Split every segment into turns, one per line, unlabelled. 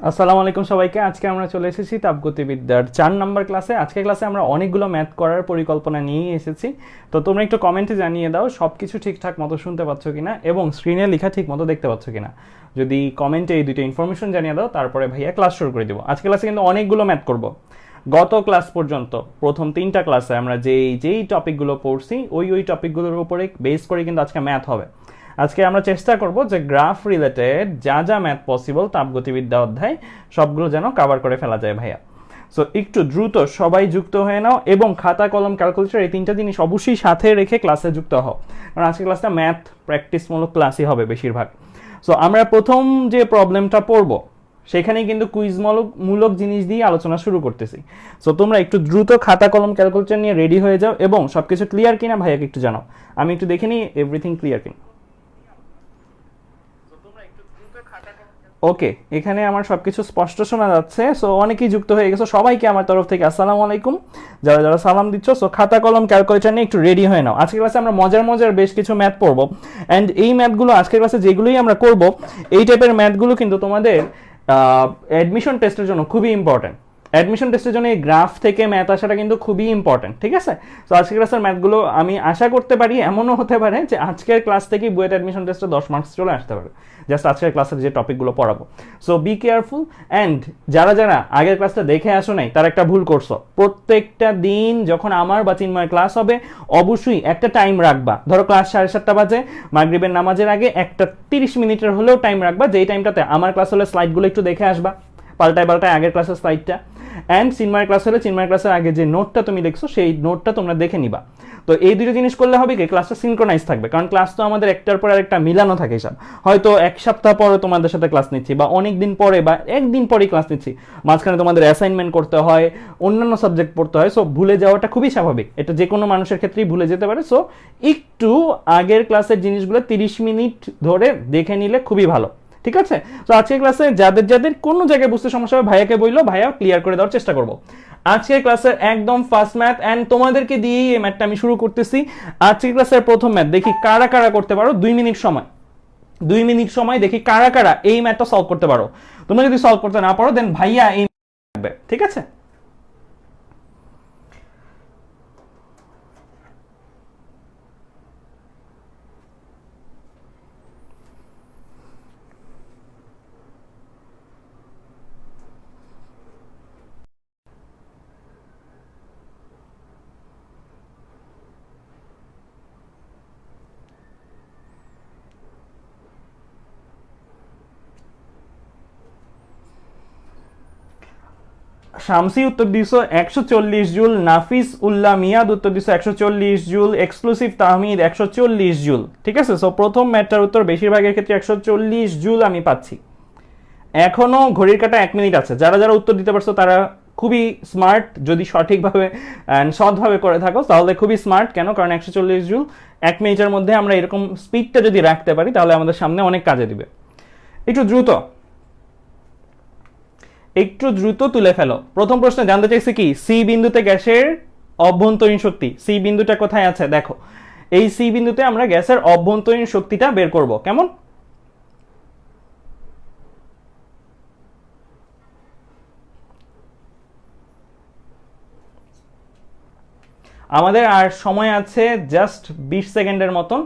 আসসালামু আলাইকুম সবাইকে। আজকে আমরা চলে এসেছি তাপগতিবিদ্যার 4 নম্বর ক্লাসে। আজকের ক্লাসে আমরা অনেকগুলো ম্যাথ করার পরিকল্পনা নিয়ে এসেছি। তো তোমরা একটু কমেন্টে জানিয়ে দাও সব কিছু ঠিকঠাক মতো শুনতে পাচ্ছ কিনা এবং স্ক্রিনে লেখা ঠিক মতো দেখতে পাচ্ছ কিনা। যদি কমেন্টে এই দুটো ইনফরমেশন জানিয়ে দাও তারপরে ভাইয়া ক্লাস শুরু করে দেবো। আজকের ক্লাসে কিন্তু অনেকগুলো ম্যাথ করব। গত ক্লাস পর্যন্ত প্রথম 3টা ক্লাসে আমরা যেই টপিকগুলো পড়ছি ওই টপিকগুলোর উপরে বেস করে কিন্তু আজকে ম্যাথ হবে। আজকে আমরা চেষ্টা করব যে গ্রাফ রিলেটেড যা ম্যাথ পসিবল তাপগতিবিদ্যা অধ্যায় সবগুলো যেন কভার করে ফেলা যায় ভাইয়া। সো একটু দ্রুত সবাই যুক্ত হয়ে নাও এবং খাতা কলম ক্যালকুলেটর এই 3টা জিনিস অবশ্যই সাথে রেখে ক্লাসে যুক্ত হও, কারণ আজকে ক্লাসটা ম্যাথ প্র্যাকটিসমূলক ক্লাসই হবে বেশিরভাগ। সো আমরা প্রথম যে প্রবলেমটা পড়ব সেখানেই কিন্তু কুইজমূলক জিনিস দিয়ে আলোচনা শুরু করতেছি। সো তোমরা একটু দ্রুত খাতা কলম ক্যালকুলেটর নিয়ে রেডি হয়ে যাও এবং সবকিছু ক্লিয়ার কিনা ভাইয়াকে একটু জানাও। আমি একটু দেখে নিই এভরিথিং ক্লিয়ার কিনা। ওকে, এখানে আমার সবকিছু স্পষ্ট শোনা যাচ্ছে। সো অনেকেই যুক্ত হয়ে গেছো, সবাইকে আমার তরফ থেকে আসসালামু আলাইকুম। যারা যারা সালাম দিচ্ছ, সো খাতা কলম ক্যালকুলেটর নিয়ে একটু রেডি হয়ে নাও। আজকের ক্লাসে আমরা মজার বেশ কিছু ম্যাথ পড়বো অ্যান্ড এই ম্যাথগুলো আজকের ক্লাসে যেগুলোই আমরা করব এই টাইপের ম্যাথগুলো কিন্তু তোমাদের অ্যাডমিশন টেস্টের জন্য খুবই ইম্পর্টেন্ট। অ্যাডমিশন টেস্টের জন্য এই গ্রাফ থেকে ম্যাথ আসাটা কিন্তু খুবই ইম্পর্টেন্ট, ঠিক আছে? তো আজকের ক্লাসের ম্যাথগুলো আমি আশা করতে পারি এমনও হতে পারে যে আজকের ক্লাস থেকেই বুয়েট অ্যাডমিশন টেস্টে 10 মার্কস চলে আসতে পারে, জাস্ট আজকের ক্লাসের যে টপিকগুলো পড়াবো। সো বি কেয়ারফুল অ্যান্ড যারা আগের ক্লাসটা দেখে আসো নাই তারা একটা ভুল করছো। প্রত্যেকটা দিন যখন আমার বা চিন্ময়ের ক্লাস হবে অবশ্যই একটা টাইম রাখবা। ধরো ক্লাস 7:30 বাজে, মাগরিবের নামাজের আগে একটা 30 মিনিটের হলেও টাইম রাখবা, যেই টাইমটাতে আমার ক্লাস হলে স্লাইডগুলো একটু দেখে আসবা, পাল্টায় আগের ক্লাসের স্লাইডটা। অ্যান্ড চিন্ময়ের ক্লাস হলে চিন্ময়ের ক্লাসের আগে যে নোটটা তুমি দেখছো সেই নোটটা তোমরা দেখে নিবা। তো এই দুটো জিনিস করলে হবে কি, ক্লাসটা সিনক্রোনাইজ থাকবে, কারণ ক্লাস তো আমাদের একটার পর আরেকটা মিলানো থাকে। সব হয়তো এক সপ্তাহ পরে তোমাদের সাথে ক্লাস নিচ্ছি বা অনেক দিন পরে বা একদিন পরেই ক্লাস নিচ্ছি, মাঝখানে তোমাদের অ্যাসাইনমেন্ট করতে হয়, অন্যান্য সাবজেক্ট পড়তে হয়। সো ভুলে যাওয়াটা খুবই স্বাভাবিক, এটা যে কোনো মানুষের ক্ষেত্রেই ভুলে যেতে পারে। সো একটু আগের ক্লাসের জিনিসগুলো 30 মিনিট ধরে দেখে নিলে খুবই ভালো, ঠিক আছে? তো আজকের ক্লাসে যাদের কোনো জায়গায় বুঝতে সমস্যা হবে ভাইয়াকে বললো, ভাইয়া ক্লিয়ার করে দেওয়ার চেষ্টা করবো। আজকের ক্লাসের একদম ফার্স্ট ম্যাথ অ্যান্ড তোমাদেরকে দিয়েই এই ম্যাথটা আমি শুরু করতেছি। আজকের ক্লাসের প্রথম ম্যাথ দেখি কারা করতে পারো। 2 মিনিট সময় দেখি কারা এই ম্যাথটা সলভ করতে পারো। তোমরা যদি সলভ করতে না পারো দেন ভাইয়া এই থাকবে, ঠিক আছে? শামসি উত্তর দিছো 140 জুল, নাফিস উল্লাহ মিয়াদ উত্তর দিছো 140 জুল, এক্সক্লুসিভ তাহমিদ 140 জুল, ঠিক আছে? সো প্রথম ম্যাথটার উত্তর বেশিরভাগের ক্ষেত্রে 140 জুল আমি পাচ্ছি। এখনো ঘড়ির কাটা 1 মিনিট আছে। যারা উত্তর দিতে পারছো তারা খুবই স্মার্ট, যদি সঠিকভাবে সৎভাবে করে থাকো তাহলে খুবই স্মার্ট। কেন? কারণ 140 জুল 1 মিনিটের মধ্যে আমরা এরকম স্পিডটা যদি রাখতে পারি তাহলে আমাদের সামনে অনেক কাজে দিবে। একটু দ্রুত তুলে ফেলো। প্রথম প্রশ্ন জানতে চাইছে কি, সি বিন্দুতে গ্যাসের অভ্যন্তরীণ শক্তি। সি বিন্দুটা কোথায় আছে দেখো, এই সি বিন্দুতে আমরা গ্যাসের অভ্যন্তরীণ শক্তিটা বের করব। কেমন? আমাদের আর সময় আছে জাস্ট 20 সেকেন্ডের মতন।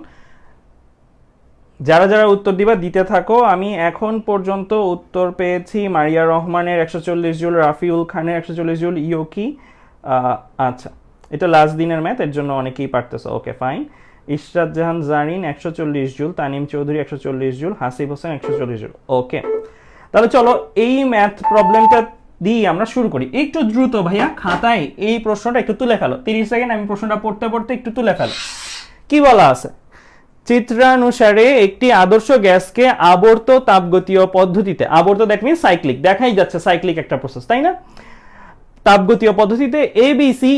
যারা উত্তর দিবা দিতে থাকো। আমি এখন পর্যন্ত উত্তর পেয়েছি মারিয়া রহমানের 140 জুল, রাফিউল খানের 140 জুল, ইয়োকি। আচ্ছা, এটা লাস্ট দিনের ম্যাথ, এর জন্য অনেকেই পারতেছো। Okay fine. Ishrat Jahan Zarin 140 joule, Tanim Chowdhury 140 joule, Hasib Hossain 140 joule. Okay, তাহলে চলো এই ম্যাথ প্রবলেমটা দিয়ে আমরা শুরু করি। একটু দ্রুত ভাইয়া খাতায় এই প্রশ্নটা একটু তুলে ফেলো। 30 সেকেন্ড আমি প্রশ্নটা পড়তে একটু তুলে ফেলো। কি বলা আছে? চিত্রানুসারে একটি আদর্শ গ্যাসকে আবর্ত তাপগতীয় পদ্ধতিতে, আবর্ত দ্যাট মিন্স সাইক্লিক, দেখাই যাচ্ছে সাইক্লিক একটা প্রসেস, তাই না? তাপগতীয় পদ্ধতিতে এবিসি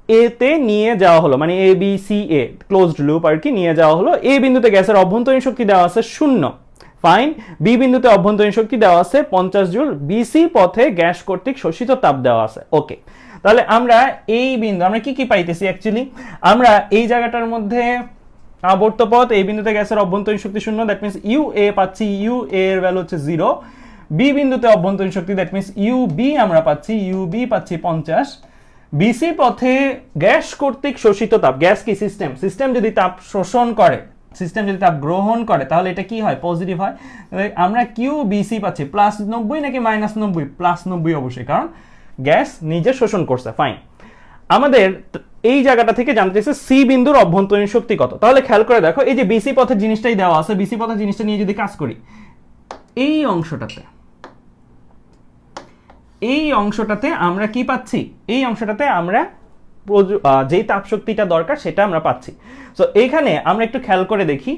এতে নিয়ে যাওয়া হলো, মানে এবিসি এ ক্লোজড লুপ আর কি নিয়ে যাওয়া হলো। এ বিন্দুতে গ্যাসের অভ্যন্তরীণ শক্তি দেওয়া আছে 0, ফাইন। বি বিন্দুতে অভ্যন্তরীণ শক্তি দেওয়া আছে 50 জুল, বিসি পথে গ্যাস কর্তৃক শোষিত তাপ দেওয়া আছে। ওকে, তাহলে আমরা এই বিন্দু আমরা কি পাইতেছি অ্যাকচুয়ালি, আমরা এই জায়গাটার মধ্যে আবর্ত পথ, এই বিন্দুতে গ্যাসের অভ্যন্তরীণ শক্তি 0, দ্যাট মিন্স ইউ এ পাচ্ছি, ইউ এর ভ্যালু হচ্ছে 0, বি বিন্দুতে অভ্যন্তরীণ শক্তি, দ্যাট মিনস ইউবি আমরা পাচ্ছি, ইউবি পাচ্ছি 50। বিসি পথে গ্যাস কর্তৃক শোষিত তাপ, গ্যাস কি সিস্টেম, সিস্টেম যদি তাপ শোষণ করে, সিস্টেম যদি তাপ গ্রহণ করে তাহলে এটা কি হয়, পজিটিভ হয়। আমরা কিউ বিসি পাচ্ছি +90 নাকি -90, +90 অবশ্যই, কারণ গ্যাস নিজে শোষণ করছে। ফাইন, আমাদের এই জায়গাটা থেকে জানতে চাইছে সি বিন্দুর অভ্যন্তরীণ শক্তি কত। তাহলে খেয়াল করে দেখো, এই যে বিসি পথের জিনিসটাই দেওয়া আছে, বিসি পথের জিনিসটা নিয়ে যদি কাজ করি, এই অংশটাতে আমরা কি পাচ্ছি, এই অংশটাতে আমরা যেই তাপ শক্তিটা দরকার সেটা আমরা পাচ্ছি। সো এইখানে আমরা একটু খেয়াল করে দেখি,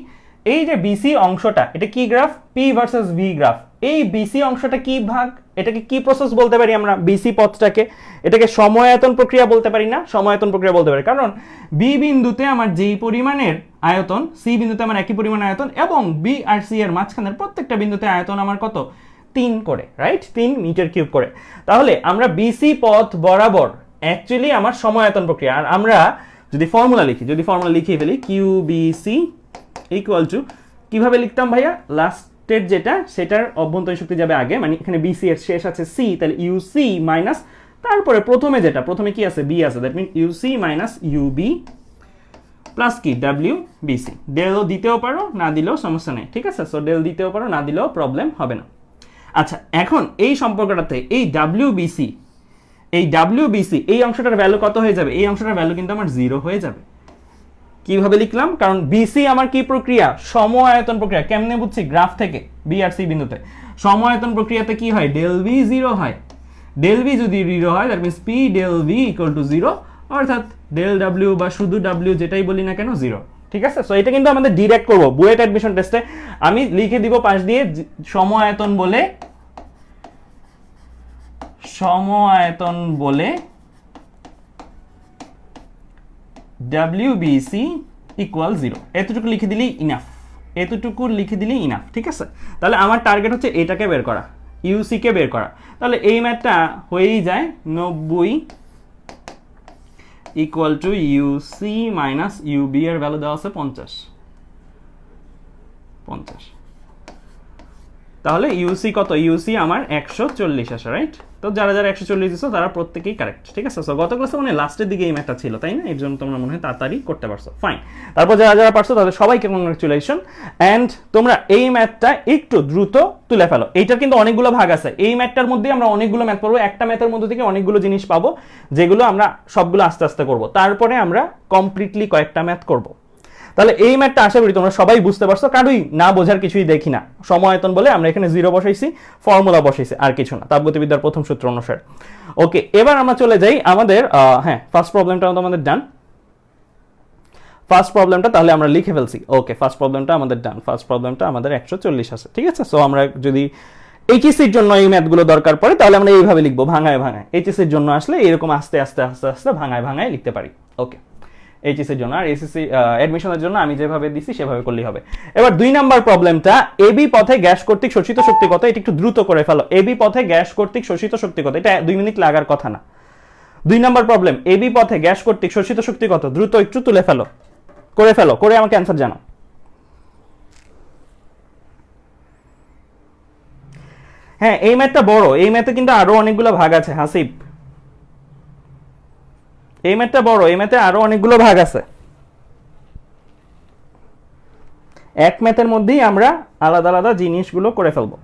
এই যে বিসি অংশটা, এটা কি graph, P versus V graph. এই বিসি অংশটা কি ভাগ, এটাকে কি প্রসেস বলতে পারি আমরা, বিসি পথটাকে, এটাকে সময়ায়তন প্রক্রিয়া বলতে পারি না, সময়ায়তন প্রক্রিয়া বলতে পারি, কারণ বি বিন্দুতে আমার যেই পরিমাণের আয়তন, সি বিন্দুতে আমার একই পরিমাণের আয়তন, এবং বি আর সি এর মাঝখানের প্রত্যেকটা বিন্দুতে আয়তন আমার কত, 3 করে, রাইট, 3 মিটার কিউব করে। তাহলে আমরা বিসি পথ বরাবর অ্যাকচুয়ালি আমার সময়ায়তন প্রক্রিয়া, আর আমরা যদি ফর্মুলা লিখে ফেলি, কিউ বিসি ইকুয়াল টু, কিভাবে লিখতাম ভাইয়া, লাস্টের যেটা সেটার অভ্যন্তরীণ শক্তি যাবে আগে, মানে এখানে বিসি এর শেষ আছে সি, তাহলে ইউসি মাইনাস, তারপরে প্রথমে কি আছে, বি আছে, that mean UC minus UB plus কি ডাব্লিউ বিসি। ডেল দিতেও পারো, না দিলেও সমস্যা নেই, ঠিক আছে। সো ডেল দিতেও পারো, না দিলেও প্রবলেম হবে না। আচ্ছা, এখন এই সম্পর্কটাতে এই ডাব্লিউবিসি, এই অংশটার ভ্যালু কত হয়ে যাবে, এই অংশটার ভ্যালু কিন্তু আমার 0 হয়ে যাবে। কিভাবে লিখলাম, কারণ বিসি আমার কি প্রক্রিয়া, সমআয়তন প্রক্রিয়া। কেমনে বুঝছি, গ্রাফ থেকে, বি আর সি বিন্দুতে সমআয়তন প্রক্রিয়াতে কি হয়, ডেল ভি 0 হয়। ডেল ভি যদি 0 হয়, that means P del V equal to 0, অর্থাৎ ডেল ডাব্লিউ বা শুধু ডাব্লিউ যেটাই বলি না কেন 0, ঠিক আছে। সো এটা কিন্তু আমাদের ডিরেক্ট করব বুয়েট অ্যাডমিশন টেস্টে, আমি লিখে দিব পাশ দিয়ে, সমআয়তন বলে WBC ইকুয়াল 0, এতটুকু লিখে দিলেই ইনাফ, ঠিক আছে। তাহলে আমার টার্গেট হচ্ছে এটাকে বের করা, ইউসি কে বের করা। তাহলে এই ম্যাথটা হয়েই যায় 90 equal to UC minus UB এর ভ্যালু দেওয়া আছে 50। তাহলে ইউসি কত, ইউসি আমার 140 আসে, রাইট। তো যারা 140 দিছো তারা প্রত্যেকেই কারেক্ট, ঠিক আছে। সো গত ক্লাসে মানে লাস্টের দিকে এই ম্যাথটা ছিল, তাই না, এর জন্য তোমরা মনে হয় তাড়াতাড়ি করতে পারছো। ফাইন, তারপর যারা পারছো তাদের সবাইকে কংগ্রাচুলেশন। অ্যান্ড তোমরা এই ম্যাথটা একটু দ্রুত তুলে ফেলো। এইটার কিন্তু অনেকগুলো ভাগ আছে, এই ম্যাথটার মধ্যে আমরা অনেকগুলো ম্যাথ পাবো, একটা ম্যাথের মধ্যে থেকে অনেকগুলো জিনিস পাবো, যেগুলো আমরা সবগুলো আস্তে আস্তে করবো, তারপরে আমরা কমপ্লিটলি কয়েকটা ম্যাথ করবো। তাহলে এই ম্যাথটা আশা করি তোমরা সবাই বুঝতে পারছো, কারোই না বোঝার কিছুই দেখি না। সমআয়তন বলে আমরা এখানে 0 বসাইছি, ফর্মুলা বসাইছি, আর কিছু না, তাপগতিবিদ্যার প্রথম সূত্র অনুসারে। ওকে, এবার আমরা চলে যাই আমাদের ফার্স্ট প্রবলেমটা আমাদের ডান। ফার্স্ট প্রবলেমটা তাহলে আমরা লিখে ফেলছি। ওকে, ফার্স্ট প্রবলেমটা আমাদের ডান, ফার্স্ট প্রবলেমটা আমাদের 140 আছে, ঠিক আছে। সো আমরা যদি এইচএসসির জন্য এই ম্যাথগুলো দরকার পড়ে তাহলে আমরা এইভাবে লিখবো, ভাঙায়। এইচএসসির জন্য আসলে এরকম আস্তে আস্তে ভাঙায় লিখতে পারি। ওকে, এইচএসসির জন্য, আর এসএসসি অ্যাডমিশনের জন্য আমি যেভাবে দিছি সেভাবে করলেই হবে। এবার 2 নাম্বার প্রবলেমটা, এবি পথে গ্যাস কর্তৃক শোষিত শক্তি কত, এটা একটু দ্রুত করে ফেলো। এবি পথে গ্যাস কর্তৃক শোষিত শক্তি কত, এটা 2 মিনিট লাগার কথা না। 2 নাম্বার প্রবলেম, এবি পথে গ্যাস কর্তৃক শোষিত শক্তি কত, দ্রুত একটু তুলে ফেলো, করে আমাকে অ্যান্সার জানাও। হ্যাঁ, এই ম্যাথটা বড়, এই ম্যাথে কিন্তু আরো অনেকগুলো ভাগ আছে হাসিব, এই ম্যাথটা বড়, এই ম্যাথে আরো অনেকগুলো ভাগ আছে। এক ম্যাথের মধ্যেই আমরা আলাদা আলাদা জিনিসগুলো করে ফেলবো।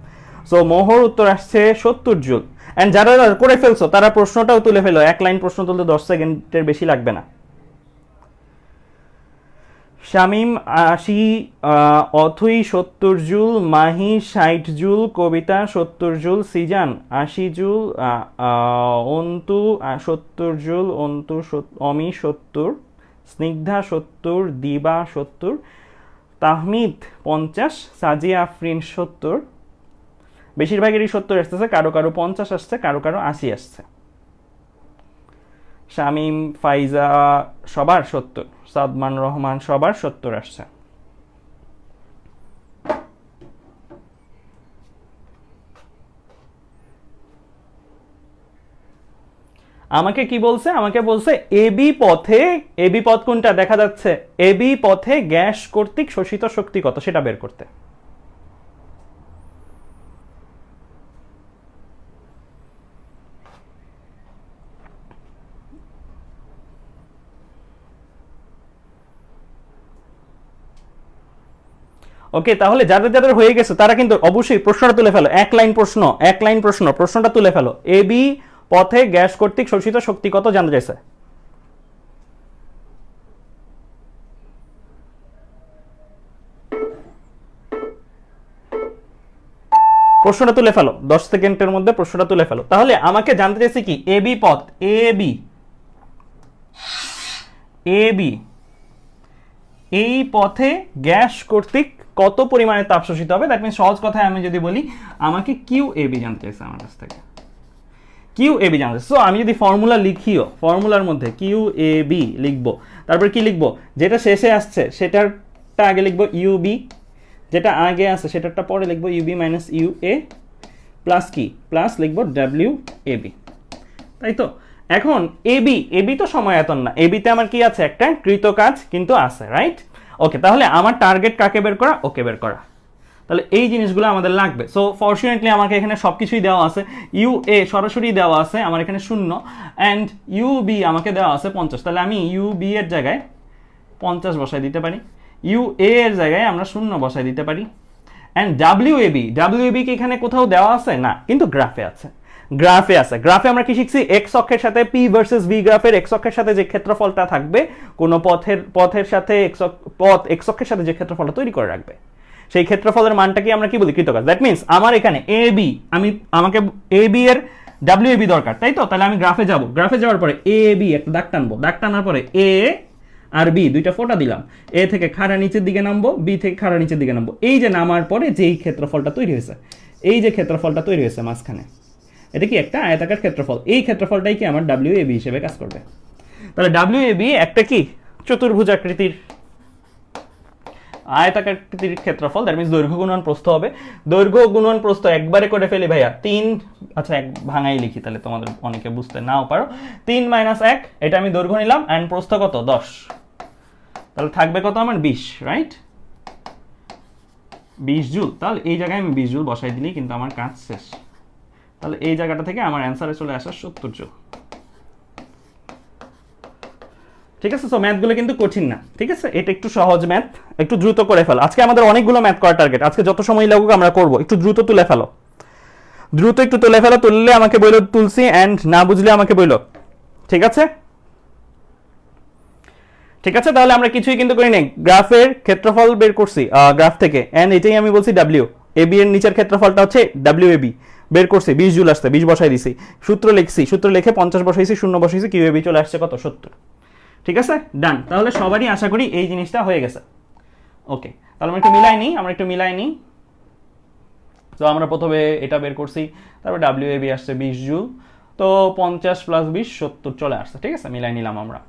সো মোহর উত্তর আসছে 70 জুল। এন্ড যারা করে ফেলছো তারা প্রশ্নটাও তুলে ফেলো, এক লাইন প্রশ্ন তুলতে 10 সেকেন্ডের বেশি লাগবে না। Shamim 80, Othoi 70 joule, Mahi 60 joule, Kabita 70 joule, Sijan 80 joule, Antu 70 joule, Omi 70, Snigdha 70, Diba 70, Tahmid 50, সাজিয়া আফরিন 70। বেশিরভাগেরই 70 আসতেছে, কারো 50 আসছে, কারো 80 আসছে। শামিম, ফাইজা সবার 70, সাদমান রহমান সবার 70 আসছে। আমাকে কি বলছে, আমাকে বলছে এবি পথ কোনটা দেখা যাচ্ছে, এবি পথে গ্যাস কর্তৃক শোষিত শক্তি কত সেটা বের করতে। ওকে, তাহলে যাদের যাদের হয়ে গেছে তারা কিন্তু অবশ্যই প্রশ্নটা তুলে ফেলো, এক লাইন প্রশ্ন, প্রশ্নটা তুলে ফেলো। এ বি পথে গ্যাস কর্তৃক শোষিত শক্তি কত জানতে চাইছে? প্রশ্নটা তুলে ফেলো, 10 সেকেন্ডের মধ্যে প্রশ্নটা তুলে ফেলো। তাহলে আমাকে জানতে চাইছে কি, এ বি পথ, এ বি এই পথে গ্যাস কর্তৃক কত পরিমাণে তাপ শোষিত হবে। দ্যাট মিনস সহজ কথায় আমি যদি বলি, আমাকে কিউ এ বি জানতে চাইছে আমার কাছ থেকে, কিউ এ বি জানতে চাইছে। সো আমি যদি ফর্মুলা লিখিও, ফর্মুলার মধ্যে কিউ এ বি লিখবো, তারপর কি লিখবো, যেটা শেষে আসছে সেটারটা আগে লিখবো ইউ বি, যেটা আগে আছে সেটারটা পরে লিখবো UB minus U A, plus কি, প্লাস লিখবো ডাব্লিউ এ বি, তাই তো। এখন এবি তো সময়তন না, এবিতে আমার কি আছে, একটা কৃত কাজ কিন্তু আছে, রাইট? ওকে, তাহলে আমার টার্গেট কাকে বের করা, ওকে বের করা। তাহলে এই জিনিসগুলো আমাদের লাগবে। সো ফরচুনেটলি আমাকে এখানে সবকিছুই দেওয়া আছে, ইউ এ সরাসরি দেওয়া আছে আমার এখানে 0, অ্যান্ড ইউ বি আমাকে দেওয়া আছে 50। তাহলে আমি ইউ বি এর জায়গায় 50 বসাই দিতে পারি, ইউ এ এর জায়গায় আমরা 0 বসাই দিতে পারি, অ্যান্ড ডাব্লিউ এ বি কি এখানে কোথাও দেওয়া আছে না, কিন্তু গ্রাফে আছে, গ্রাফে আমরা কি শিখছি, এক্স অক্ষের সাথে পি ভার্সেস ভি গ্রাফের এক্স অক্ষের সাথে যে ক্ষেত্রফলটা থাকবে, কোন পথের সাথে এক্স অক্ষের সাথে যে ক্ষেত্রফলটা তৈরি করে রাখবে, সেই ক্ষেত্রফলের মানটা কি আমরা কি বলি, কৃতকাজ। দ্যাট মিনস আমার এখানে এ বি, আমাকে এ বি এর ডাব্লিউ এ বি দরকার, তাই তো। তাহলে আমি গ্রাফে যাওয়ার পরে এ বি একটা দাগ টানবো, দাগ টানার পরে এ আর বি দুইটা ফোঁটা দিলাম, এ থেকে খাড়া নিচের দিকে নামবো, বি থেকে খাড়া নিচের দিকে নামবো। এই যে নামার পরে যেই ক্ষেত্রফলটা তৈরি হয়েছে, এই যে ক্ষেত্রফলটা তৈরি হয়েছে মাঝখানে, এটা কি একটা আয়তাকার ক্ষেত্রফল, এই ক্ষেত্রফলটাই কি আমার ডাব্লিউ এ বি হিসেবে কাজ করবে। তাহলে ডাব্লিউ এ বি একটা কি চতুর্ভুজাকৃতির আয়তাকৃতির ক্ষেত্রফল, দ্যাট মিনস দৈর্ঘ্য গুণন প্রস্থ হবে। দৈর্ঘ্য গুণন প্রস্থ একবারে করে ফেলি ভাইয়া, 3, আচ্ছা এক ভাঙাই লিখি তাহলে তোমাদের অনেকে বুঝতে নাও পারো, 3 - 1, এটা আমি দৈর্ঘ্য নিলাম, অ্যান্ড প্রস্থ কত, 10, তাহলে থাকবে কত আমার 20, রাইট, 20 জুল। তাহলে এই জায়গায় আমি 20 জুল বসাই দিলেই কিন্তু আমার কাজ শেষ। তাহলে এই জায়গাটা থেকে আমার অ্যান্সারে চলে আসা 70 জুল। ঠিক আছে, সো ম্যাথগুলো কিন্তু কঠিন না, ঠিক আছে, এটা একটু সহজ ম্যাথ, একটু দ্রুত করে ফেলো। আজকে আমাদের অনেকগুলো ম্যাথ করার টার্গেট, আজকে যত সময় লাগুক আমরা করব, একটু দ্রুত তুলে ফেলো, একটু তুলে ফেলো, তুললে আমাকে বইলো তুলসি, অ্যান্ড না বুঝলে আমাকে বইলো, ঠিক আছে। তাহলে আমরা কিছুই কিন্তু করি নাই, গ্রাফের ক্ষেত্রফল বের করছি গ্রাফ থেকে, অ্যান্ড এটাই আমি বলছি ডাব্লিউ এ বি এর নিচের ক্ষেত্রফলটা হচ্ছে ডাব্লিউ এ বি, বের করছি, 20 জুল আসছে, 20 বসাই দিছি, সূত্র লিখে 50 বসাইছি, 0 বসাইছি, কিউ এ বি চলে আসছে কত, 70। ঠিক আছে, ডান। তাহলে সবারই আশা করি এই জিনিসটা হয়ে গেছে। ওকে, তাহলে আমরা একটু মিলাই নিই, তো আমরা প্রথমে এটা বের করছি, তারপর ডাব্লিউ এ বি আসছে 20 জুল, তো 50 + 20 70 চলে আসছে। ঠিক আছে, মিলাই নিলাম আমরা।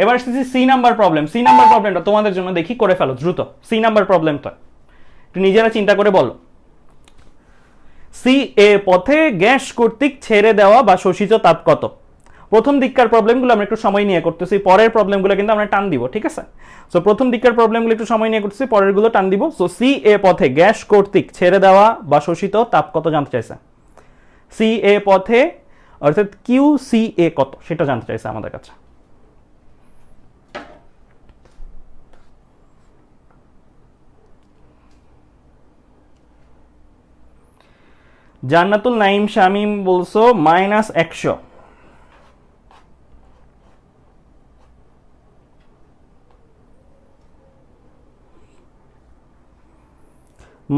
এবার আসতেছি সি নাম্বার প্রবলেমটা তোমাদের জন্য দেখি করে ফেলো দ্রুত। সি নাম্বার প্রবলেমটা একটু নিজেরা চিন্তা করে বলো। সি এ পথে গ্যাস কর্তৃক ছেড়ে দেওয়া বা শোষিত তাপ কত? প্রথম দিককার প্রবলেমগুলো আমরা একটু সময় নিয়ে করতেছি, পরের প্রবলেমগুলো কিন্তু আমরা টান দিব, ঠিক আছে। সো প্রথম দিককার প্রবলেমগুলো একটু সময় নিয়ে করতেছি, পরেরগুলো টান দিব। সো সি এ পথে গ্যাস কর্তৃক ছেড়ে দেওয়া বা শোষিত তাপ কত জানতে চাইছে। সি এ পথে অর্থাৎ কিউ সি এ কত সেটা জানতে চাইছে আমাদের কাছে। জান্নাতুল নাইম শামিম বলছো -100,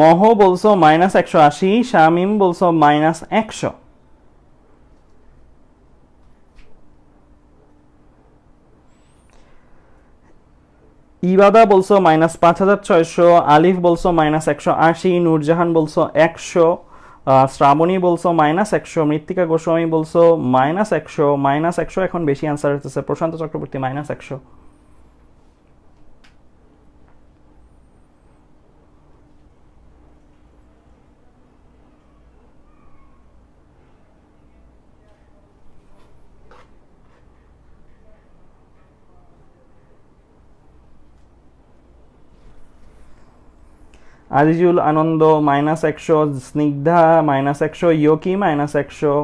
মহ বলছো -180, শামিম বলছো -100, ইবাদা বলছো -5600, আলিফ বলছো -180, নূরজাহান বলছো 100, শ্রাবণী বলছো -100, মৃত্তিকা গোস্বামী বলছো -100, এখন বেশি অ্যান্সার হচ্ছে। প্রশান্ত চক্রবর্তী -100। আজিজুল আনন্দ -100, স্নিগ্ধা -100, ইয়োকি -100,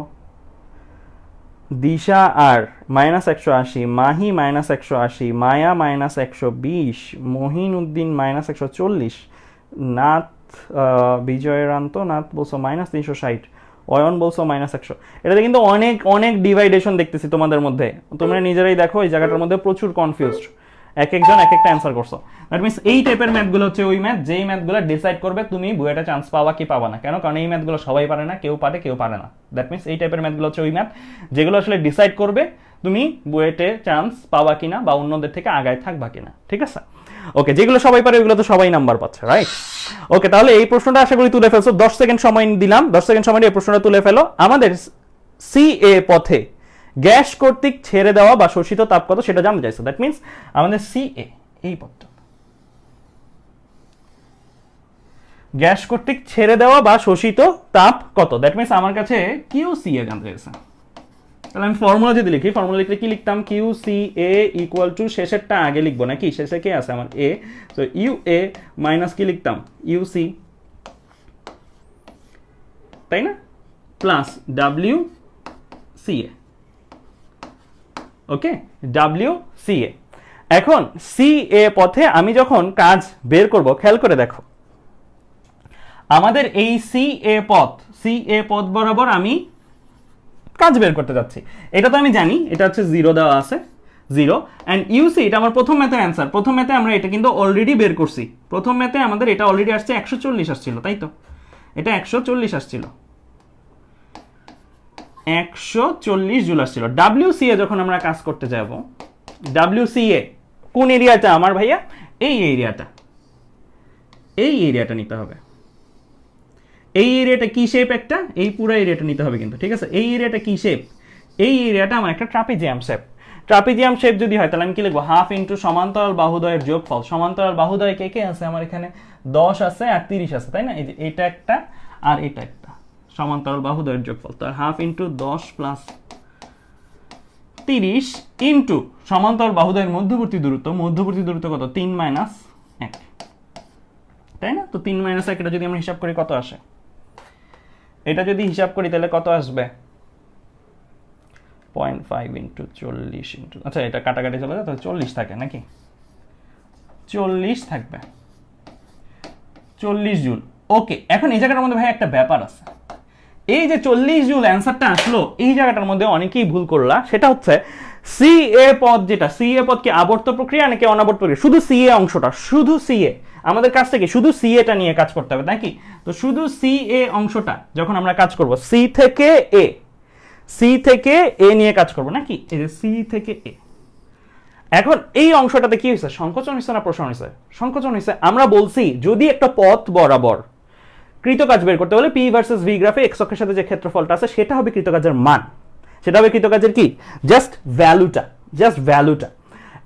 দিশা আর -180, মাহি -180, মায়া -120, মহিন উদ্দিন -140, নাথ বিজয়রান্ত নাথ বলছো -360, অয়ন বলছো -100। এটাতে কিন্তু অনেক অনেক ডিভাইডেশন দেখতেছি তোমাদের মধ্যে, তোমরা নিজেরাই দেখো এই জায়গাটার মধ্যে প্রচুর কনফিউজড, এক একজন এক একটা অ্যান্সার করছো। দ্যাট মিনস এই টাইপের ম্যাথগুলো হচ্ছে ওই ম্যাথ যেই ম্যাথগুলো ডিসাইড করবে তুমি বুয়েটে চান্স পাওয়া কি পাবা না। কেন? কারণ এই ম্যাথগুলো সবাই পারে না, কেউ পারে কেউ পারে না। দ্যাট মিনস এই টাইপের ম্যাথগুলো হচ্ছে ওই ম্যাথ যেগুলো আসলে ডিসাইড করবে তুমি বুয়েটে চান্স পাওয়া কিনা বা অন্যদের থেকে আগায় থাকবা কিনা, ঠিক আছে? ওকে, যেগুলো সবাই পারে ওইগুলো তো সবাই নাম্বার পাচ্ছে, রাইট? ওকে, তাহলে এই প্রশ্নটা আশা করি তুলে ফেলছো। 10 সেকেন্ড সময় দিলাম, 10 সেকেন্ড সময় এই প্রশ্নটা তুলে ফেলো। আমাদের সিএ পথে গ্যাস কর্তৃক ছেড়ে দেওয়া বা শোষিত তাপ কত সেটা জানতে চাইছো। দ্যাট মিনস আমাদের সিএ এই পথটা গ্যাস কর্তৃক ছেড়ে দেওয়া বা শোষিত তাপ কত, দ্যাট মিনস আমার কাছে কিউ সিএ জানতে চাইছে। তাহলে আমি ফর্মুলা যদি লিখি, ফর্মুলা লিখলে কি লিখতাম? Q C A equal to শেষেরটা আগে লিখবো নাকি, শেষে কে আছে আমার এ, তো ইউ এ মাইনাস কি লিখতাম ইউ সি, তাই না, plus W C A. Okay, W C A. এখন সি এ পথে আমি যখন কাজ বের করব, খেয়াল করে দেখো আমাদের এই সি এ পথ বরাবর আমি কাজ বের করতে যাচ্ছি। এটা তো আমি জানি, এটা হচ্ছে 0 দেওয়া আছে, 0 অ্যান্ড ইউসি এটা আমার প্রথম ম্যাথের অ্যান্সার। প্রথম ম্যাথে আমরা এটা কিন্তু অলরেডি বের করছি, প্রথম ম্যাথে আমাদের এটা অলরেডি আসছে 140 আসছিল, তাই তো? এটা 140 আসছিল, 140 জুল আসছিল। ডাব্লিউসিএ যখন আমরা কাজ করতে যাব, ডাব্লিউসিএ কোন এরিয়াটা আমার ভাইয়া? এই এরিয়াটা, এই এরিয়াটা নিতে হবে। এই এরিয়াটা কি শেপ? একটা এই পুরো এরিয়াটা নিতে হবে কিন্তু, ঠিক আছে? এই এরিয়াটা কি শেপ? এই এরিয়াটা আমার একটা ট্রাপিজিয়াম শেপ। ট্রাপিজিয়াম শেপ যদি হয় তাহলে আমি কি লিখবো? হাফ ইন্টু সমান্তরাল বাহুদ্বয়ের যোগফল। সমান্তরাল বাহুদ্বয় কে কে আছে আমার এখানে? 10 আছে আর 30 আছে, তাই না? এই যে এটা একটা আর এটা একটা, সমান্তরাল বাহুদ্বয়ের যোগফল। তো হাফ ইন্টু 10 প্লাস 30 ইন্টু সমান্তরাল বাহুদ্বয়ের মধ্যবর্তী দূরত্ব। মধ্যবর্তী দূরত্ব কত? 3 - 1, তাই না? তো 3 - 1 এটা যদি আমরা হিসাব করি কত আসে? এটা যদি হিসাব করি তাহলে কত আসবে? 0.5 ইন্টু 40 ইন্টু, আচ্ছা এটা কাটাকাটি চলে যায়, তাহলে 40 থাকে নাকি? 40 থাকবে, 40 জুল। ওকে, এখন এই জায়গাটার মধ্যে ভাই একটা ব্যাপার আছে। এই যে 40 জুল অ্যান্সারটা আসলো, এই জায়গাটার মধ্যে অনেকেই ভুল করলা। সেটা হচ্ছে সিএ পদ, যেটা সিএ পদ কি আবর্ত প্রক্রিয়া নাকি অনাবর্ত প্রক্রিয়া? শুধু সিএ অংশটা, শুধু সিএ। আমাদের কাছ থেকে শুধু সিএটা নিয়ে কাজ করতে হবে নাকি? তো শুধু সিএ অংশটা যখন আমরা কাজ করব, সি থেকে এ নিয়ে কাজ করব নাকি? এই যে সি থেকে এ। এখন এই অংশটাতে কি হয়েছে? সংকোচন হয়েছে না প্রসারণ হয়েছে? সংকোচন হয়েছে। আমরা বলছি যদি একটা পথ বরাবর কৃতকাজ বের করতে হলে পি ভার্সেস ভি গ্রাফে এক্স অক্ষের সাথে যে ক্ষেত্রফলটা আছে সেটা হবে কৃতকাজের মান, সেটা হবে কৃতকাজের কি? জাস্ট ভ্যালুটা।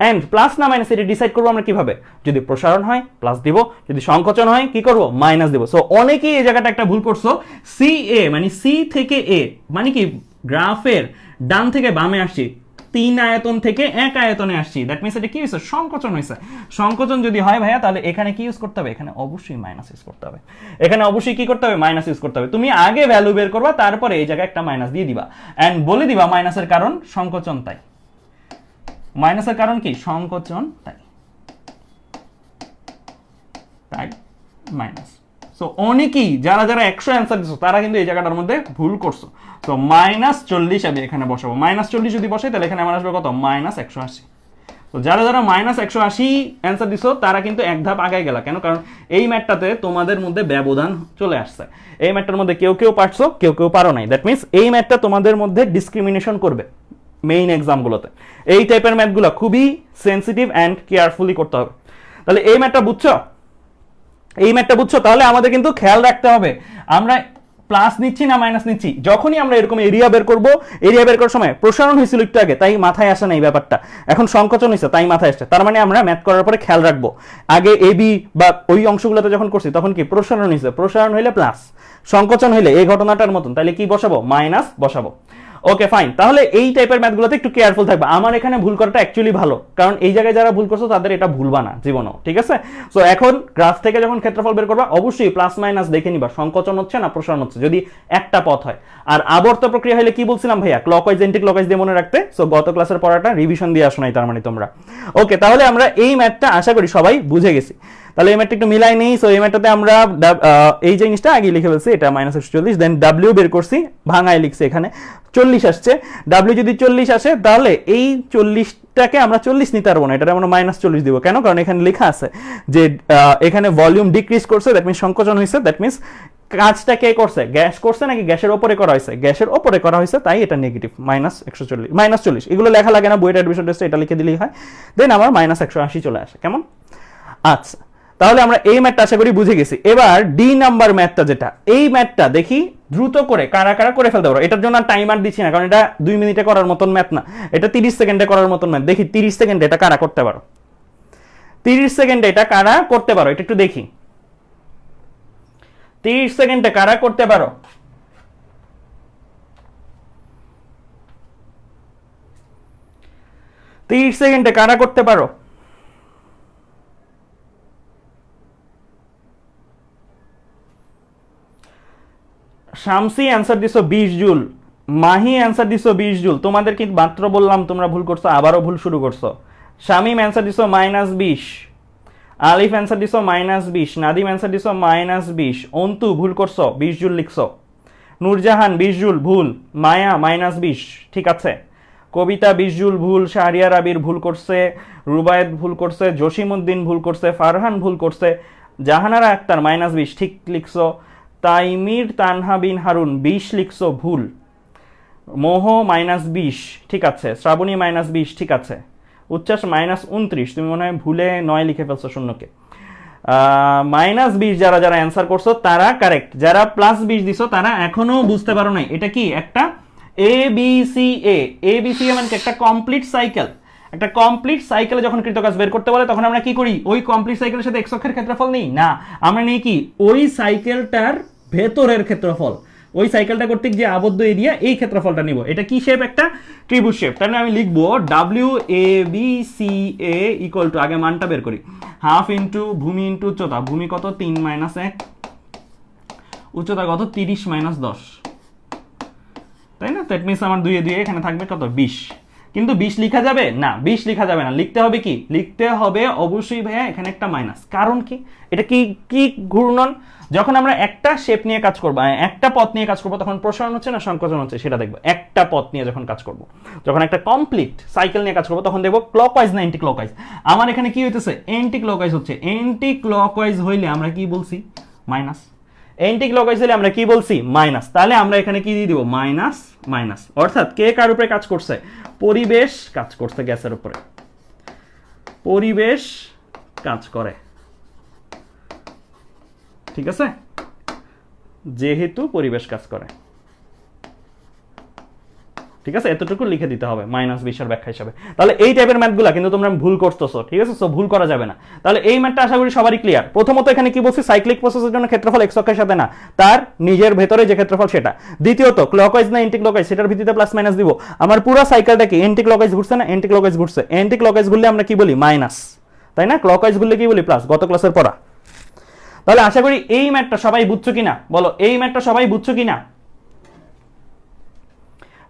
এন্ড প্লাস না মাইনাস এটা ডিসাইড করবো আমরা কিভাবে? যদি প্রসারণ হয় প্লাস দিব, যদি সংকোচন হয় কি করব? মাইনাস দিব। সো অনেকেই এই জায়গাটা একটা ভুল করছো। সি এ মানে সি থেকে এ মানে কি? গ্রাফের ডান থেকে বামে আসছি, 3 আয়তন থেকে 1 আয়তনে আসছি। দ্যাট মিনস এটা কি হয়েছে? সংকোচন হয়েছে। সংকোচন যদি হয় ভাইয়া তাহলে এখানে কি ইউজ করতে হবে? এখানে অবশ্যই মাইনাস ইউজ করতে হবে। এখানে অবশ্যই কি করতে হবে? মাইনাস ইউজ করতে হবে। তুমি আগে ভ্যালু বের করবা, তারপরে এই জায়গায় একটা মাইনাস দিয়ে দিবা এন্ড বলে দিবা মাইনাসের কারণ সংকোচন, তাই মাইনাসের কারণ কি? সংকোচন, তাই মাইনাস। সো অনেকেই যারা 100 অ্যান্সার দিছো তারা কিন্তু এই জায়গাটার মধ্যে ভুল করছো। তো -40 আমি এখানে বসাবো। -40 যদি বসাই তাহলে এখানে আমার আসবে কত? -180। তো যারা -180 অ্যান্সার দিছো তারা কিন্তু এক ধাপ আগায় গেলা। কেন? কারণ এই ম্যাথটাতে তোমাদের মধ্যে ব্যবধান চলে আসছে। এই ম্যাথটার মধ্যে কেউ কেউ পারছো, কেউ কেউ পারো নাই। দ্যাট মিনস এই ম্যাথটা তোমাদের মধ্যে ডিসক্রিমিনেশন করবে মেইন এক্সামগুলোতে। এই টাইপের ম্যাথগুলো খুবই সেন্সিটিভ অ্যান্ড কেয়ারফুলি করতে হবে। তাহলে এই ম্যাথটা বুঝছো? তাহলে আমাদের কিন্তু খেয়াল রাখতে হবে আমরা প্লাস নিচ্ছি না মাইনাস নিচ্ছি। যখনই আমরা এরকম এরিয়া বের করব, এরিয়া বের করার সময় প্রসারণ হয়েছিল একটু আগে, তাই মাথায় আসে না এই ব্যাপারটা। এখন সংকোচন হয়েছে, তাই মাথায় আসছে। তার মানে আমরা ম্যাথ করার পরে খেয়াল রাখবো আগে এ বি বা ওই অংশগুলোতে যখন করছি তখন কি প্রসারণ হয়েছে, প্রসারণ হইলে প্লাস, সংকোচন হইলে এই ঘটনাটার মতন, তাহলে কি বসাবো? মাইনাস বসাবো। Okay fine. তাহলে এই টাইপের ম্যাথগুলোতে একটু কেয়ারফুল থাকবে। আমার এখানে ভুল করাটা অ্যাকচুয়ালি ভালো, কারণ এই জায়গায় যারা ভুল করছো তাদের এটা ভুলবা না জীবনও, ঠিক আছে? সো এখন গ্রাফ থেকে যখন ক্ষেত্রফল বের করবা অবশ্যই প্লাস মাইনাস দেখে নিবা সংকোচন হচ্ছে না প্রসারণ হচ্ছে, যদি একটা পথ হয়। আর আবর্ত প্রক্রিয়া হলে কি বলছিলাম ভাইয়া? ক্লকওয়াইজ এন্টি ক্লকওয়াইজ দিয়ে মনে রাখতে। সো গত ক্লাসের পড়াটা রিভিশন দিয়ে আসো নাই তার মানে তোমরা। ওকে, তাহলে আমরা এই ম্যাথটা আশা করি সবাই বুঝে গেছি। তাহলে এই ম্যাটটা একটু মিলাই নেই। সো এই ম্যাটটাতে আমরা এই জিনিসটা আগে লিখে ফেলছি, এটা -140, দেন ডাব্লিউ বের করছি, ভাঙায় লিখছি, এখানে 40 আসছে। ডাব্লিউ যদি 40 আসে তাহলে এই 40টাকে আমরা 40 নিতে পারবো না, এটা আমরা -40 দিব। কেন? কারণ এখানে লেখা আছে যে এখানে ভলিউম ডিক্রিজ করছে, দ্যাট মিনস সংকোচন হয়েছে, দ্যাট মিনস কাজটা কে করছে, গ্যাস করছে নাকি গ্যাসের ওপরে করা হয়েছে? গ্যাসের ওপরে করা হয়েছে, তাই এটা নেগেটিভ, -140 এগুলো লেখা লাগে না, বইয়ের অ্যাডমিশন টেস্টে এটা লিখে দিলেই হয়। দেন আমার -180 চলে আসে। কেমন? আচ্ছা, তাহলে আমরা এই ম্যাথটা আশা করি বুঝে গেছি। এবার ডি নাম্বার ম্যাথটা, যেটা এই ম্যাথটা দেখি দ্রুত করে কারা কারা করে ফেলতে পারো। এটার জন্য টাইমার দিচ্ছি না, কারণ এটা 2 মিনিটে করার মতন ম্যাথ না, এটা 30 সেকেন্ডে করার মতন ম্যাথ। দেখি 30 সেকেন্ডে এটা কারা করতে পারো, 30 সেকেন্ডে এটা কারা করতে পারো, এটা একটু দেখি 30 সেকেন্ডে কারা করতে পারো। তিরিশ সেকেন্ডে কারা করতে পারো? শামসি অ্যান্সার দিছো 20 জুল, মাহি অ্যান্সার দিছো 20 জুল। তোমাদের কি মাত্র বললাম তোমরা ভুল করছো, আবারও ভুল শুরু করছো। শামিম অ্যান্সার দিছো -20, আলিফ অ্যান্সার দিছো -20, নাদিম অ্যান্সার দিছো -20, অন্তু ভুল করছো, 20 জুল লিখছো। নূরজাহান 20 জুল ভুল, মায়া -20, ঠিক আছে। কবিতা 20 জুল ভুল, শাহরিয়ার আবির ভুল করছে, রুবায়েত ভুল করছে, জসিমউদ্দিন ভুল করছে, ফারহান ভুল করছে, জাহানারা আক্তার -20 ঠিক লিখছো। তাইমির তানহা বিন হারুন 20 লিখছো ভুল। মোহ -20 ঠিক আছে। শ্রাবণী -20 ঠিক আছে। উচ্ছ্বাস -29, তুমি মনে হয় ভুলে 9 লিখে ফেলছো শূন্যকে। -20 যারা যারা অ্যান্সার করছো তারা কারেক্ট, যারা +20 দিছো তারা এখনো বুঝতে পারো নাই এটা কি একটা ABCA। ABCA মানে একটা কমপ্লিট সাইকেল। একটা কমপ্লিট সাইকেলে যখন কৃতকাজ বের করতে বলে তখন আমরা কি করি? ওই কমপ্লিট সাইকেলের সাথে এক্স অক্ষের ক্ষেত্রফল নেই না, আমরা নেই কি ওই সাইকেলটার ভেতরের ক্ষেত্রফল, ওই সাইকেলটা কর্তৃক যে আবদ্ধ এরিয়া এই ক্ষেত্রফলটা নিব। এটা কি শেপ? একটা ত্রিভুজ শেপ। তাহলে আমি লিখবো WABCA ইকুয়াল টু, আগে মানটা বের করি, হাফ ইন্টু ভূমি ইন্টু উচ্চতা। ভূমি কত? 3 - 1, উচ্চতা কত? 30 - 10, তাই না? দ্যাট মিনস আমার 2 এ 2 এখানে থাকবে কত? 20। কিন্তু 20 লিখা যাবে না, 20 লিখা যাবে না, লিখতে হবে কি? লিখতে হবে অবশ্যই ভাইয়া এখানে একটা মাইনাস। কারণ কি? এটা কি কি ঘূর্ণন? যখন আমরা একটা শেপ নিয়ে কাজ করবো, একটা পথ নিয়ে কাজ করবো, তখন প্রসারণ হচ্ছে না সংকোচন হচ্ছে সেটা দেখবো। একটা পথ নিয়ে যখন কাজ করবো, যখন একটা কমপ্লিট সাইকেল নিয়ে কাজ করবো, তখন দেখবো ক্লকওয়াইজ না এন্টি ক্লকওয়াইজ। আমার এখানে কি হইতেছে? এন্টি ক্লকওয়াইজ হচ্ছে। এন্টি ক্লকওয়াইজ হইলে আমরা কি বলছি? মাইনাস। এন্টি ক্লকওয়াইজ হলে আমরা কি বলছি? মাইনাস। তাহলে আমরা এখানে কি দিয়ে দিব? Minus minus. অর্থাৎ কে কার উপরে কাজ করছে? পরিবেশ কাজ করছে গ্যাসের উপরে, পরিবেশ কাজ করে, ঠিক আছে? যেহেতু পরিবেশ কাজ করে, ঠিক আছে, এতটুকু লিখে দিতে হবে -20 এর ব্যাখ্যা হিসাবে। তাহলে এই টাইপের ম্যাথগুলো কিন্তু তোমরা ভুল করতেছো, ঠিক আছে? সো ভুল করা যাবে না। তাহলে এই ম্যাথটা আশা করি সবারই ক্লিয়ার। প্রথমত এখানে কি বলছি? সাইক্লিক প্রসেসের জন্য ক্ষেত্রফল এক্স অক্ষের সাথে না, তার নিজের ভেতরে যে ক্ষেত্রফল সেটা। দ্বিতীয়ত ক্লকওয়াইজ না এন্টি ক্লকওয়াইজ, সেটার ভিত্তিতে প্লাস মাইনাস দিব। আমার পুরো সাইকেলটা কি এন্টি ক্লকওয়াইজ ঘুরছে না? এন্টি ক্লকওয়াইজ ঘুরছে। এন্টি ক্লকওয়াইজ ঘুরলে আমরা কি বলি? মাইনাস, তাই না? ক্লকওয়াইজ ঘুরলে কি বলি? প্লাস। গত ক্লাসের পড়া। তাহলে আশা করি এই ম্যাথটা সবাই বুঝছো কিনা? বলো, এই ম্যাথটা সবাই বুঝছো কিনা?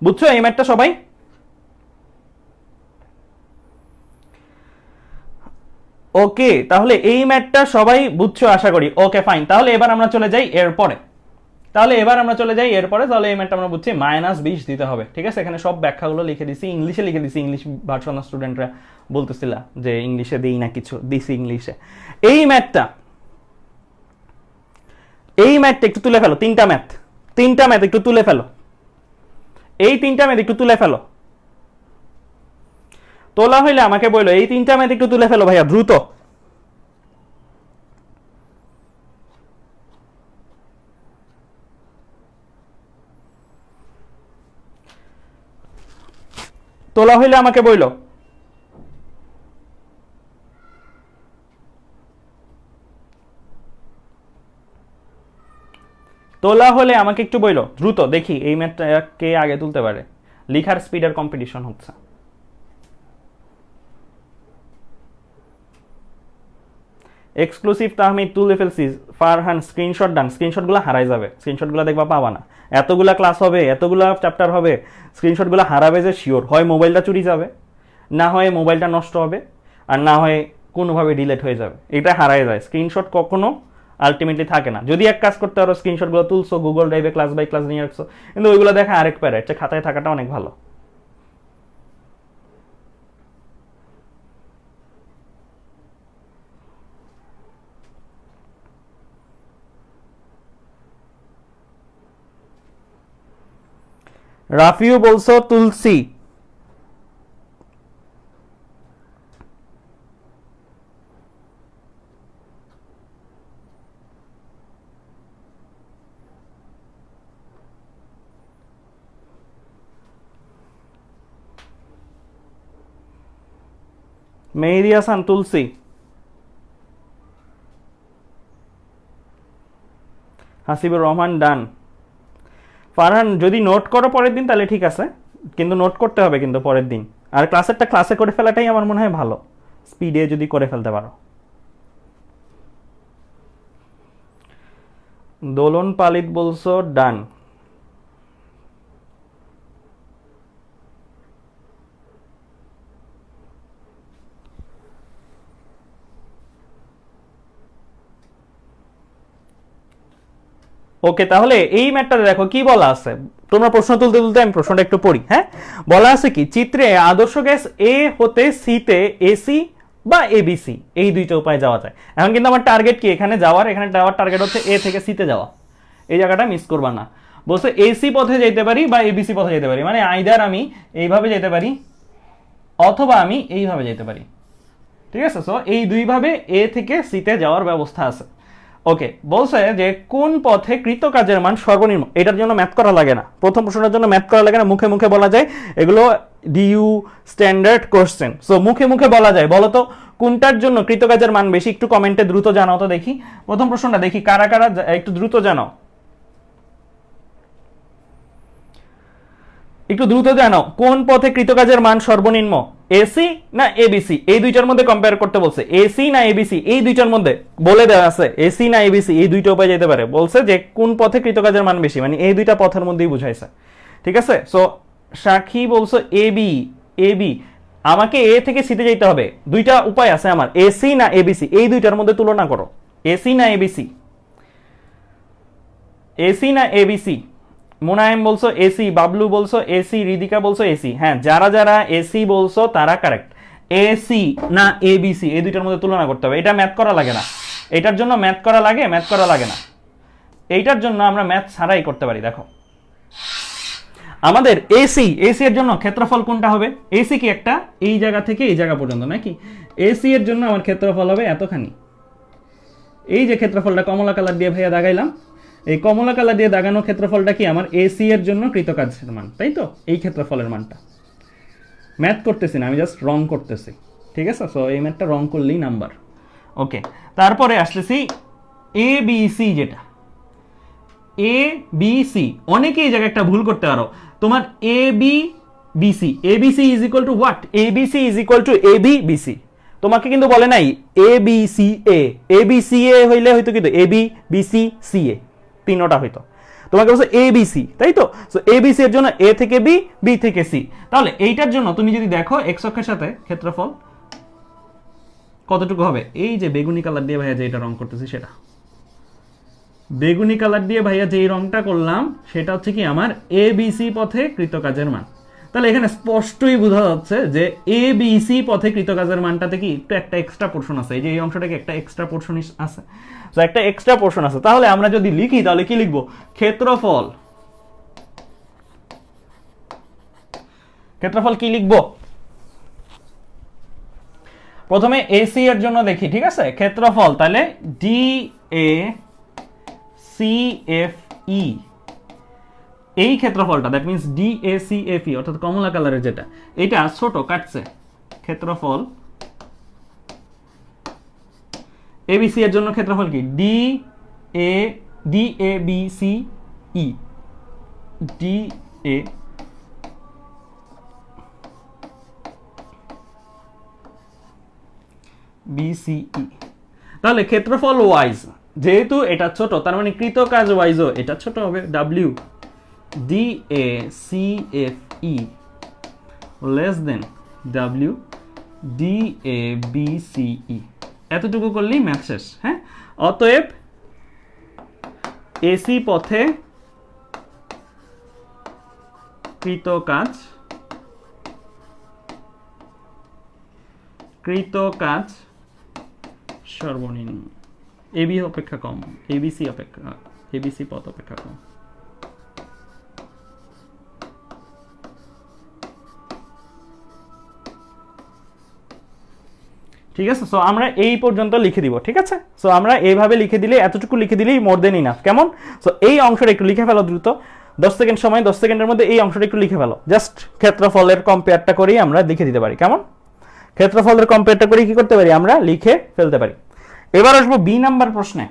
বুঝছো এই ম্যাথটা সবাই? ওকে, তাহলে এই ম্যাথটা সবাই বুঝছো আশা করি। ওকে ফাইন, তাহলে এবার আমরা চলে যাই এরপরে। তাহলে এই ম্যাথটা আমরা বুঝছি -20 দিতে হবে, ঠিক আছে? এখানে সব ব্যাখ্যাগুলো লিখে দিছি, ইংলিশে লিখে দিছি। ইংলিশ ভার্সন স্টুডেন্টরা বলতেছিল যে ইংলিশে দেই না কিছু, দিছি ইংলিশে। এই ম্যাথটা একটু তুলে ফেলো। তিনটা ম্যাথ একটু তুলে ফেলো। এই তিনটা ম্যাথ একটু তুলে ফেলো। তোলা হইলে আমাকে বললো, এই তিনটা ম্যাথ একটু তুলে ফেলো ভাইয়া, দ্রুত। তোলা হইলে আমাকে বললো। তোলা হলে আমাকে একটু বললো দ্রুত, দেখি এই ম্যাথটা কে আগে তুলতে পারে। লিখার স্পিডের কম্পিটিশন হচ্ছে। এক্সক্লুসিভ তাহমিদ তুলে ফেলছিস। ফারহান স্ক্রিনশট ডান। স্ক্রিনশটগুলো হারাই যাবে, স্ক্রিনশটগুলো দেখবা পাবা না। এতগুলা ক্লাস হবে, এতগুলা চ্যাপ্টার হবে, স্ক্রিনশটগুলো হারাবে যে শিওর। হয় মোবাইলটা চুরি যাবে, না হয় মোবাইলটা নষ্ট হবে, আর না হয় কোনোভাবে ডিলেট হয়ে যাবে, এটা হারায় যায়। স্ক্রিনশট কখনো আলটিমেটলি থাকে না। যদি এক কাজ করতে পারো, স্ক্রিনশটগুলো তুলছো, গুগল ড্রাইভে ক্লাস বাই ক্লাস নিয়ে রাখছো, কিন্তু ওইগুলো দেখা আরেক প্যারা, এটা খাতায় থাকাটা অনেক ভালো। রাফিউ বলছো তুলসী, মেহেদি হাসান তুলসী, হাসিবুর রহমান ডান। ফারহান যদি নোট করো পরের দিন তাহলে ঠিক আছে, কিন্তু নোট করতে হবে কিন্তু পরের দিন। আর ক্লাসেরটা ক্লাসে করে ফেলাটাই আমার মনে হয় ভালো, স্পিডে যদি করে ফেলতে পারো। দোলন পালিত বলছো ডান। ওকে, তাহলে এই ম্যাটটাতে দেখো কি বলা আছে। তোমরা প্রশ্ন তুলতে তুলতে আমি প্রশ্নটা একটু পড়ি। হ্যাঁ, বলা আছে কি, চিত্রে আদর্শ গ্যাস এ হতে সিতে এসি বা এবিসি এই দুইটা উপায়ে যাওয়া যায়। এখন কিন্তু আমার টার্গেট কি এখানে যাওয়ার, এখানে যাওয়ার টার্গেট হচ্ছে এ থেকে সিতে যাওয়া, এই জায়গাটা মিস করবা না। বলছে এসি পথে যেতে পারি বা এবিসি পথে যেতে পারি, মানে আইদার আমি এইভাবে যেতে পারি অথবা আমি এইভাবে যেতে পারি। ঠিক আছে, সো এই দুইভাবে এ থেকে সিতে যাওয়ার ব্যবস্থা আছে। ওকে, বলছে যে কোন পথে কৃতকাজের মান সর্বনিম্ন। এটার জন্য ম্যাথ করা লাগে না, প্রথম প্রশ্নের জন্য ম্যাথ করা লাগে না, মুখে মুখে বলা যায়। এগুলো ডিইউ স্ট্যান্ডার্ড কোশ্চেন, সো মুখে মুখে বলা যায়। বলো তো কোনটার জন্য কৃতকাজের মান বেশি, একটু কমেন্টে দ্রুত জানাও তো দেখি। প্রথম প্রশ্নটা দেখি কারা কারা একটু দ্রুত জানাও, একটু দ্রুত জানাও। কোন পথে কৃতকাজের মান সর্বনিম্ন, এসি না এবিসি? এই দুইটার মধ্যে কম্পেয়ার করতে বলছে, এসি না এবিসি এই দুইটার মধ্যে বলে দেওয়া আছে, এসি না এবিসি এই দুইটা উপায় যেতে পারে। বলছে যে কোন পথে কৃতকাজের মান বেশি, মানে এই দুইটা পথের মধ্যেই বুঝাইছে। ঠিক আছে, সো সাক্ষী বলছো এবি, এবি আমাকে এ থেকে সিতে যেতে হবে, দুইটা উপায় আছে আমার, এসি না এবিসি এই দুইটার মধ্যে তুলনা করো, এসি না এবিসি, এসি না এবিসি। মুনায়েম বলছো এসি, বাবলু বলছো এসি, রিদিকা বলছো এসি। হ্যাঁ, যারা যারা এসি বলছো তারা কারেক্ট। এসি না এবিসি এই দুইটার মধ্যে তুলনা করতে হবে, এটা ম্যাথ করা লাগে না। এটার জন্য ম্যাথ করা লাগে, ম্যাথ করা লাগে না। এইটার জন্য আমরা ম্যাথ ছাড়াই করতে পারি। দেখো আমাদের এসি, এসি এর জন্য ক্ষেত্রফল কোনটা হবে? এসি কি একটা এই জায়গা থেকে এই জায়গা পর্যন্ত নাকি? এসি এর জন্য আমার ক্ষেত্রফল হবে এতখানি। এই যে ক্ষেত্রফলটা কমলা কালার দিয়ে ভাইয়া দাগাইলাম, এই কমলা কালার দিয়ে দাগানো ক্ষেত্রফলটা কি আমার এসি এর জন্য কৃতকাজের মান, তাই তো? এই ক্ষেত্রফলের মানটা ম্যাথ করতেছি না, আমি জাস্ট রং করতেছি। ঠিক আছে, সো এই ম্যাথটা রং করলেই নাম্বার। ওকে, তারপরে আসতেছি এ বি সি, যেটা এ বি সি। অনেকে এই জায়গায় একটা ভুল করতে পারো, তোমার A B BC, A B C is equal to what? A B C is equal to A B BC. তোমাকে কিন্তু বলে নাই A B C A, A B C A হইলে হয়তো কিন্তু A B BC C A তিনটা হইতো, তোমাকে বলছে এ বি সি, তাই তো? সো এ বি সি এর জন্য এ থেকে বি, বি থেকে সি। তাহলে এইটার জন্য তুমি যদি দেখো এক্স অক্ষের সাথে ক্ষেত্রফল কতটুকু হবে, এই যে বেগুনি কালার দিয়ে ভাইয়া যেটা রং করতেছি সেটা, বেগুনি কালার দিয়ে ভাইয়া যেই রংটা করলাম সেটা হচ্ছে কি আমার এ বি সি পথে কৃতকাজের মান। তাহলে এখানে স্পষ্টই বোঝা যাচ্ছে যে এ বি সি পথে কৃতকাজের মানটাতে কি একটু একটা এক্সট্রা পোর্শন আছে, এই যে এই অংশটাকে একটা এক্সট্রা পোর্শন আছে, তো একটা এক্সট্রা পোর্শন আছে। তাহলে আমরা যদি লিখি তাহলে কি লিখবো? ক্ষেত্রফল, ক্ষেত্রফল কি লিখবো? প্রথমে এসি এর জন্য দেখি, ঠিক আছে? ক্ষেত্রফল তাহলে D A C F E, এই ক্ষেত্রফলটা that means D A C F E অর্থাৎ কমলা কালারের যেটা, এটা ছোট কাটছে, ক্ষেত্রফল এবিসি এর জন্য ক্ষেত্রফল কি? D A B C E, D A B C E. তাহলে ক্ষেত্রফল ওয়াইজ যেহেতু এটা ছোট, তার মানে কৃতকাজ ওয়াইজও এটা ছোট হবে, W D A C F E less than W D A B C E, এতটুকু করলেই ম্যাথ শেষ। হ্যাঁ, অতএব এসি পথে কৃত কাজ সর্বনিম্ন এবি অপেক্ষা কম, এবিসি পথ অপেক্ষা কম। ঠিক আছে, সো আমরা এই পর্যন্ত লিখে দিব। ঠিক আছে, সো আমরা এইভাবে লিখে দিলে, এতটুকু লিখে দিলেই মোর দেন ইনাফ। কেমন? সো এই অংশটা একটু লিখে ফেলো দ্রুত, 10 সেকেন্ড সময়, 10 সেকেন্ডের মধ্যে এই অংশটা একটু লিখে ফেলো। জাস্ট ক্ষেত্রফলের কম্পেয়ারটা করেই আমরা লিখে দিতে পারি। কেমন? ক্ষেত্রফলের কম্পেয়ারটা করে কি করতে পারি? আমরা লিখে ফেলতে পারি। এবার আসবো বি নাম্বার প্রশ্নে।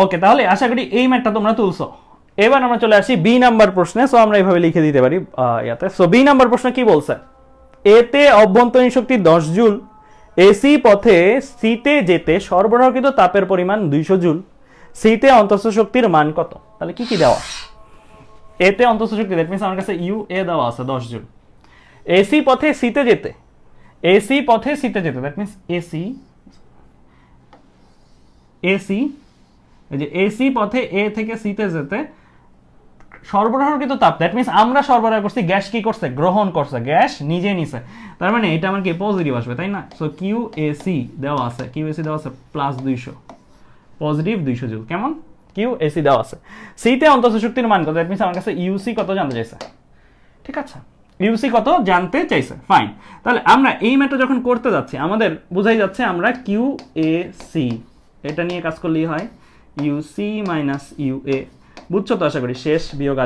ওকে, তাহলে আশা করি এই ম্যাথটা তোমরা তুলছো। এবার আমরা চলে আসি বি নাম্বার প্রশ্নে। সো আমরা এইভাবে লিখে দিতে পারি ইয়াতে। সো বি নাম্বার প্রশ্ন কি বলছে? এতে অভ্যন্তরীণ শক্তি 10 জুল, এসি পথে সিতে যেতে সরবরাহকৃত তাপের পরিমাণ 200 জুল, সিতে অন্তঃস্থ শক্তির মান কত? তাহলে কি কি দেওয়া? এতে অন্তঃস্থ শক্তি, দ্যাট মিন্স আমার কাছে ইউ এ দেওয়া আছে 10 জুল। এসি পথে সিতে যেতে, দ্যাট মিন্স এসি এই যে এসি পথে এ থেকে সিতে যেতে সরবরাহকৃত তাপ, দ্যাট মিন্স আমরা সরবরাহ করছি, গ্যাস কি করছে? গ্রহণ করছে, গ্যাস নিজে নিছে। তার মানে এটা আমার কি পজিটিভ আসবে, তাই না? সো কিউ এসি দেওয়া আছে, প্লাস 200, পজিটিভ 200 জুল। কেমন? কিউ এসি দেওয়া আছে। সিতে অন্তঃস্থ শক্তির মান কত? দ্যাট মিন্স আমার কাছে ইউসি কত জানতে চাইছে। ঠিক আছে, ইউসি কত জানতে চাইছে। ফাইন, তাহলে আমরা এই ম্যাথটা যখন করতে যাচ্ছি, আমাদের বোঝাই যাচ্ছে আমরা কিউ এ সি এটা নিয়ে কাজ করলেই হয়, ইউসি মাইনাস ইউ এ, বুঝছো তো আশা করি? শেষ বিয়োগ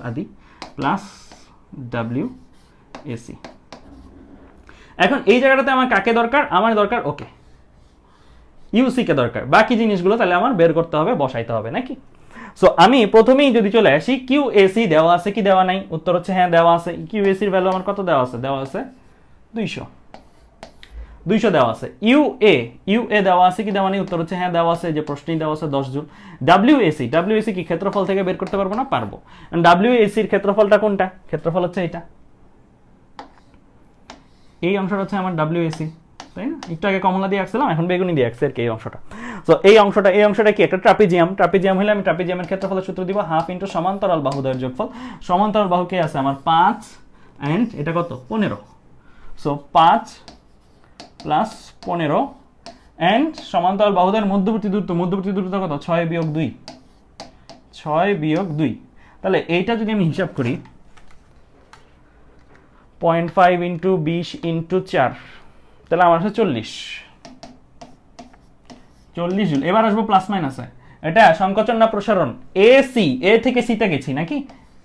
আদি প্লাস ডাব্লিউ এসি। এখন এই জায়গাটাতে আমার কাকে দরকার? আমার দরকার ওকে ইউসি কে দরকার। বাকি জিনিসগুলো তাহলে আমার বের করতে হবে, বসাইতে হবে নাকি? সো আমি প্রথমেই যদি চলে আসি, কিউ এসি দেওয়া আছে কি দেওয়া নাই? উত্তর হচ্ছে হ্যাঁ দেওয়া আছে। কিউ এসির ভ্যালু আমার কত দেওয়া আছে? 200 দেওয়া আছে। ইউ এ দেওয়া আছে কি দেওয়া নেই? উত্তর হচ্ছে হ্যাঁ দেওয়া আছে, যে প্রশ্নেই দেওয়া আছে 10 জুল। ডাব্লিউ এসি কি ক্ষেত্রফল থেকে বের করতে পারবো না? পারবো। ডাব্লিউ এসির ক্ষেত্রফলটা কোনটা? ক্ষেত্রফল হচ্ছে এটা, এই অংশটা হচ্ছে আমার ডাব্লিউ এসি, তাই না? একটু আগে কমলা দিয়ে আঁকছিলাম, এখন বেগুনি দিয়ে আঁকছি আর কি এই অংশটা। তো এই অংশটা কি? একটা ট্রাপিজিয়াম হলে আমি ট্রাপিজিয়ামের ক্ষেত্রফলের সূত্র দিব হাফ ইন্টু সমান্তরাল বাহুদ্বয়ের যোগফল। সমান্তরাল বাহু কে আছে আমার? 5 এন্ড এটা কত? 15। সো 5 প্লাস 15 এন্ড সমান্তরাল বাহুদের মধ্যবর্তী দূরত্ব কত? 6 বিয়োগ 2। তাহলে এইটা যদি আমি হিসাব করি 0.5 ইন্টু 20 ইন্টু 4, তাহলে আমার আছে 40 জুল। এবার আসবো প্লাস মাইনাসে। এটা সংকোচন না প্রসারণ? এ থেকে সিতে গেছি নাকি?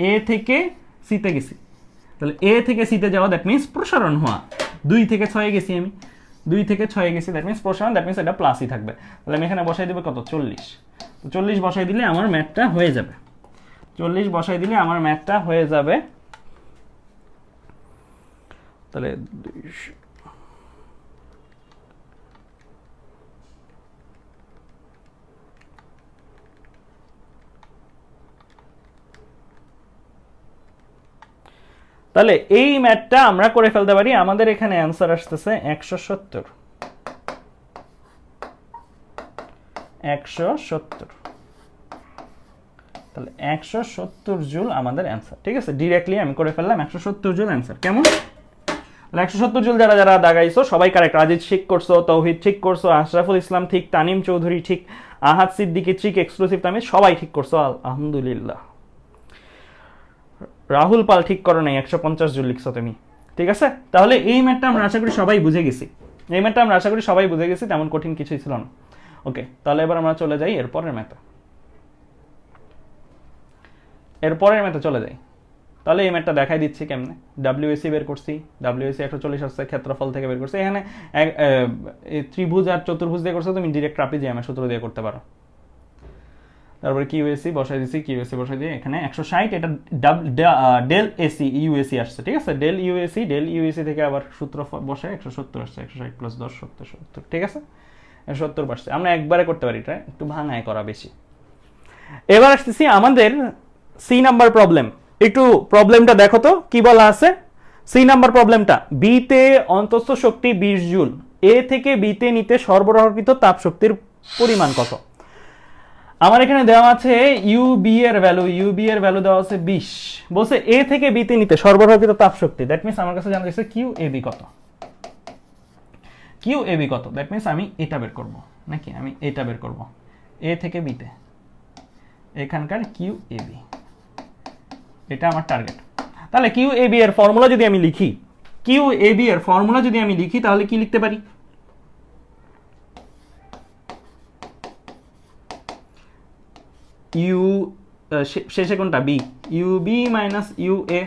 এ থেকে সিতে গেছি, তাহলে এ থেকে সিতে যাওয়া, দ্যাট মিন্স প্রসারণ হওয়া। 2 থেকে 6 গেছি আমি, দ্যাট মিন্স প্রসারণ, দ্যাট মিন্স এটা প্লাসই থাকবে। তাহলে আমি এখানে বসাই দেবো কত? 40। তো 40 বসাই দিলে আমার ম্যাথটা হয়ে যাবে। তাহলে তাহলে এই ম্যাথটা আমরা করে ফেলতে পারি। আমাদের এখানে অ্যান্সার আসতেছে 170। তাহলে 170 জুল আমাদের অ্যান্সার। ঠিক আছে, ডিরেক্টলি আমি করে ফেললাম 170 জুল অ্যান্সার। কেমন? 170 জুল যারা দাগাইছো সবাই কারেক্ট। রাজিদ ঠিক করছো, তৌহিদ ঠিক করছো, আশরাফুল ইসলাম ঠিক, তানিম চৌধুরী ঠিক, আহাদ সিদ্দিকী ঠিক, এক্সক্লুসিভ তামিজ সবাই ঠিক করছো, আলহামদুলিল্লাহ। রাহুল পাল ঠিক করো নাই, 150 জুল লিখছো তুমি। ঠিক আছে, তাহলে এই ম্যাথটা আমরা আশা করি সবাই বুঝে গেছি। তেমন কঠিন কিছুই ছিল না। ওকে, তাহলে এবার আমরা চলে যাই এরপরের ম্যাথে চলে যাই। তাহলে এই ম্যাথটা দেখাই দিচ্ছি কেমনে। ডাব্লিউএসি বের করছি, ডাব্লিউএসি 140 আসছে, ক্ষেত্রফল থেকে বের করছি। এখানে ত্রিভুজ আর চতুর্ভুজ দিয়ে করছো, তুমি ডিরেক্ট ট্রাপিজিয়ামের সূত্র দিয়ে করতে পারো। তারপরে কিউএসি বসাই দিছি, কিউএসি বসাই দিয়ে এখানে 160, এটা ডেল এসি ইউএসি আসছে, ঠিক আছে, ডেল ইউএসি থেকে আবার সূত্র বসায় 170 আসছে, 160 প্লাস 10 70, ঠিক আছে, 70 পারছে। আমরা একবারে করতে পারি, এটা একটু ভাঙায় করা বেশি। এবার আসতেছি আমাদের সি নাম্বার প্রবলেম। একটু প্রবলেমটা দেখো তো কি বলা আছে। সি নাম্বার প্রবলেমটা, বি তে অন্তঃস্থ শক্তি 20 জুল, এ থেকে বি তে নিতে সরবরাহকৃত তাপ শক্তির পরিমাণ কত। আমার এখানে দেওয়া আছে ইউবি এর ভ্যালু দেওয়া আছে 20, বলছে এ থেকে বি তে নিতে সরবরাহকৃত তাপ শক্তি, দ্যাট মিন্স আমার কাছে জানা গেছে কিউ এবি কত, দ্যাট মিন্স আমি এটা বের করব, নাকি আমি এটা বের করব, এ থেকে বি তে এখানকার কিউ এবি, এটা আমার টার্গেট। তাহলে কিউ এবি এর ফর্মুলা যদি আমি লিখি, তাহলে কি লিখতে পারি, ইউ শেষে কোনটা B, UB minus U A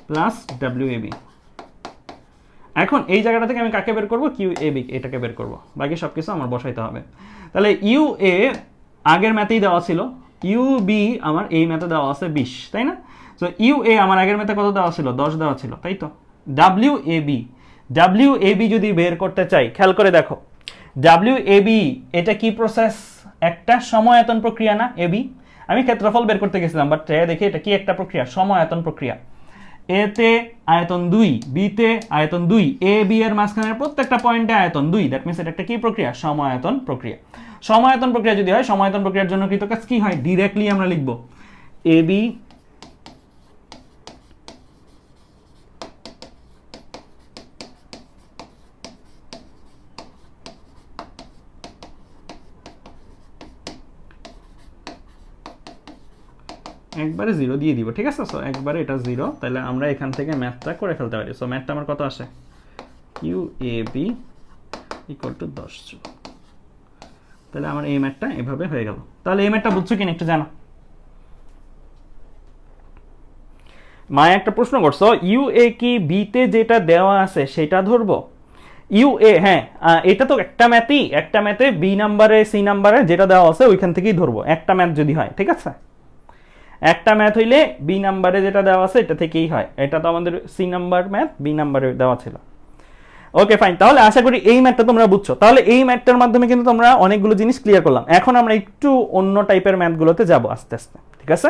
plus W AB. এখন এই জায়গাটা থেকে আমি কাকে বের করব, কিউ এবি, এটাকে বের করব, বাকি সবকিছু আমার বসাইতে হবে। তাহলে ইউ এ আগের ম্যাথেই দেওয়া ছিল, ইউ বি আমার এই ম্যাথে দেওয়া আছে 20, তাই না। সো ইউ এ আমার আগের ম্যাথে কত দেওয়া ছিল, 10 দেওয়া ছিল, তাই তো। ডাব্লিউ এবি যদি বের করতে চাই, খেয়াল করে দেখো, ডাব্লিউ এবি এটা কি প্রসেস, একটা সময়আয়তন প্রক্রিয়া না এবি। আমি ক্ষেত্রফল বের করতে গেছিলাম, বাট দেখি এটা কি একটা প্রক্রিয়া, সময়আয়তন প্রক্রিয়া। এ তে আয়তন 2, বি তে আয়তন 2, এ বি এর মাঝখানের প্রত্যেকটা পয়েন্টে আয়তন 2, দ্যাট মিন্স এটা একটা কি প্রক্রিয়া, সময়আয়তন প্রক্রিয়া। সময়আয়তন প্রক্রিয়া যদি হয়, সময়আয়তন প্রক্রিয়ার জন্য কৃত কাজ কি হয়, ডিরেক্টলি আমরা লিখব এ বি একবারে 0 দিয়ে দিব, ঠিক আছে। সো একবারে এটা 0, তাহলে আমরা এখান থেকে ম্যাথটা করে ফেলতে পারি। সো ম্যাথটা আমার কত আসে, Q A B equal to 10 joule. তাহলে আমার এই ম্যাথটা এভাবে হয়ে গেল। তাহলে এই ম্যাথটা বুঝছো কিনা একটু জানো। মায়া একটা প্রশ্ন করছো, ইউ এ কি বি তে যেটা দেওয়া আছে সেটা ধরবো। ইউ এ, হ্যাঁ, এটা তো একটা ম্যাথে বি নাম্বারে সি নাম্বারে যেটা দেওয়া আছে ওইখান থেকেই ধরবো, একটা ম্যাথ যদি হয়, ঠিক আছে। একটা ম্যাথ হইলে বি নাম্বারে যেটা দেওয়া আছে এটা থেকেই হয়, এটা তো আমাদের সি নাম্বার ম্যাথ, বি নাম্বারে দেওয়া ছিল। ওকে ফাইন, তাহলে আশা করি এই ম্যাথটা তোমরা বুঝছো। তাহলে এই ম্যাথটার মাধ্যমে কিন্তু তোমরা অনেকগুলো জিনিস ক্লিয়ার করলাম। এখন আমরা একটু অন্য টাইপের ম্যাথগুলোতে যাব আস্তে আস্তে, ঠিক আছে।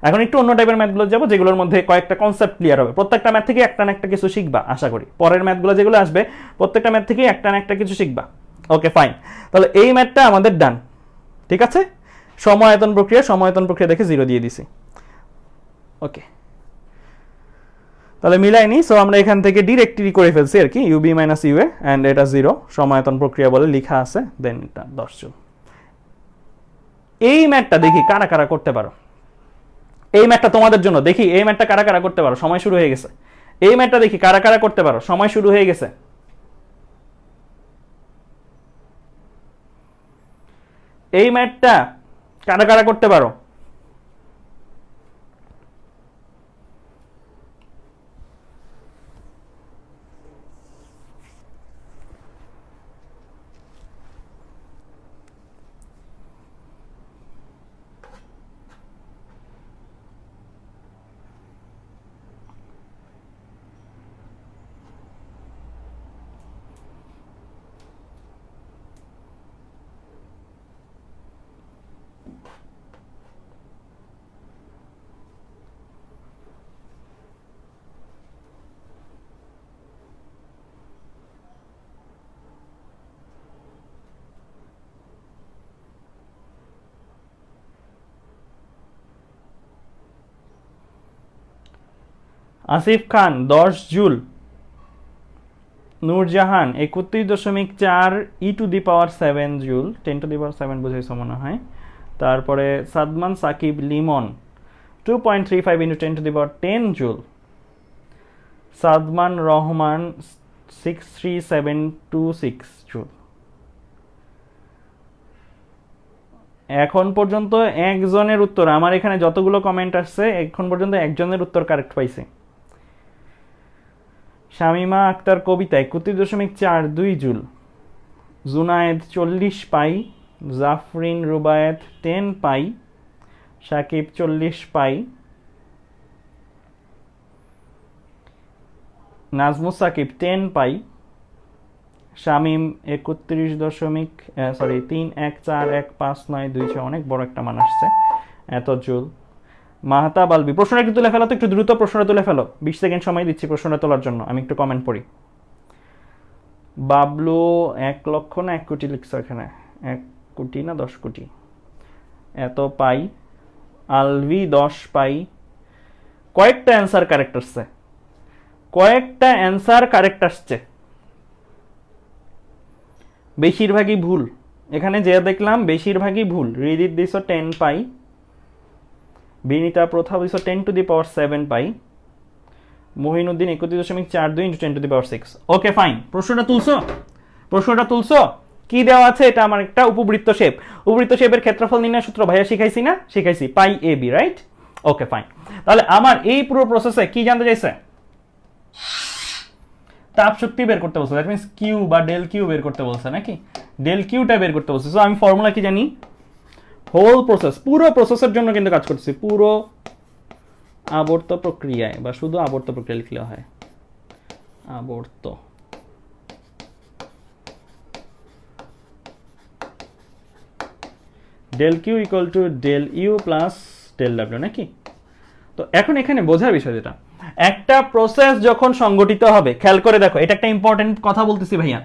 এখন একটু অন্য টাইপের ম্যাথগুলো যাব, যেগুলোর মধ্যে কয়েকটা কনসেপ্ট ক্লিয়ার হবে। প্রত্যেকটা ম্যাথ থেকে একটা না একটা কিছু শিখবা আশা করি। পরের ম্যাথগুলো যেগুলো আসবে প্রত্যেকটা ম্যাথ থেকে একটা না একটা কিছু শিখবা। ওকে ফাইন, তাহলে এই ম্যাথটা আমাদের ডান, ঠিক আছে। সময়আয়তন প্রক্রিয়া দেখে 0 দিয়ে দিছি। ওকে, তাহলে মিলাই নি। সো আমরা এখান থেকে ডিরেক্টলি করে ফেলছি আর কি, ইউবি মাইনাস ইউএ, অ্যান্ড এটা 0 সময়আয়তন প্রক্রিয়া বলে লেখা আছে, দেন এটা 10 জুল। এই ম্যাথটা দেখি কারা কারা করতে পারো। এই ম্যাথটা তোমাদের জন্য, দেখি এই ম্যাথটা কারা কারা করতে পারো, সময় শুরু হয়ে গেছে। এই ম্যাথটা দেখি কারা কারা করতে পারো, সময় শুরু হয়ে গেছে। এই ম্যাথটা কারা কারা করতে পারো। Asif Khan 10 joule, Nurjahan 31.4 E to the power 7 joule, 10 to the power 7 বুঝাইছো মনে হয়। তারপরে Sadman Sakib Limon 2.35 into 10 to the power 10 joule. Sadman Rahman 63726 joule. এখন পর্যন্ত একজনের উত্তর, আমার এখানে যতগুলো কমেন্ট আসছে এখন পর্যন্ত একজনের উত্তর কারেক্ট পাইছে। শামিমা আক্তার কবিতা 31.42 জুল। জুনায়েদ 40 পাই জাফরিন রুবায়েত 10 পাই, সাকিব 40 পাই, নাজমুস সাকিব 10 পাই, শামিম 31.3141592 অনেক বড় একটা মান আসছে, এত জুল। মাহতাব আলবি, প্রশ্নটা একটু তুলে ফেলো তো, একটু দ্রুত প্রশ্নটা তুলে ফেলো, 20 সেকেন্ড সময় দিচ্ছি প্রশ্নটা তোলার জন্য, আমি একটু কমেন্ট পড়ি। বাবলু 1 লক্ষ না 1 কোটি লিখছো এখানে, 1 কোটি না 10 কোটি, এত পাই। আলভি 10 পাই। কয়েকটা অ্যান্সার কারেক্ট আসছে, কয়েকটা অ্যান্সার কারেক্ট আসছে, বেশিরভাগই ভুল। এখানে যে দেখলাম বেশিরভাগই ভুল। রিদিত দিছো 10 পাই, বিনিতা প্রথা দিছো 10⁻7 পাই, মহিনুদ্দিন 31.42 × 10⁻6। ওকে ফাইন, প্রশ্নটা তুলছো, প্রশ্নটা তুলছো। কি দেওয়া আছে? এটা আমার একটা উপবৃত্ত শেপ, উপবৃত্ত শেপের ক্ষেত্রফল নির্ণয় সূত্র ভাইয়া শিখাইছি না? শিখাইছি, পাই A B, right? Okay fine. তাহলে আমার এই পুরো প্রসেসে কি জানতে চাইছে? তাপ শক্তি বের করতে বলছে, দ্যাট মিন্স কিউ বা ডেল কিউ বের করতে বলছে নাকি? ডেল কিউটা বের করতে বলছে। সো আমি ফর্মুলা কি জানি? হোল প্রসেস, পুরো প্রসেসের জন্য কিন্তু কাজ করতেছি, পুরো আবর্ত প্রক্রিয়ায়, বা শুধু আবর্ত প্রক্রিয়া লিখলে হয়, আবর্ত। Del Q equal to del U plus del W নাকি? তো এখন এখানে বোঝার বিষয় যেটা, একটা প্রসেস যখন সংগঠিত হবে, খেয়াল করে দেখো, এটা একটা ইম্পর্টেন্ট কথা বলতেছি ভাইয়া।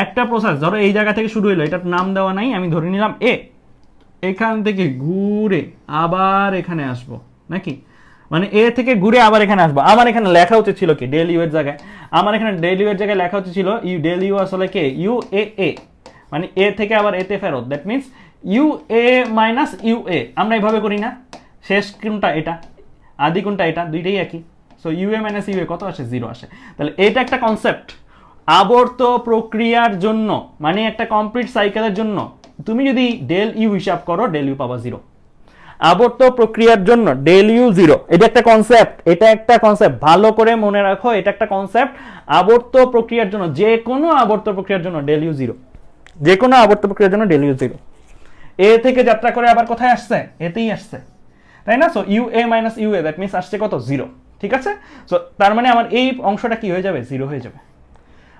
একটা প্রসেস ধরো এই জায়গা থেকে শুরু হলো, এটার নাম দেওয়া নাই, আমি ধরে নিলাম এ, এখান থেকে ঘুরে আবার এখানে আসবো নাকি, মানে এ থেকে ঘুরে আবার এখানে আসবো। আমার এখানে লেখা উচিত ছিল কি ডেল ইউ এর জায়গায়, আমার এখানে ডেল ইউ এর জায়গায় লেখা উচিত ছিল ইউ ডেল ইউ আসলে কে ইউ এ এ, মানে এ থেকে আবার এতে ফেরত, that means U A minus U A. আমরা এইভাবে করি না? শেষ কোনটা? এটা। আদি কোনটা? এটা। দুইটাই একই। So U A minus U A কত আসে? 0 আসে। তাহলে এটা একটা কনসেপ্ট। আবর্ত প্রক্রিয়ার জন্য, মানে একটা কমপ্লিট সাইকেলের জন্য তুমি যদি ডেল ইউ হিসাব করো, ডেল ইউ পাবা 0। আবর্ত প্রক্রিয়ার জন্য ডেল ইউ 0, এটা একটা কনসেপ্ট, এটা একটা কনসেপ্ট, ভালো করে মনে রাখো, এটা একটা কনসেপ্ট। আবর্ত প্রক্রিয়ার জন্য, যে কোনো আবর্ত প্রক্রিয়ার জন্য ডেল ইউ 0, যে কোনো আবর্ত প্রক্রিয়ার জন্য ডেল ইউ 0। এ থেকে যাত্রা করে আবার কোথায় আসছে? এতেই আসছে, তাই না? So U A minus U A, that means আসছে কত? 0। ঠিক আছে? সো তার মানে আমার এই অংশটা কি হয়ে যাবে? 0 হয়ে যাবে।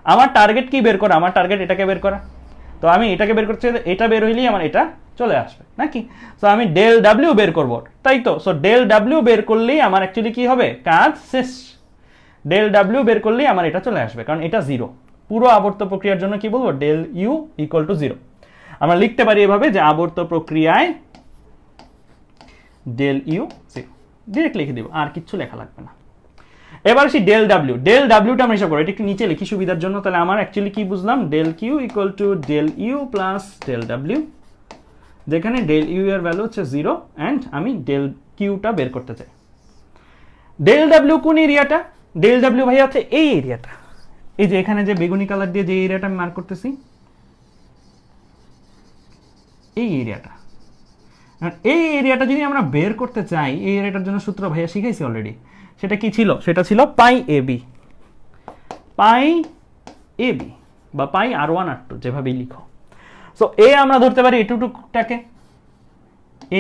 আমার টার্গেট কি বের করা? আমার টার্গেট এটাকে বের করা। তো আমি এটাকে বের করতে, এটা বের হইলেই আমার এটা চলে আসবে নাকি? সো আমি ডেল ডাব্লিউ বের করব, তাই তো? সো ডেল ডাব্লিউ বের করলেই আমার অ্যাকচুয়ালি কি হবে? কাজ শেষ। ডেল ডাব্লিউ বের করলেই আমার এটা চলে আসবে, কারণ এটা 0। পুরো আবর্ত প্রক্রিয়ার জন্য কি বলবো? Del U equal to 0। আমরা লিখতে পারি এভাবে যে আবর্ত প্রক্রিয়ায় ডেল ইউ 0, ডিরেক্ট লিখে দিব, আর কিছু লেখা লাগবে না। এবার আসি ডেল ডাব্লিউ। ডেল ডাব্লিউটা আমরা হিসাব করবো, এটা একটু নিচে লিখি সুবিধার জন্য। তাহলে আমার অ্যাকচুয়ালি কি বুঝলাম? Del Q equal to del U plus del W, যেখানে ডেল ইউ এর ভ্যালু হচ্ছে 0 অ্যান্ড আমি ডেল কিউটা বের করতে চাই। ডেল ডাব্লিউ কোন এরিয়াটা? ডেল ডাব্লিউ ভাই হচ্ছে এই এরিয়াটা, এই যে এখানে যে বেগুনি কালার দিয়ে যে এরিয়াটা আমি মার্ক করতেছি, এই এরিয়াটা। এই এরিয়াটা যদি আমরা বের করতে চাই, এই এরিয়াটার জন্য সূত্র ভাইয়া শিখাইছি অলরেডি। সেটা কি ছিল? সেটা ছিল পাই A B, pi A B বা পাই R1 R2, যেভাবেই লিখো। সো এ আমরা ধরতে পারি এটুকটাকে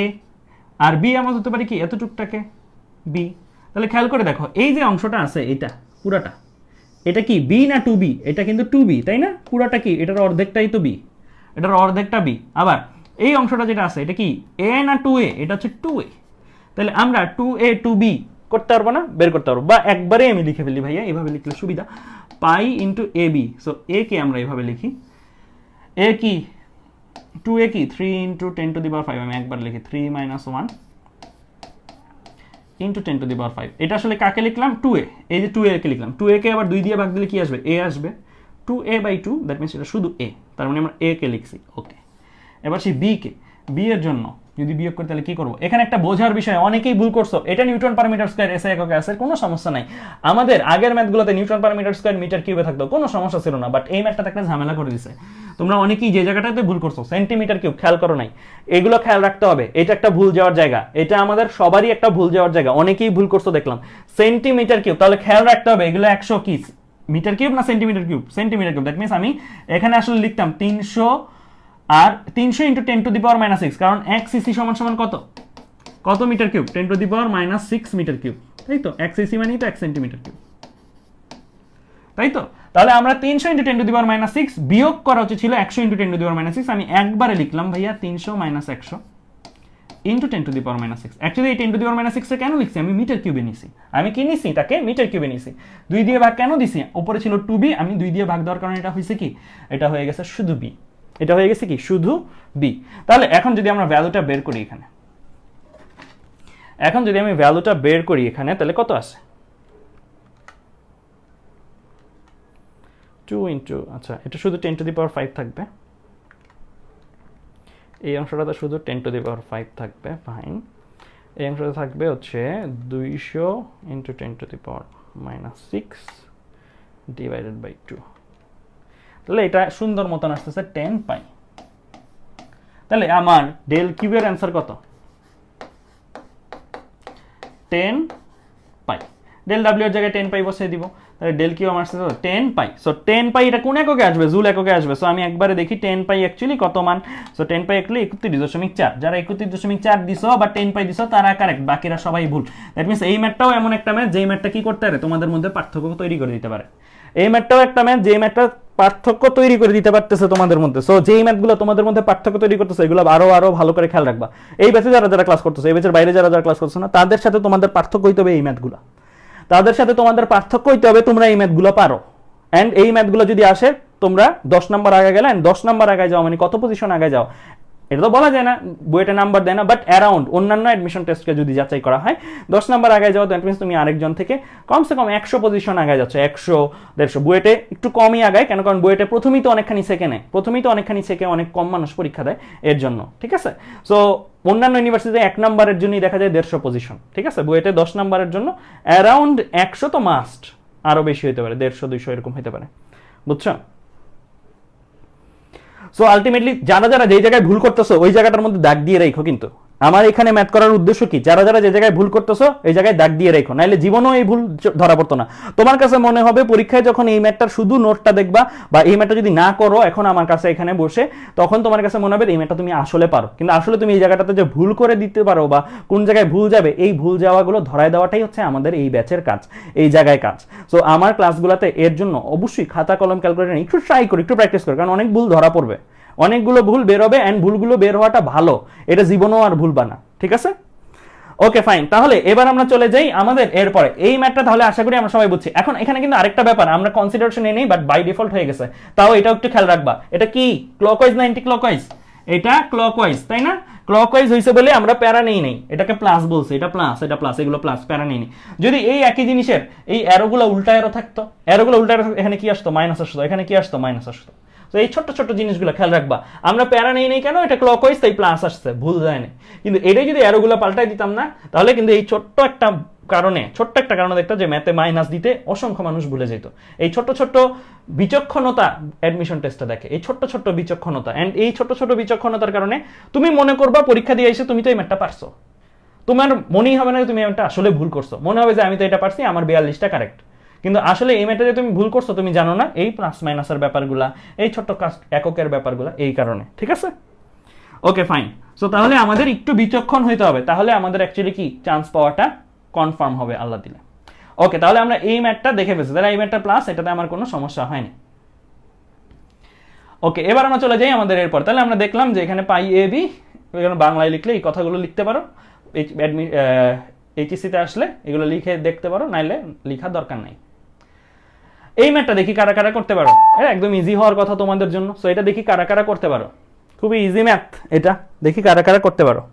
এ, আর বি আমরা ধরতে পারি কি এতটুকটাকে বি। তাহলে খেয়াল করে দেখো, এই যে অংশটা আছে এটা পুরাটা, এটা কি বি না 2b? এটা কিন্তু 2b, তাই না? পুরাটা কি? এটার অর্ধেকটাই তো বি, এটার অর্ধেকটা বি। আবার এই অংশটা যেটা আছে, এটা কি এ না 2a? এটা হচ্ছে 2a। তাহলে আমরা 2a 2b করতে পারবো না? বের করতে পারবো। বা একবারে আমি লিখে ফেলি ভাইয়া, এইভাবে লিখলে সুবিধা, pi into A B. So এ কে আমরা এইভাবে লিখি, এ কি 2a কি 3 ইন্টু 10⁵। আমি একবার লিখি 3 - 1 ইন্টু 10⁵। এটা আসলে কাকে লিখলাম? 2a। এই যে 2a কে লিখলাম, 2a কে আবার 2 দিয়ে ভাগ দিলে কি আসবে? a আসবে। 2a/2, দ্যাট মিনস এটা শুধু a, তার মানে আমরা a কে লিখছি। ওকে, এবার সেই b কে, b এর জন্য যদি বিয়োগ করি তাহলে কি করব? এখানে একটা বোঝার বিষয়, অনেকেই ভুল করছো। এটা newton per metre square SI এককে আছে, কোনো সমস্যা নাই। আমাদের আগের ম্যাথগুলোতে newton per metre square metre কিউবে থাকতো, কোনো সমস্যা ছিল না। বাট এই ম্যাথটা একটা ঝামেলা করে দিছে। তোমরা অনেকেই যে জায়গাটাতে ভুল করছো, সেন্টিমিটার কিউব খেয়াল করো নাই, এগুলো খেয়াল রাখতে হবে। এটা একটা ভুল যাওয়ার জায়গা, এটা আমাদের সবারই একটা ভুল যাওয়ার জায়গা। অনেকেই ভুল করছো দেখলাম, সেন্টিমিটার কিউব। তাহলে খেয়াল রাখতে হবে এগুলো 100 কি মিটার কিউব না centimetre cube? Centimetre cube. That means আমি এখানে আসলে লিখতাম 300 আর 300 ইন্টু 10⁻⁶, কারণ 1 সিসি সমান সমান কত মিটার কিউব, 10⁻⁶ মিটার কিউব, তাই তো। 1 সিসি মানে তো 1 সেন্টিমিটার কিউব, তাই তো। তাহলে আমরা 300 ইন্টু 10⁻⁶ বিয়োগ করা উচিত ছিল 100 ইন্টু 10⁻⁶, আমি একবারে লিখলাম ভাইয়া 300 - 100 ইন্টু 10⁻⁶। অ্যাকচুয়ালি এই 10⁻⁶ কেন লিখছি, আমি মিটার কিউবে নিছি, আমি কি নিছি, তাকে মিটার কিউবে নিছি। 2 দিয়ে ভাগ কেন দিছি, উপরে ছিল 2b, আমি 2 দিয়ে ভাগ দেওয়ার কারণে এটা হয়েছে কি, এটা হয়ে গেছে শুধু b, এটা হয়ে গেছে কি শুধু b। তাহলে এখন যদি আমরা ভ্যালুটা বের করি এখানে, তাহলে কত আসে, 2 ইন্টু, আচ্ছা এটা শুধু 10⁵ থাকবে, এই অংশটা তো শুধু 10⁵ থাকবে, ফাইন। এই অংশটা থাকবে হচ্ছে 200 ইন্টু 10⁻⁶ ডিভাইডেড বাই 2। তাহলে এটা সুন্দর মতন আসতেছে 10 পাই। তাহলে আমার ডেল কিউবের অ্যান্সার কত, 10 পাই। ডেল ডাব্লিউ এর জায়গায় 10 পাই বসিয়ে দিব, তাহলে ডেল কিউ আমার আসতেছে 10 পাই। সো 10 পাই এটা কোন এককে আসবে, জুল এককে আসবে। সো আমি একবারে দেখি 10 পাই অ্যাকচুয়ালি কত মান। সো 10 পাই অ্যাকচুয়ালি 31.4, যারা 31.4 দিছো বা 10 পাই দিছো তারা কারেক্ট, বাকিরা সবাই ভুল। দ্যাট মিন্স এই ম্যাথটাও এমন একটা ম্যাথ যেই ম্যাথটা কি করতে পারে, তোমাদের মধ্যে পার্থক্য তৈরি করে দিতে পারে। এই ম্যাথটাও একটা ম্যাথ যেই ম্যাথটা পার্থক্য তৈরি করে দিতে পারতেছে তোমাদের মধ্যে। সো যেই ম্যাথগুলো তোমাদের মধ্যে পার্থক্য তৈরি করতেছে এগুলো আরো ভালো করে খেয়াল রাখবা। এই ব্যাচে যারা ক্লাস করতেছে, এই ব্যাচের বাইরে যারা ক্লাস করতেছে না, তাদের সাথে তোমাদের পার্থক্য হইতে হবে এই ম্যাথগুলো, তাদের সাথে তোমাদের পার্থক্য হইতে হবে তোমরা এই ম্যাথগুলো পারো। এন্ড এই ম্যাথগুলো যদি আসে তোমরা 10 নাম্বার আগে গেলে, 10 নাম্বার আগে যাও মানে কত পজিশন আগে যাও এটা তো বলা যায় না, বুয়েটে নাম্বার দেয় না, বাট অ্যারাউন্ড অন্যান্য অ্যাডমিশন টেস্টকে যদি যাচাই করা হয় 10 নাম্বার আগে যাও, দ্যাট মিন্স তুমি আরেকজন থেকে কমসে কম 100 পজিশন আগে যাচ্ছ, 100 150। বুয়েটে একটু কমই আগায়, কেন কারণ বুয়েটে প্রথমেই তো অনেকখানি সেকে অনেক কম মানুষ পরীক্ষা দেয় এর জন্য, ঠিক আছে। সো অন্যান্য ইউনিভার্সিটিতে 1 নাম্বারের জন্যই দেখা যায় 150 পজিশন, ঠিক আছে। বুয়েটে 10 নাম্বারের জন্য অ্যারাউন্ড 100 তো মাস্ট, আরো বেশি হতে পারে, 150 200 এরকম হতে পারে, বুঝছো। সো আলটিমেটলি যারা যেই জায়গায় ভুল করতেছো ওই জায়গাটার মধ্যে দাগ দিয়ে রাখো। কিন্তু আমার এখানে ম্যাথ করার উদ্দেশ্য কি, যারা যে জায়গায় ভুল করতেছো এই জায়গায় দাগ দিয়ে রাখো, নাইলে জীবনেও এই ভুল ধরা পড়তো না। তোমার কাছে মনে হবে পরীক্ষায় যখন এই ম্যাথটার শুধু নোটটা দেখবা বা এই ম্যাথটা যদি না করো এখন আমার কাছে এখানে বসে, তখন তোমার কাছে মনে হবে এই ম্যাথটা তুমি আসলে পারো, কিন্তু আসলে তুমি এই জায়গাটাতে যে ভুল করে দিতে পারো বা কোন জায়গায় ভুল যাবে, এই ভুল যাওয়াগুলো ধরায় দেওয়াটাই হচ্ছে আমাদের এই ব্যাচের কাজ, এই জায়গায় কাজ। সো আমার ক্লাসগুলোতে এর জন্য অবশ্যই খাতা কলম ক্যালকুলেটর একটু ট্রাই করো, একটু প্র্যাকটিস করো, কারণ অনেক ভুল ধরা পড়বে, অনেকগুলো ভুল বের হবে, এন্ড ভুলগুলো বের হওয়াটা ভালো, এটা জীবনও আর ভুলবা না, ঠিক আছে। ওকে ফাইন, তাহলে এবার আমরা চলে যাই আমাদের এরপরে এই ম্যাথটা, তাহলে আশা করি আমরা সবাই বুঝছি। এখন এখানে কিন্তু আরেকটা ব্যাপার আমরা কনসিডারেশন নেই, বাট বাই ডিফল্ট হয়ে গেছে, তাও এটাও একটু খেয়াল রাখবা। এটা কি ক্লকওয়াইজ না অ্যান্টি ক্লকওয়াইজ, এটা ক্লকওয়াইজ, তাই না। ক্লকওয়াইজ হইছে বলে আমরা প্যারা নেই, এটাকে প্লাস বলছে, এটা প্লাস, এগুলো প্লাস, প্যারা নেই। যদি এই একই জিনিসের এই অ্যারোগুলো উল্টা অ্যারো থাকতো, এখানে কি আসতো, মাইনাস আসতো, এখানে কি আসতো, মাইনাস আসতো। তো এই ছোট্ট জিনিসগুলো খেয়াল রাখবা। আমরা প্যারা নেই কেন, এটা ক্লকওয়াইজ তাই প্লাস আসছে, ভুল যায় না। কিন্তু এটাই যদি অ্যারোগুলো পাল্টাই দিতাম না, তাহলে কিন্তু এই ছোট্ট একটা কারণে দেখতো যে ম্যাথে মাইনাস দিতে অসংখ্য মানুষ ভুলে যেত। এই ছোট্ট বিচক্ষণতা অ্যাডমিশন টেস্টে দেখে, এই ছোট্ট বিচক্ষণতা, এন্ড এই ছোট্ট বিচক্ষণতার কারণে তুমি মনে করবা পরীক্ষা দিয়ে এসে তুমি তো এই ম্যাথটা পারছো, তোমার মনেই হবে না যে তুমি এটা আসলে ভুল করছো, মনে হবে যে আমি তো এটা পারছি, আমার 42টা কারেক্ট। কিন্তু আসলে এই ম্যাথে যে তুমি ভুল করছো তুমি জানো না, এই প্লাস মাইনাসের ব্যাপারগুলা, এই ছোট্ট এককের ব্যাপারগুলা, এই কারণে, ঠিক আছে। Okay fine. সো তাহলে আমাদের একটু বিচক্ষণ হইতে হবে, তাহলে আমাদের অ্যাকচুয়ালি কি চান্স পাওয়াটা কনফার্ম হবে আল্লাহ দিলে। ওকে, তাহলে আমরা এই ম্যাথটা দেখে ফেলছি, তাহলে এই ম্যাথটা প্লাস, এটাতে আমার কোনো সমস্যা হয়নি। ওকে, এবার আমরা চলে যাই আমাদের এরপর। তাহলে আমরা দেখলাম যে এখানে পাই এ বি, এখানে বাংলায় লিখলে এই কথাগুলো লিখতে পারো, এইচএসসিতে আসলে এগুলো লিখে দেখতে পারো, নাইলে লিখার দরকার নাই। এই ম্যাথটা দেখি কারা কারা করতে পারো, এটা একদম ইজি হওয়ার কথা তোমাদের জন্য। সো এটা দেখি কারা কারা করতে পারো, খুবই ইজি ম্যাথ, এটা দেখি কারা কারা করতে পারো।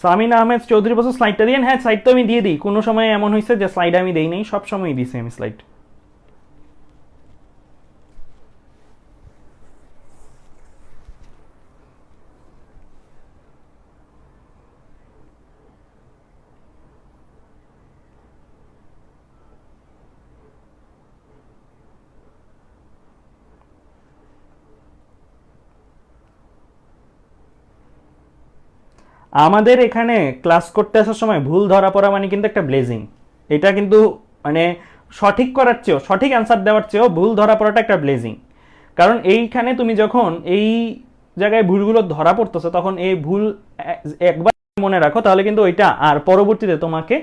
সামিন আহমেদ চৌধুরী বছর স্লাইডটা দিয়ে, হ্যাঁ স্লাইড তো আমি দিয়ে দিই, কোনো সময় এমন হয়েছে যে স্লাইড আমি দেই নাই, সব সময় দিছি আমি স্লাইড। আমাদের এখানে ক্লাস করতে আসার সময় ভুল ধরা পড়া মানে কিন্তু একটা ব্লেজিং। এটা কিন্তু মানে সঠিক করার চেয়েও, সঠিক অ্যান্সার দেওয়ার চেয়েও ভুল ধরা পড়াটা একটা ব্লেজিং। কারণ এইখানে তুমি যখন এই জায়গায় ভুলগুলো ধরা পড়তেছো তখন এই ভুল একবার মনে রাখো, তাহলে কিন্তু ওইটা আর পরবর্তীতে তোমাকে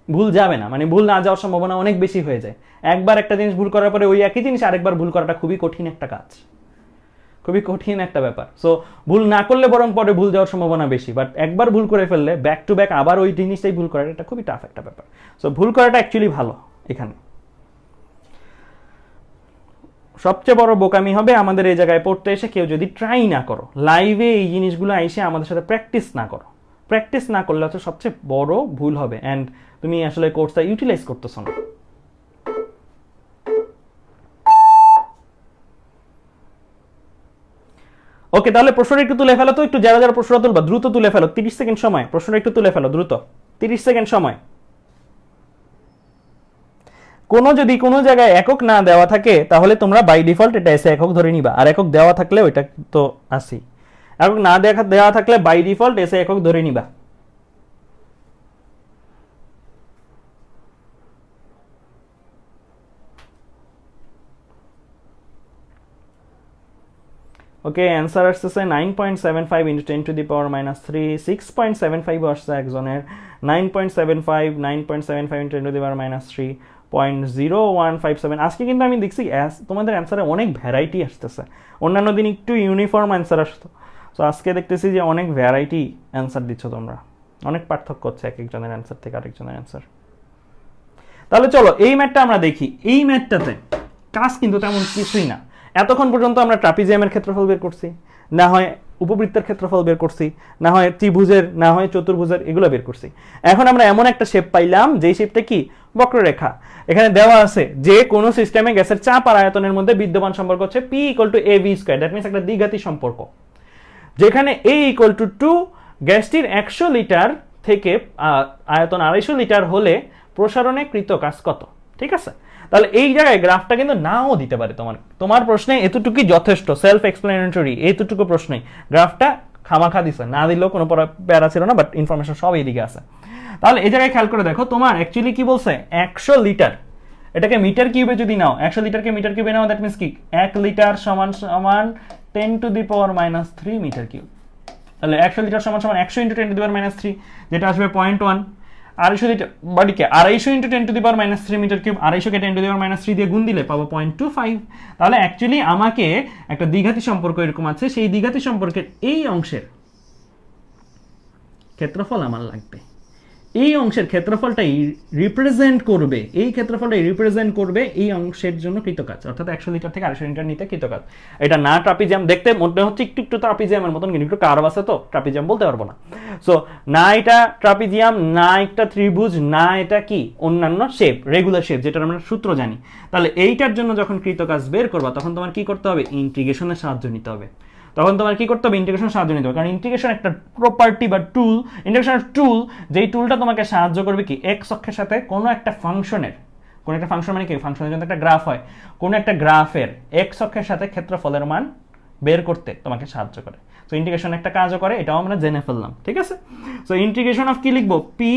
ভুল যাবে না, মানে ভুল না যাওয়ার সম্ভাবনা অনেক বেশি হয়ে যায়। একবার একটা জিনিস ভুল করার পরে ওই একই জিনিস আরেকবার ভুল করাটা খুবই কঠিন একটা কাজ, খুবই কঠিন একটা ব্যাপার। সো ভুল না করলে বরং পরে ভুল যাওয়ার সম্ভাবনা বেশি, বাট একবার ভুল করে ফেললে ব্যাক টু ব্যাক আবার ওই জিনিসটাই ভুল করা, এটা খুবই টাফ একটা ব্যাপার। সো ভুল করাটা অ্যাকচুয়ালি ভালো। এখানে সবচেয়ে বড় বোকামি হবে আমাদের এই জায়গায় পড়তে এসে কেউ যদি ট্রাই না করো, লাইভে এই জিনিসগুলো এসে আমাদের সাথে প্র্যাকটিস না করো। প্র্যাকটিস না করলে হচ্ছে সবচেয়ে বড় ভুল হবে, অ্যান্ড তুমি আসলে কোর্সটা ইউটিলাইজ করতেছো না। ওকে, তাহলে প্রশ্নটা একটু তুলে ফেলো তো, একটু যারা যারা প্রশ্নটা তুলবা দ্রুত তুলে ফেলো, 30 সেকেন্ড সময়, প্রশ্নটা একটু তুলে ফেলো দ্রুত, 30 সেকেন্ড সময়। যদি কোনো জায়গায় একক না দেওয়া থাকে তাহলে তোমরা বাই ডিফল্ট এটা এসে একক ধরে নিবা, আর একক দেওয়া থাকলে ওইটা তো আসি, একক না দেওয়া থাকলে বাই ডিফল্ট এসে একক ধরে নিবা। ওকে, অ্যান্সার আসতেছে 9.75 into 10 to the power minus 3, 6.75 আসছে একজনের, 9.75 into 10 to the power minus 3.0157। আজকে কিন্তু আমি দেখছি তোমাদের অ্যান্সারে অনেক ভ্যারাইটি আসতেছে, অন্যান্য দিন একটু ইউনিফর্ম অ্যান্সার আসতো, সো আজকে দেখতেছি যে অনেক ভ্যারাইটি অ্যান্সার দিচ্ছ তোমরা, অনেক পার্থক্য হচ্ছে এক একজনের অ্যান্সার থেকে আরেকজনের অ্যান্সার। তাহলে চলো এই ম্যাথটা আমরা দেখি। এই ম্যাথটাতে কাজ কিন্তু তেমন কিছুই না। এতক্ষণ পর্যন্ত আমরা ট্রাপিজিয়ামের ক্ষেত্রফল বের করছি, না হয় উপবৃত্তের ক্ষেত্রফল বের করছি, না হয় ত্রিভুজের, না হয় চতুর্ভুজের, এগুলো বের করছি। এখন আমরা এমন একটা শেপ পাইলাম যেই শেপটা কি বক্ররেখা। এখানে দেওয়া আছে যে কোনো সিস্টেমে গ্যাসের চাপ আর আয়তনের মধ্যে বিদ্যমান সম্পর্ক হচ্ছে P = AV², দ্যাট মিনস একটা দ্বিঘাতী সম্পর্ক, যেখানে A = 2, গ্যাসটির 100 লিটার থেকে আয়তন 250 লিটার হলে প্রসারণে কৃত কাজ কত। ঠিক আছে, তাহলে এই জায়গায় গ্রাফটা কিন্তু নাও দিতে পারে, তোমার প্রশ্নে এতটুকুই যথেষ্ট, সেলফ এক্সপ্লেনেটরি, এতটুকু প্রশ্নই গ্রাফটা খামাখা দিছে, না দিলেও কোনো প্যারা ছিল না, বাট ইনফরমেশন সব এইদিকে আছে। তাহলে এই জায়গায় খেয়াল করে দেখো, তোমার অ্যাকচুয়ালি কি বলছে 100 লিটার, এটাকে মিটার কিউবে যদি নাও, 100 লিটারকে মিটার কিউবে নাও, দ্যাট মিনস কি 1 লিটার সমান সমান 10 to the power minus 3 metre cube. তাহলে 100 লিটার সমান সমান 100 into 10 to the power minus 3, যেটা আসবে 0.1। 250 লিটার বডিকে 250 into 10 to the power minus 3 metre cube, 250কে 10 টু দি পাওয়ার মাইনাস 3 দিয়ে গুণ দিলে পাবো 0.25। তাহলে অ্যাকচুয়ালি আমাকে একটা দ্বিঘাতী সম্পর্ক এরকম আছে, সেই দ্বিঘাতী সম্পর্কের এই অংশের ক্ষেত্রফল আমার লাগবে, এই অংশের ক্ষেত্রফলটাই রিপ্রেজেন্ট করবে, এই ক্ষেত্রফলটাই রিপ্রেজেন্ট করবে এই অংশের জন্য কৃতকাজ, অর্থাৎ 100 লিটার থেকে 250 লিটার নিতে কৃতকাজ। এটা না ট্রাপিজিয়াম, দেখতে মনে হচ্ছে একটু একটু ট্রাপিজিয়ামের মতন, কিন্তু একটু কার্ভ আছে তো ট্রাপিজিয়াম বলতে পারবো না। সো না এটা ট্রাপিজিয়াম, না একটা ত্রিভুজ, না এটা কি অন্যান্য শেপ, রেগুলার শেপ, যেটা আমরা সূত্র জানি। তাহলে এইটার জন্য যখন কৃতকাজ বের করবা তখন তোমার কি করতে হবে, ইন্টিগ্রেশনের সাহায্য নিতে হবে। তখন তোমার কি করতে হবে, ইন্টিগ্রেশন সাহায্য নিতে হবে, কারণ ইন্টিগ্রেশন একটা প্রপার্টি বা টুল, ইন্টিগ্রেশন টুল, যেই টুলটা তোমাকে সাহায্য করবে কি এক্স অক্ষের সাথে কোনো একটা ফাংশনের, কোনো একটা ফাংশন মানে কি ফাংশনের জন্য একটা গ্রাফ হয়, কোনো একটা গ্রাফের এক্স অক্ষের সাথে ক্ষেত্রফলের মান বের করতে তোমাকে সাহায্য করে। সো ইন্টিগ্রেশন একটা কাজও করে, এটাও আমরা জেনে ফেললাম। ঠিক আছে, সো ইন্টিগ্রেশন অফ কি লিখবো, পি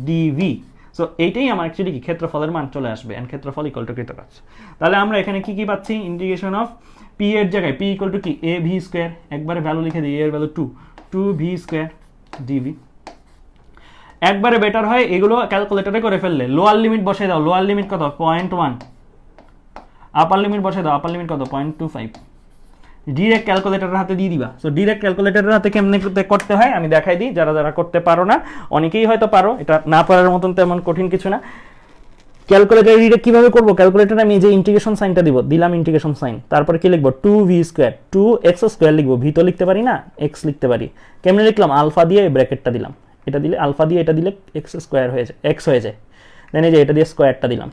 ডিভি। সো এইটাই আমার অ্যাকচুয়ালি কি ক্ষেত্রফলের মান চলে আসবে, এন্ড ক্ষেত্রফল ইকুয়াল টু কৃতকাজ। তাহলে আমরা এখানে কি কি পাচ্ছি, ইন্টিগ্রেশন অফ পি এর জায়গায় পি ইকুয়াল টু কি এ ভি স্কোয়ার, একবারে ভ্যালু লিখে দিই, এর ভ্যালু 2 ভি² ডিভি। একবারে বেটার হয় এগুলো ক্যালকুলেটরে করে ফেললে, লোয়ার লিমিট বসাই দাও, লোয়ার লিমিট কত 0.1, আপার লিমিট বসাই দাও, আপার লিমিট কত 0.25, ডিরেক্ট ক্যালকুলেটরের হাতে দিয়ে দিবা। সো ডিরেক্ট ক্যালকুলেটরের হাতে কেমনে করতে হয় আমি দেখাই দিই, যারা যারা করতে পারো না, অনেকেই হয়তো পারো, এটা না পারার মতন তেমন কঠিন কিছু না। ক্যালকুলেটর ডিরেক্ট কিভাবে করবো, ক্যালকুলেটরে আমি যে ইন্টিগ্রেশন সাইনটা দিব, দিলাম ইন্টিগ্রেশন সাইন, তারপরে কি লিখবো 2v², 2x² লিখবো, ভি তো লিখতে পারি না, এক্স লিখতে পারি। কেমনে লিখলাম, আলফা দিয়ে ব্র্যাকেটটা দিলাম, এটা দিলে আলফা দিয়ে এটা দিলে x² হয়ে যায়, এক্স হয়ে যায়, দেন এই যে এটা দিয়ে স্কোয়ারটা দিলাম।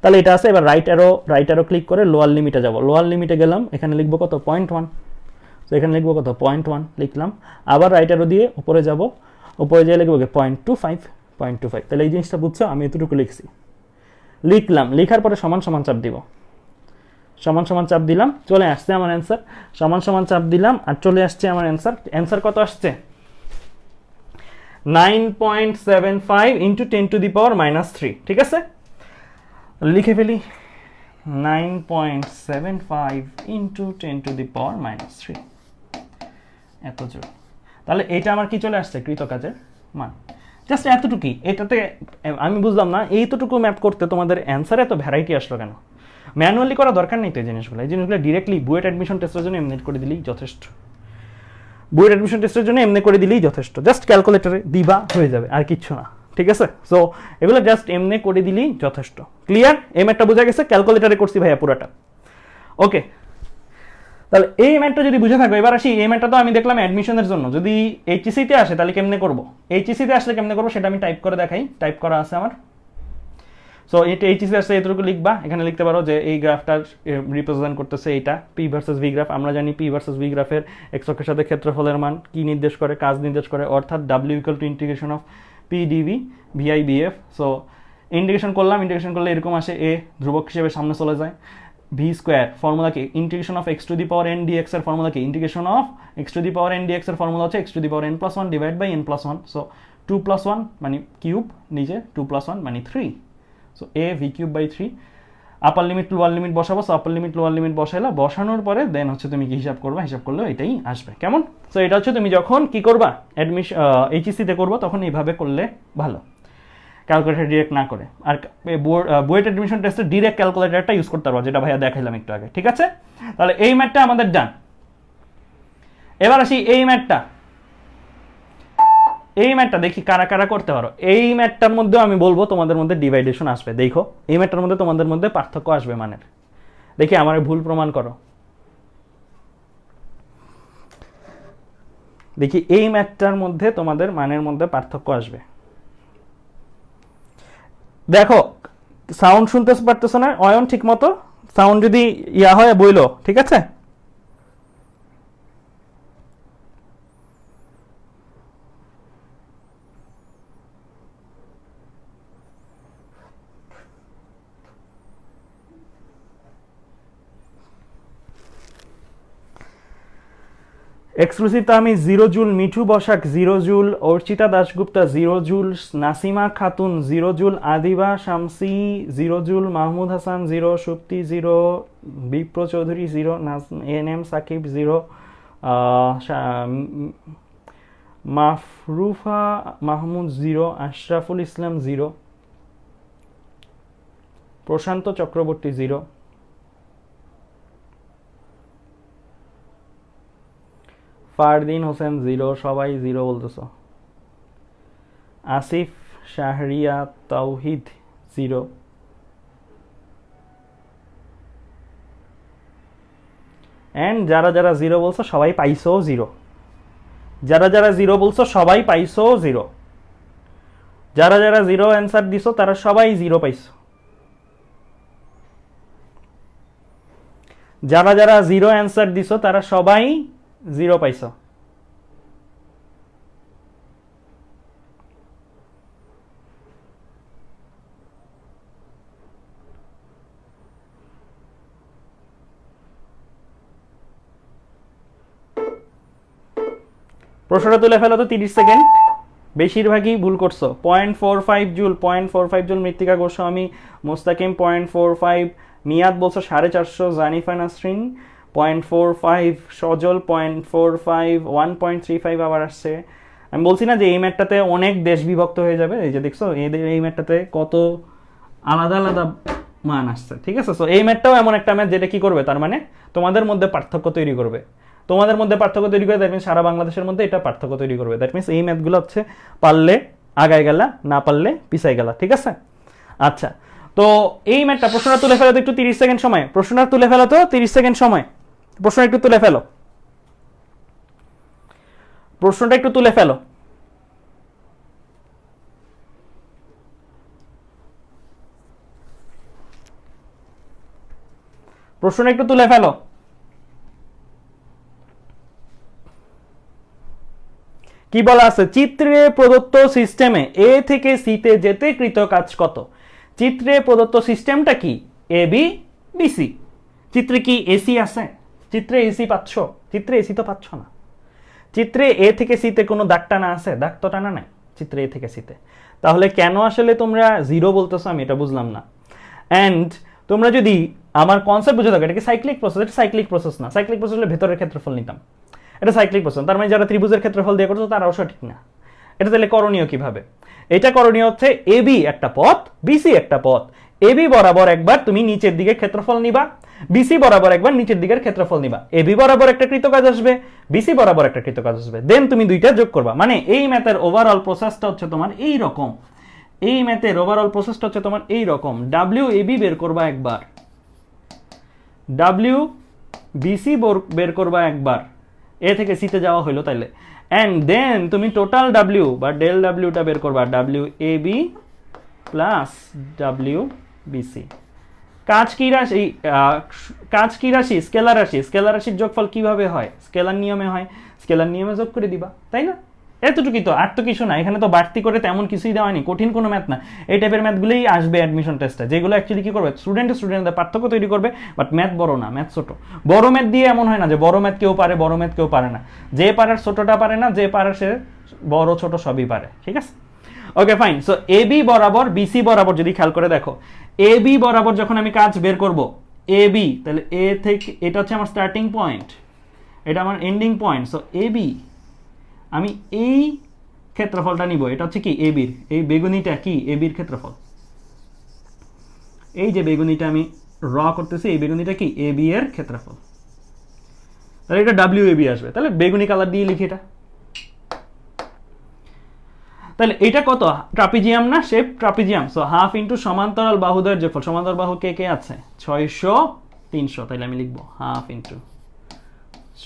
তাহলে এটা আছে, এবার রাইট অ্যারো ক্লিক করে লোয়ার লিমিটে যাব, লোয়ার লিমিটে গেলাম, এখানে লিখবো কত 0.1, তো এখানে লিখবো কত 0.1 লিখলাম, আবার রাইট অ্যারো দিয়ে উপরে যাব, উপরে যেয়ে লিখবো 0.25, তাহলে এই জিনিসটা বুঝছো, আমি এতটুকু লিখছি, লিখলাম, লিখার পরে সমান সমান চাপ দিব, সমান সমান চাপ দিলাম, চলে আসছে আমার অ্যান্সার, সমান সমান চাপ দিলাম আর চলে আসছে আমার অ্যান্সার। অ্যান্সার কত আসছে, 9.75 ইন্টু 10⁻³ ঠিক আছে, লিখে ফেলি 9.75 ইন্টু 10⁻³ এত জোর। তাহলে এটা আমার কি চলে আসছে, কৃতকাজের মান। জাস্ট এতটুকুই, এটাতে আমি বুঝলাম না এইতটুকু ম্যাপ করতে তোমাদের অ্যান্সার এত ভ্যারাইটি আসলো কেন। ম্যানুয়ালি করা দরকার নেই তো এই জিনিসগুলো ডিরেক্টলি বুয়েট অ্যাডমিশন টেস্টের জন্য এমনি করে দিলেই যথেষ্ট। বুয়েট অ্যাডমিশন টেস্টের জন্য এমনি করে দিলেই যথেষ্ট, জাস্ট ক্যালকুলেটরে দিবা হয়ে যাবে, আর কিচ্ছু না, ঠিক আছে। সো এগুলো জাস্ট এমনি করে দিলেই যথেষ্ট। ক্লিয়ার? এই ম্যাথটা বোঝা গেছে, ক্যালকুলেটরে করছি ভাইয়া পুরাটা। ওকে, তাহলে এই ম্যাথটা যদি বুঝে থাকো, এবার আসি এই ম্যাথটা তো আমি দেখলাম অ্যাডমিশনের জন্য। যদি এইচএসসিতে আসে তাহলে কেমনে করবো, এইচএসসিতে আসলে কেমনে করবো সেটা আমি টাইপ করে দেখাই, টাইপ করা আছে আমার। সো এটা এইচএসসি আসলে এতটুকু লিখবা, এখানে লিখতে পারো যে এই গ্রাফটার রিপ্রেজেন্ট করতেছে এইটা পি ভার্সেস ভি গ্রাফ। আমরা জানি পি ভার্সেস ভি গ্রাফের এক্স অক্ষের সাথে ক্ষেত্রফলের মান কি নির্দেশ করে, কাজ নির্দেশ করে, অর্থাৎ W equal to integration of P DV VI BF. So integration করলাম, ইন্টিগ্রেশন করলে এরকম আসে, এ ধ্রুবক হিসেবে সামনে চলে যায়, ভি স্কোয়ার ফর্মুলা কি, integration of X to the power N DX এর ফর্মুলা কি, integration of X to the power N DX এর ফর্মুলা হচ্ছে X to the power N plus one divide by N plus one. So 2+1 মানে cube, নিচে 2+1 মানে 3। So A V cube by 3। Upper limit lower limit বসাবো, so upper limit lower limit বসাইলা, বসানোর পরে দেন হচ্ছে তুমি কি হিসাব করবা, হিসাব করলে এটাই আসবে। কেমন? সো এটা হচ্ছে তুমি যখন কি করবা অ্যাডমিশন এইচএসসিতে করবো তখন এইভাবে করলে ভালো, ক্যালকুলেটর ডিরেক্ট না করে। আর বুয়েট অ্যাডমিশন টেস্টে ডিরেক্ট ক্যালকুলেটরটা ইউজ করতে পারবো, যেটা ভাইয়া দেখাইলাম একটু আগে, ঠিক আছে। তাহলে এই ম্যাথটা আমাদের ডান। এবার আসি এই ম্যাথটা, এই ম্যাথটা দেখি কারা কারা করতে পারো। এই ম্যাথটার মধ্যেও আমি বলবো তোমাদের মধ্যে ডিভাইডেশন আসবে, দেখো এই ম্যাথটার মধ্যে তোমাদের মধ্যে পার্থক্য আসবে মানের। দেখি আমার ভুল প্রমাণ করো, দেখি এই ম্যাথটার মধ্যে তোমাদের মানের মধ্যে পার্থক্য আসবে। দেখো সাউন্ড শুনতে পারতেছো না অয়ন ঠিক মতো? সাউন্ড যদি ইয়া হয় বইলো, ঠিক আছে। এক্সক্লুসিভ আমি 0 joule, Mithu Basak 0 joule, Archita Dasgupta 0 joule, Nasima Khatun 0 joule, Adiba Shamsi 0 joule, Mahmud Hasan 0, Supti 0, Bipro Chowdhury 0, N M Sakib 0, Mafrufa Mahmud 0, Ashraful Islam 0, Prashanta Chakraborty 0, Fardin Hossain 0, সবাই 0 বলতেছ, আসিফ শাহরিয়া তাওহিদ 0, এন্ড যারা যারা 0 বলছো সবাই পাইছো 0, যারা যারা 0 বলছো সবাই পাইছো 0, যারা যারা 0 অ্যান্সার দিছো তারা সবাই 0 পাইছো, যারা যারা 0 অ্যান্সার দিছো তারা সবাই 0 পাইছো। প্রশ্নটা তুলে ফেলো তো 30 সেকেন্ড, বেশিরভাগই ভুল করছো। 0.45 জুল, 0.45 জুল মৃত্তিকা গোস্বামী, মোস্তাকিম 0.45, নিয়াদ বলছো 450, জানিফা নাসরিন 0.45, সজল 0.45, 1.35 আবার আসছে। আমি বলছি না যে এই ম্যাটটাতে অনেক দেশ বিভক্ত হয়ে যাবে, এই যে দেখছো এই ম্যাটটাতে কত আলাদা আলাদা মান আসছে, ঠিক আছে। সো এই ম্যাটটাও এমন একটা ম্যাথ যেটা কি করবে, তার মানে তোমাদের মধ্যে পার্থক্য তৈরি করবে, তোমাদের মধ্যে পার্থক্য তৈরি করে, দ্যাট মিনস সারা বাংলাদেশের মধ্যে এটা পার্থক্য তৈরি করবে। দ্যাট মিনস এই ম্যাথগুলো হচ্ছে পারলে আগায় গেলা, না পারলে পিছাই গেলা, ঠিক আছে। আচ্ছা, তো এই ম্যাথটা প্রশ্নটা তুলে ফেলো তো একটু 30 সেকেন্ড সময়, প্রশ্নটা তুলে ফেলো তো 30 সেকেন্ড সময়, প্রশ্ন একটু তুলে ফেলো, প্রশ্নটা একটু তুলে ফেলো। প্রশ্নটা একটু তুলে ফেলো। কি বলা আছে, চিত্রে প্রদত্ত সিস্টেমে এ থেকে সিতে যেতে কৃত কাজ কত? চিত্রে প্রদত্ত সিস্টেমটা কি? A B B C. চিত্রে কি এসি আছে? চিত্রে এসি পাচ্ছ? চিত্রে এসি তো পাচ্ছ না। চিত্রে এ থেকে সিতে কোনো দাগ টানা আছে? দাগ তো টানা নাই। চিত্র এ থেকে সিতে। তাহলে কেন আসলে তোমরা 0 বলতেছো আমি এটা বুঝলাম না। অ্যান্ড তোমরা যদি আমার কনসেপ্ট বুঝে থাকো, এটা কি সাইক্লিক প্রসেস? এটা সাইক্লিক প্রসেস না। সাইক্লিক প্রসেস হলে ভেতরের ক্ষেত্রফল নিতাম, এটা সাইক্লিক প্রসেস। তার মানে যারা ত্রিভুজের ক্ষেত্রফল দিয়ে করছো তারাও সঠিক না। এটা তাহলে করণীয় কিভাবে? এটা করণীয় হচ্ছে এবি একটা পথ, বিসি একটা পথ। এবি বরাবর একবার তুমি নিচের দিকে ক্ষেত্রফল নিবা, বিসি বরাবর একবার নিচের দিকের ক্ষেত্রফল নিবা। এবি বরাবর একটা কৃতকাজ আসবে, বিসি বরাবর একটা কৃতকাজ আসবে, দেন তুমি দুইটা যোগ করবা। মানে এই ম্যাথের ওভারঅল প্রসেসটা হচ্ছে তোমার এই রকম। এই ম্যাথের ওভারঅল প্রসেসটা হচ্ছে তোমার এই রকম। ডাব্লিউ এবি বের করবা একবার, ডাব্লিউ বিসি বের করবা একবার, এ থেকে সিতে যাওয়া হলো তাইলে। অ্যান্ড দেন তুমি টোটাল ডাব্লিউ বা ডেল ডাব্লিউটা বের করবা, W AB plus W BC. কাজ কি রাশি? কাজ কি রাশি? স্কেলার রাশি। স্কেলার রাশির যোগফল কিভাবে হয়? স্কেলার নিয়মে হয়। স্কেলার নিয়মে যোগ করে দিবা, তাই না? এতটুকুই তো, আর তো কিছু না। এখানে তো বাড়তি করে তেমন কিছুই দেওয়া হয়নি, কঠিন কোনো ম্যাথ না। এই টাইপের ম্যাথগুলোই আসবে অ্যাডমিশন টেস্টে, যেগুলো অ্যাকচুয়ালি কি করবে, স্টুডেন্টদের পার্থক্য তৈরি করবে। বাট ম্যাথ বড় না, ম্যাথ ছোট। বড় ম্যাথ দিয়ে এমন হয় না যে বড় ম্যাথ কেউ পারে, বড় ম্যাথ কেউ পারে না। যে পারার ছোটটা পারে না, যে পারে সে বড় ছোট সবই পারে, ঠিক আছে? Okay fine. সো এবি বরাবর বিসি বরাবর যদি খেয়াল করে দেখো, এবি বরাবর যখন আমি কাজ বের করব, এবি, তাহলে এ থেকে এটা হচ্ছে আমার স্টার্টিং পয়েন্ট, এটা আমার এন্ডিং পয়েন্ট। সো এবি, আমি এই ক্ষেত্রফলটা নিব, এটা হচ্ছে কি এবির, এই বেগুনিটা কি এবির ক্ষেত্রফল। এই যে বেগুনিটা আমি র করতেছি, এই বেগুনিটা কি এবি এর ক্ষেত্রফল। তাহলে এটা ডাব্লিউ এবি আসবে। তাহলে বেগুনি কালার দিয়ে লিখি এটা। তাহলে এটা কত? ট্রাপিজিয়াম না, shape trapezium. So half into সমান্তরাল বাহুদ্বয়ের যোগফল। সমান্তরাল বাহু কে কে আছে? 600 300। তাহলে আমি লিখবো হাফ ইন্টু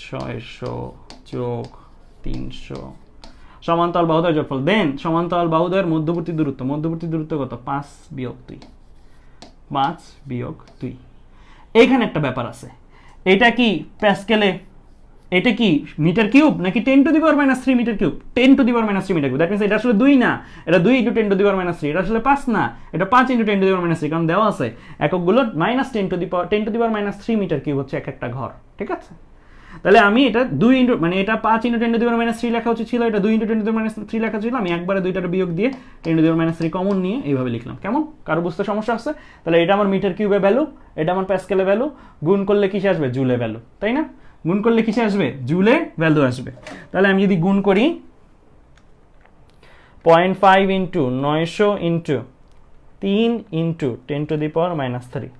600 যোগ 300 সমান্তরাল বাহুদ্বয়ের যোগফল। দেন সমান্তরাল বাহুদ্বয়ের মধ্যবর্তী দূরত্ব। মধ্যবর্তী দূরত্ব কত? 5 বিয়োগ 2। 5 বিয়োগ 2। এইখানে একটা ব্যাপার আছে, এটা কি প্যাসকেলে, এটা কি মিটার কিউব নাকি 10 to the power minus 3 metre cube? 10 to the power minus 3 metre cube. That means এটা আসলে 2 না, এটা 2 into 10 to the power minus 3। এটা আসলে 5 না, এটা 5 into 10 to the power minus 3, কারণ দেওয়া আছে এককগুলো minus 10 to the power minus 3 metre cube হচ্ছে এক একটা ঘর, ঠিক আছে? তাহলে আমি এটা 2 ইন্টু, মানে এটা 5 into 10 to the power minus 3 লেখা উচিত ছিল, এটা 2 into 10 to the power minus 3 লেখা ছিল। আমি একবারে দুইটার বিয়োগ দিয়ে 10 to the power minus 3 common নিয়ে এইভাবে লিখলাম। কেমন? কারো বুঝতে সমস্যা আছে? তাহলে এটা আমার মিটার কিউবে ভ্যালু, এটা আমার প্যাসকেলে ভ্যালু, গুণ করলে কিসে আসবে? জুলে ভ্যালু, তাই না? গুণ করলে কিসে আসবে? জুলে ভ্যালু আসবে। তাহলে আমি যদি গুণ করি 0.5 into 900 into 3 into 10 to the power minus 3,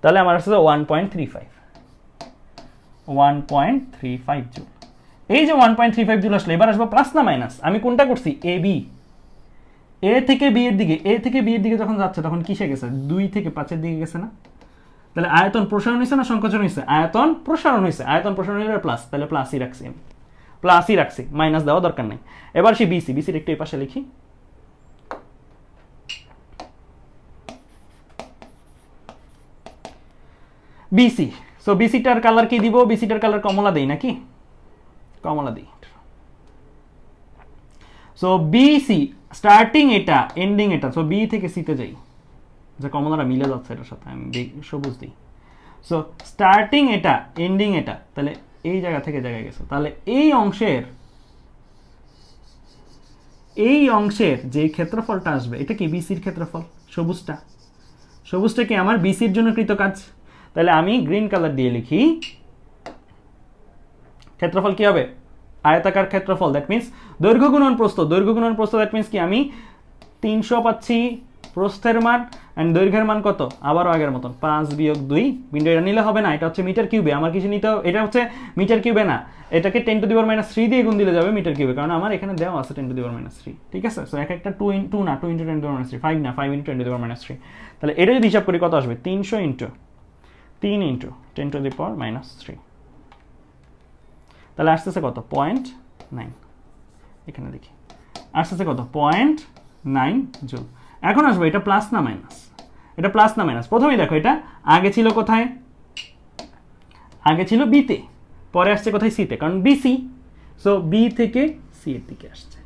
তাহলে আমার আসছে 1.35 জুল। এই যে 1.35 জুল আসলে, এবার আসবো প্লাস না মাইনাস? আমি কোনটা করছি? এ বি, এ থেকে বি এর দিকে, এ থেকে বি এর দিকে যখন যাচ্ছে তখন কিসে গেছে? 2 থেকে 5 এর দিকে গেছে না? তাহলে আয়তন প্রসারণ হয়েছে না সংকোচন হয়েছে? আয়তন প্রসারণ হয়েছে। আয়তন প্রসারণ হলে প্লাস, তাহলে প্লাসই রাখছি আমি, প্লাসই রাখছি, মাইনাস দেওয়া দরকার নেই। এবার সে বিসি, বিসির একটু এই পাশে লিখি। বিসি, সো বিসিটার কালার কি দিব? বিসিটার কালার কমলা দেই নাকি? কমলা দিই। সো বিসি স্টার্টিং এটা, এন্ডিং এটা। সো বি থেকে সিতে যাই, যে কমলাটা মিলে যাচ্ছে এটার সাথে, আমি সবুজ দিই। সো স্টার্টিং এটা, এন্ডিং এটা, তাহলে এই জায়গা থেকে জায়গায় গেছে। তাহলে এই অংশের যে ক্ষেত্রফলটা আসবে, এটা কি বিসির ক্ষেত্রফল। সবুজটা, সবুজটা কি আমার বিসির জন্য কৃত কাজ। তাহলে আমি গ্রিন কালার দিয়ে লিখি, ক্ষেত্রফল কি হবে? আয়তাকার ক্ষেত্রফল। দ্যাট মিন্স দৈর্ঘ্য গুণন প্রস্থ, দৈর্ঘ্য গুণন প্রস্থ। দ্যাট মিন্স কি আমি 300 পাচ্ছি প্রস্থের মান, এন্ড দৈর্ঘ্যের মান কত? আবারও আগের মতন 5 বিয়োগ 2। বিন্দু এটা নিলে হবে না, এটা হচ্ছে মিটার কিউবে। আমার কিছু নিতে হবে, এটা হচ্ছে মিটার কিউবে না, এটাকে 10 টু দি পাওয়ার মাইনাস 3 দিয়ে গুণ দিলে যাবে মিটার কিউবে, কারণ আমার এখানে দেওয়া আছে 10 টু দি পাওয়ার মাইনাস 3, ঠিক আছে? সো এক একটা 2 into 10 to the power minus 3, 5 না, 5 into 10 to the power minus 3। তাহলে এটা যদি হিসাব করি কত আসবে? 300 into 3 into 10 to the power minus 3। তাহলে আসতেছে কত? 0.9। এখানে দেখি আসতেছে কত? 0.9 জুল। এখন আসবো এটা প্লাস না মাইনাস? এটা প্লাস না মাইনাস? প্রথমেই দেখো এটা আগে ছিল কোথায়? আগে ছিল বিতে, পরে আসছে কোথায়? সিতে, কারণ বিসি। সো বি থেকে সি এর দিকে আসছে।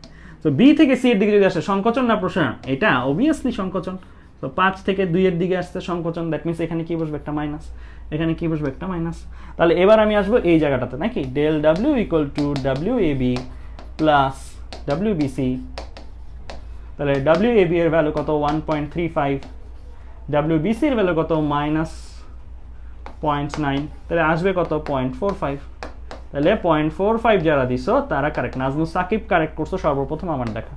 সো বি থেকে সি এর দিকে যদি আসে, সংকোচন না প্রসারণ? এটা অবভিয়াসলি সংকোচন। তো 5 থেকে 2 এর দিকে আসছে সংকোচন। দ্যাট মিনস এখানে কি বসবে? একটা মাইনাস। এখানে কি বসবে? একটা মাইনাস। তাহলে এবার আমি আসবো এই জায়গাটাতে নাকি, del W equal to W A B plus W BC তাহলে WAB এর ভ্যালু কত 1.35, WBC এর ভ্যালু কত -0.9, তাহলে আসবে কত 0.45। তাহলে 0.45 যারা দিছো তারা কারেক্ট। নাজমুল সাকিব কারেক্ট করছো সর্বপ্রথম আমার দেখা।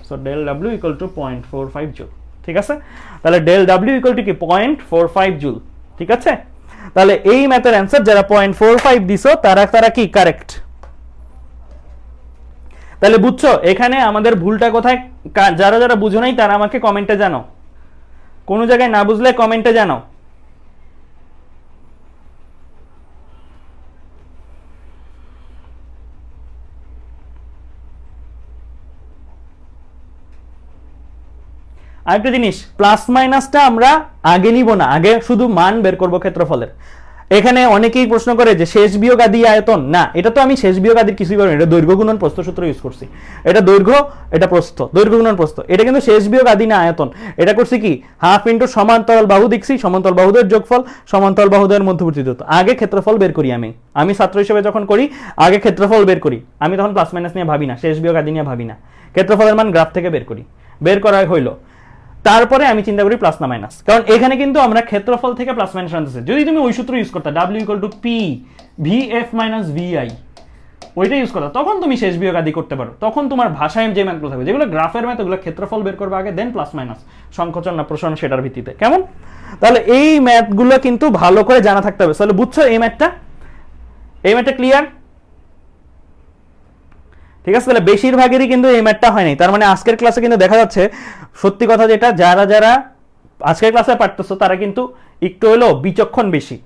So del W equal to 0.45 joule. ঠিক আছে, তাহলে ডেল W ইকুয়াল টু কি 0.45 জুল। ঠিক আছে, তাহলে এই ম্যাথের অ্যান্সার যারা 0.45 দিছো তারা কি কারেক্ট। তাহলে বুঝছো এখানে আমাদের ভুলটা কোথায়, যারা যারা বুঝো নাই তারা আমাকে কমেন্টে জানাও, কোনো জায়গায় না বুঝলে কমেন্টে জানাও। আরেকটা জিনিস, প্লাস মাইনাসটা আমরা আগে নিব না, আগে শুধু মান বের করব ক্ষেত্রফলের। এখানে অনেকেই প্রশ্ন করে যে শেষ বিয়োগ আদি আয়তন, না এটা তো আমি শেষ বিয়োগ আদির কিছুই পারি না, এটা দৈর্ঘ্য গুণন প্রস্থ সূত্র ইউজ করছি। এটা দৈর্ঘ্য, এটা প্রস্থ, দৈর্ঘ্য গুণন প্রস্থ, এটা কিন্তু শেষ বিয়োগ আদি না আয়তন। এটা করছি কি হাফ ইন্টু সমান্তরাল বাহু দেখছি, সমান্তরাল বাহুদের যোগফল, সমান্তরাল বাহুদের মধ্যবর্তী দূরত্ব। আগে ক্ষেত্রফল বের করি আমি ছাত্র হিসেবে যখন করি আগে ক্ষেত্রফল বের করি। আমি তখন প্লাস মাইনাস নিয়ে ভাবি না, শেষ বিয়োগ আদি নিয়ে ভাবি না, ক্ষেত্রফলের মান গ্রাফ থেকে বের করি। বের করা হইলো, তারপরে আমি চিন্তা করি প্লাস না মাইনাস, কারণ এখানে কিন্তু আমরা ক্ষেত্রফল থেকে প্লাস মাইনাস আনতেছি। যদি তুমি ওই সূত্র ইউজ করতে W equal two P VF minus VI, ওইটা ইউজ করতে, তখন তুমি শেষ বিয়োগ আদি করতে পারো। তখন তোমার ভাষায় যে ম্যাথগুলো থাকবে, যেগুলো গ্রাফের ম্যাথ, ওগুলো ক্ষেত্রফল বের করবে আগে, দেন প্লাস মাইনাস, সংকোচন না প্রসারণ সেটার ভিত্তিতে। কেমন? তাহলে এই ম্যাথগুলো কিন্তু ভালো করে জানা থাকতে হবে। তাহলে বুঝছো এই ম্যাথটা ক্লিয়ার? ঠিক আছে, তাহলে বেশিরভাগেরই কিন্তু এই ম্যাথটা হয় নাই। তার মানে আজকের ক্লাসে কিন্তু দেখা যাচ্ছে সত্যি কথা যেটা, যারা যারা আজকের ক্লাসে পারতেছো তারা কিন্তু একটু হলেও বিচক্ষণ বেশি,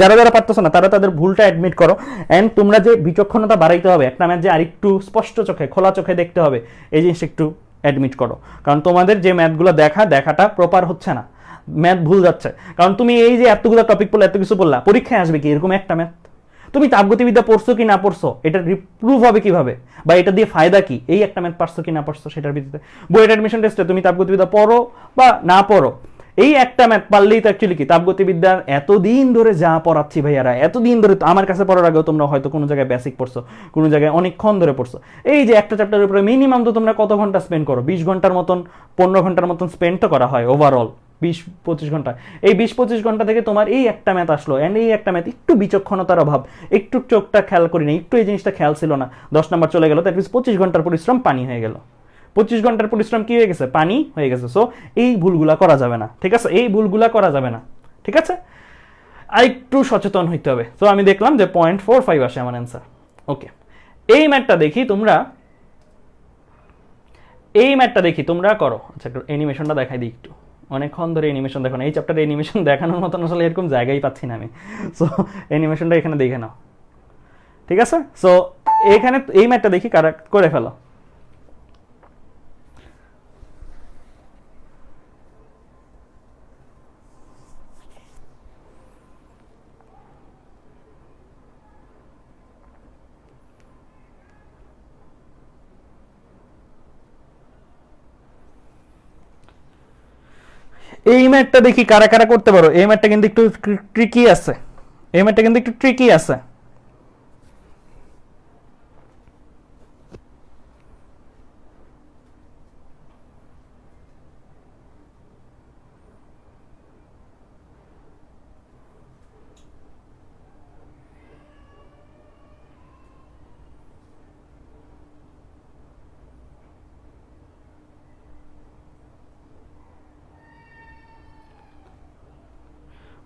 যারা যারা পারতেছো না তারা তাদের ভুলটা অ্যাডমিট করো। এন্ড তোমরা যে বিচক্ষণতা বাড়াইতে হবে, একটা ম্যাথ যে আরেকটু স্পষ্ট চোখে খোলা চোখে দেখতে হবে, এই জিনিসটা একটু অ্যাডমিট করো। কারণ তোমাদের যে ম্যাথগুলো দেখাটা প্রপার হচ্ছে না, ম্যাথ ভুল যাচ্ছে। কারণ তুমি এই যে এতগুলো টপিক পড়লে, এত কিছু বললা, পরীক্ষায় আসবে কি এরকম একটা ম্যাথ? তুমি তাপগতিবিদ্যা পড়ছো কি না পড়ছো এটা প্রুভ হবে কিভাবে, বা এটা দিয়ে ফায়দা কি? এই একটা ম্যাথ পারছো কি না পারছো সেটার ভিত্তিতে বইয়ের অ্যাডমিশন টেস্টে তুমি তাপগতিবিদ্যা পড়ো বা না পড়ো, এই একটা ম্যাথ পারলেই তো অ্যাকচুয়ালি কি তাপগতিবিদ্যার এতদিন ধরে যা পড়াচ্ছি ভাইয়ারা, এতদিন ধরে আমার কাছে পড়ার আগেও তোমরা হয়তো কোনো জায়গায় বেসিক পড়ছো, কোনো জায়গায় অনেকক্ষণ ধরে পড়ছো। এই যে একটা চ্যাপ্টারের উপরে মিনিমাম তো তোমরা কত ঘন্টা স্পেন্ড করো? 20 ঘন্টার মতন, 15 ঘন্টার মতন স্পেন্ড তো করা হয় ওভারঅল, 20-25 ঘন্টা। এই 20-25 ঘন্টা থেকে তোমার এই একটা ম্যাথ আসলো, এন্ড এই একটা ম্যাথ একটু বিচক্ষণতার অভাব, একটু চোখটা খেয়াল করি না, একটু এই জিনিসটা খেয়াল ছিল না, 10 নাম্বার চলে গেল। দ্যাট মিনস 25 ঘন্টার পরিশ্রম পানি হয়ে গেল। 25 ঘন্টার পরিশ্রম কি হয়ে গেছে? পানি হয়ে গেছে। সো এই ভুলগুলা করা যাবে না, ঠিক আছে? এই ভুলগুলা করা যাবে না, ঠিক আছে? আর একটু সচেতন হইতে হবে। তো আমি দেখলাম যে 0.45 আসে আমার অ্যান্সার। ওকে, এই ম্যাথটা দেখি তোমরা করো। আচ্ছা, অ্যানিমেশনটা দেখাই দিই একটু, অনেকক্ষণ ধরে অ্যানিমেশন দেখো না। এই চ্যাপ্টারে অ্যানিমেশন দেখানোর মতন আসলে এরকম জায়গায় পাচ্ছি না আমি। সো অ্যানিমেশনটা এখানে দেখে নাও, ঠিক আছে? সো এইখানে এই ম্যাথটা দেখি কারা করে ফেলো। এই ম্যাথটা দেখি কারা কারা করতে পারো। এই ম্যাথটা কিন্তু একটু ট্রিকি আছে,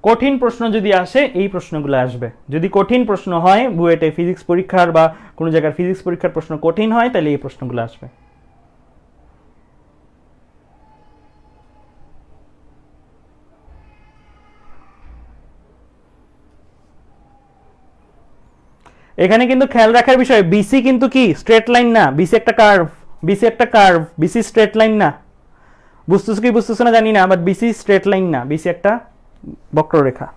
কঠিন প্রশ্ন যদি আসে এই প্রশ্নগুলো আসবে। যদি কঠিন প্রশ্ন হয়, বুয়েটে ফিজিক্স পরীক্ষার বা কোনো জায়গার ফিজিক্স পরীক্ষার প্রশ্ন কঠিন হয়, তাহলে এই প্রশ্নগুলো আসবে। এখানে কিন্তু খেয়াল রাখার বিষয়, বিসি কিন্তু কি স্ট্রেট লাইন না, বিসি একটা কার্ভ, বিসি স্ট্রেট লাইন না। বুঝতেছো না জানি না, বাট বিসি স্ট্রেট লাইন না, বিসি একটা বক্ররেখা।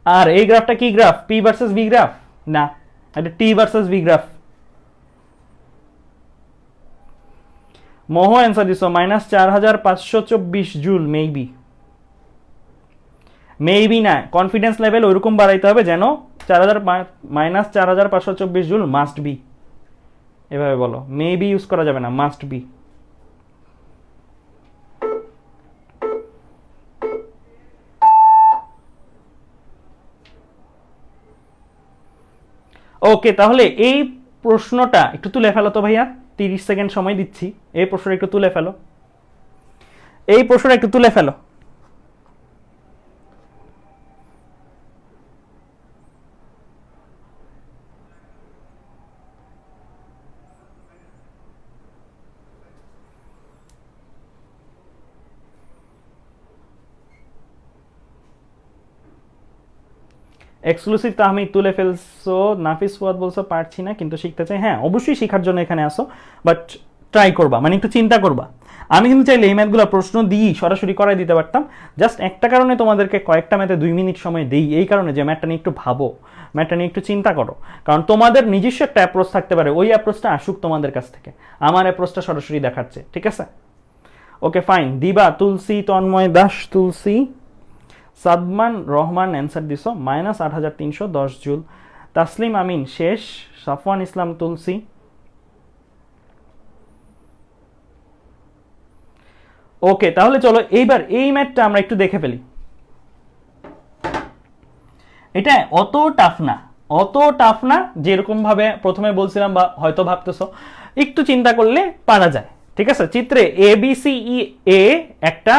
আর এই গ্রাফটা কি graph? P versus V graph না, এটা টি ভার্সেস ভি গ্রাফ। মোহ অ্যান্সার দিছো -4524 জুল মেবি। মেবি না, কনফিডেন্স লেভেল ওইরকম বাড়াইতে হবে যেন 4000 মাইনাস 4524 জুল মাস্ট বি, এভাবে বলো, মেবি ইউজ করা যাবে না, মাস্ট বি। ওকে, তাহলে এই প্রশ্নটা একটু তুলে ফেলো তো ভাইয়া, 30 সেকেন্ড সময় দিচ্ছি, এই প্রশ্নটা একটু তুলে ফেলো, এই প্রশ্নটা একটু তুলে ফেলো। এক্সক্লুসিভ তাহমিদ তুলে ফেলছো, নাফিস ফুয়াদ বলছো পারছি না কিন্তু শিখতে চাই। হ্যাঁ অবশ্যই শেখার জন্য এখানে আসো, বাট ট্রাই করবা, মানে একটু চিন্তা করবা। আমি কিন্তু চাইলে এই ম্যাথগুলো প্রশ্ন দিই সরাসরি করাই দিতে পারতাম, জাস্ট একটা কারণে তোমাদেরকে কয়েকটা ম্যাথে 2 মিনিট সময় দিই, এই কারণে যে ম্যাথটা নিয়ে একটু ভাবো, ম্যাথটা নিয়ে একটু চিন্তা করো, কারণ তোমাদের নিজস্ব একটা অ্যাপ্রোচ থাকতে পারে, ওই অ্যাপ্রোচটা আসুক তোমাদের কাছ থেকে, আমার অ্যাপ্রোচটা সরাসরি দেখাচ্ছে, ঠিক আছে? ওকে ফাইন, দিবা, তুলসী, তন্ময় দাস, তুলসী, সাদমান রহমান অ্যান্সার দিছো, মাইনাস 8310 জুল, তাসলিম আমিন শেষ, সাফওয়ান ইসলাম, তুলসী। ওকে, তাহলে চলো এইবার এই ম্যাথটা আমরা একটু দেখে ফেলি। এটা অত টাফ না, অত টাফ না, যেরকম ভাবে প্রথমে বলছিলাম বা হয়তো ভাবতেছো, একটু চিন্তা করলে পারা যায়, ঠিক আছে? চিত্রে এ বি সি ই এ একটা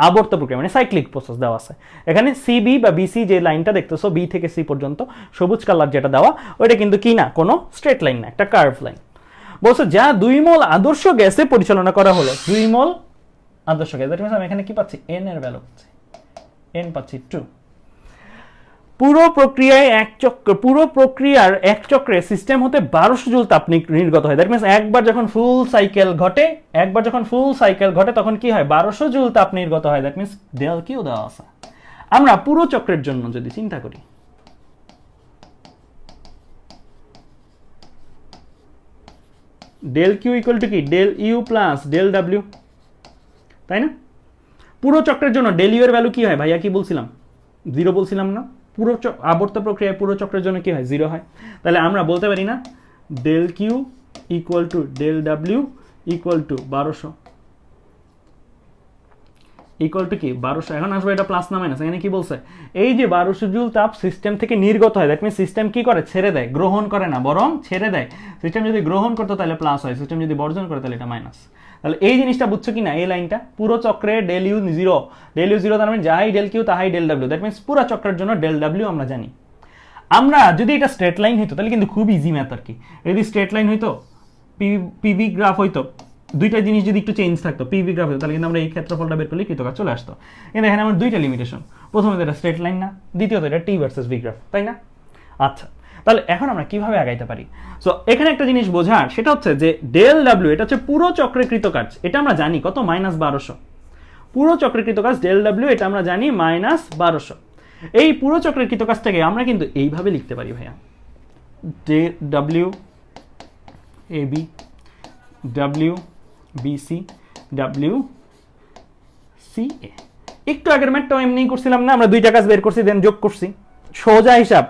আবর্ত প্রক্রিয়া মানে সাইক্লিক প্রসেস দেওয়া আছে। এখানে সিবি বা বিসি যে লাইনটা দেখতেছো বি থেকে সি পর্যন্ত সবুজ কালার যেটা দেওয়া, ওইটা কিন্তু কি না, কোনো স্ট্রেট লাইন না, একটা কার্ভ লাইন। বলছো যা 2 মোল আদর্শ গ্যাসে পরিচালনা করা হলো, 2 মোল আদর্শ গ্যাস, দ্যাট মিন্স আমি এখানে কি পাচ্ছি, এন এর ভ্যালু পাচ্ছি, এন পাচ্ছি 2। পুরো প্রক্রিয়ার এক চক্রে সিস্টেম হতে 1200 জুল তাপ নির্গত হয়। দ্যাট মিন্স একবার যখন ফুল সাইকেল ঘটে তখন কি হয়, 1200 জুল তাপ নির্গত হয়। দ্যাট মিন্স ডেল কিউ দেওয়া আছে। আমরা পুরো চক্রের জন্য যদি চিন্তা করি, ডেল কিউ ইকুয়াল টু কি, del U plus del W, তাই না? পুরো চক্রের জন্য ডেল ইউ এর ভ্যালু কি হয় ভাইয়া, কি বলছিলাম, 0 বলছিলাম না? পুরো আবর্ত প্রক্রিয়ায় পুরো চক্রের জন্য কি হয়, 0 হয়। তাহলে আমরা বলতে পারি না del Q equal to del W equal to 1200, equal to কি 1200। এখন আসবে এটা প্লাস না মাইনাস, এখানে কি বলছে, এই যে 1200 জুল তাপ সিস্টেম থেকে নির্গত হয়, দ্যাট মিন্স সিস্টেম কি করে, ছেড়ে দেয়, গ্রহণ করে না, বরং ছেড়ে দেয়। সিস্টেম যদি গ্রহণ করতো তাহলে প্লাস হয়, সিস্টেম যদি বর্জন করে তাহলে এটা মাইনাস। তাহলে এই জিনিসটা বুঝছো কি না, এই লাইনটা পুরো চক্রে ডেল ইউ 0, ডেল ইউ 0 তার মানে যাই ডেল কিউ তাহাই ডেল ডাব্লিউ, দ্যাট মিন্স পুরো চক্রের জন্য ডেল ডাব্লিউ আমরা জানি। আমরা যদি এটা স্ট্রেট লাইন হইতো তাহলে কিন্তু খুব ইজি ম্যাথ আর কি। যদি স্ট্রেট লাইন হইতো, পিভি গ্রাফ হইতো, দুইটা জিনিস যদি একটু চেঞ্জ থাকতো, পিভি গ্রাফ হতো, তাহলে কিন্তু আমরা এই ক্ষেত্রফলটা বের করলে কৃতকাজ চলে আসতো। কিন্তু এখানে আমার দুইটা লিমিটেশন, প্রথমত এটা স্ট্রেট লাইন না, দ্বিতীয়ত এটা টি ভার্সেস ভি গ্রাফ, তাই না? আচ্ছা, তাহলে এখন আমরা কিভাবে আগাইতে পারি? সো এখানে একটা জিনিস বোঝার, সেটা হচ্ছে যে ডেল ডাব্লিউ এটা হচ্ছে পুরো চক্রের কৃতকাজ, এটা আমরা জানি কত, মাইনাস 1200। পুরো চক্রের কৃতকাজ ডেল ডাব্লিউ এটা আমরা জানি মাইনাস 1200। এই পুরো চক্রের কৃতকাজটাকে আমরা কিন্তু এইভাবে লিখতে পারি ভাইয়া, W A B, W BC, W C A. একটু আগের ম্যাথটাও এমনি করছিলাম না, আমরা দুইটা কাজ বের করছি দেন যোগ করছি, সোজা হিসাব।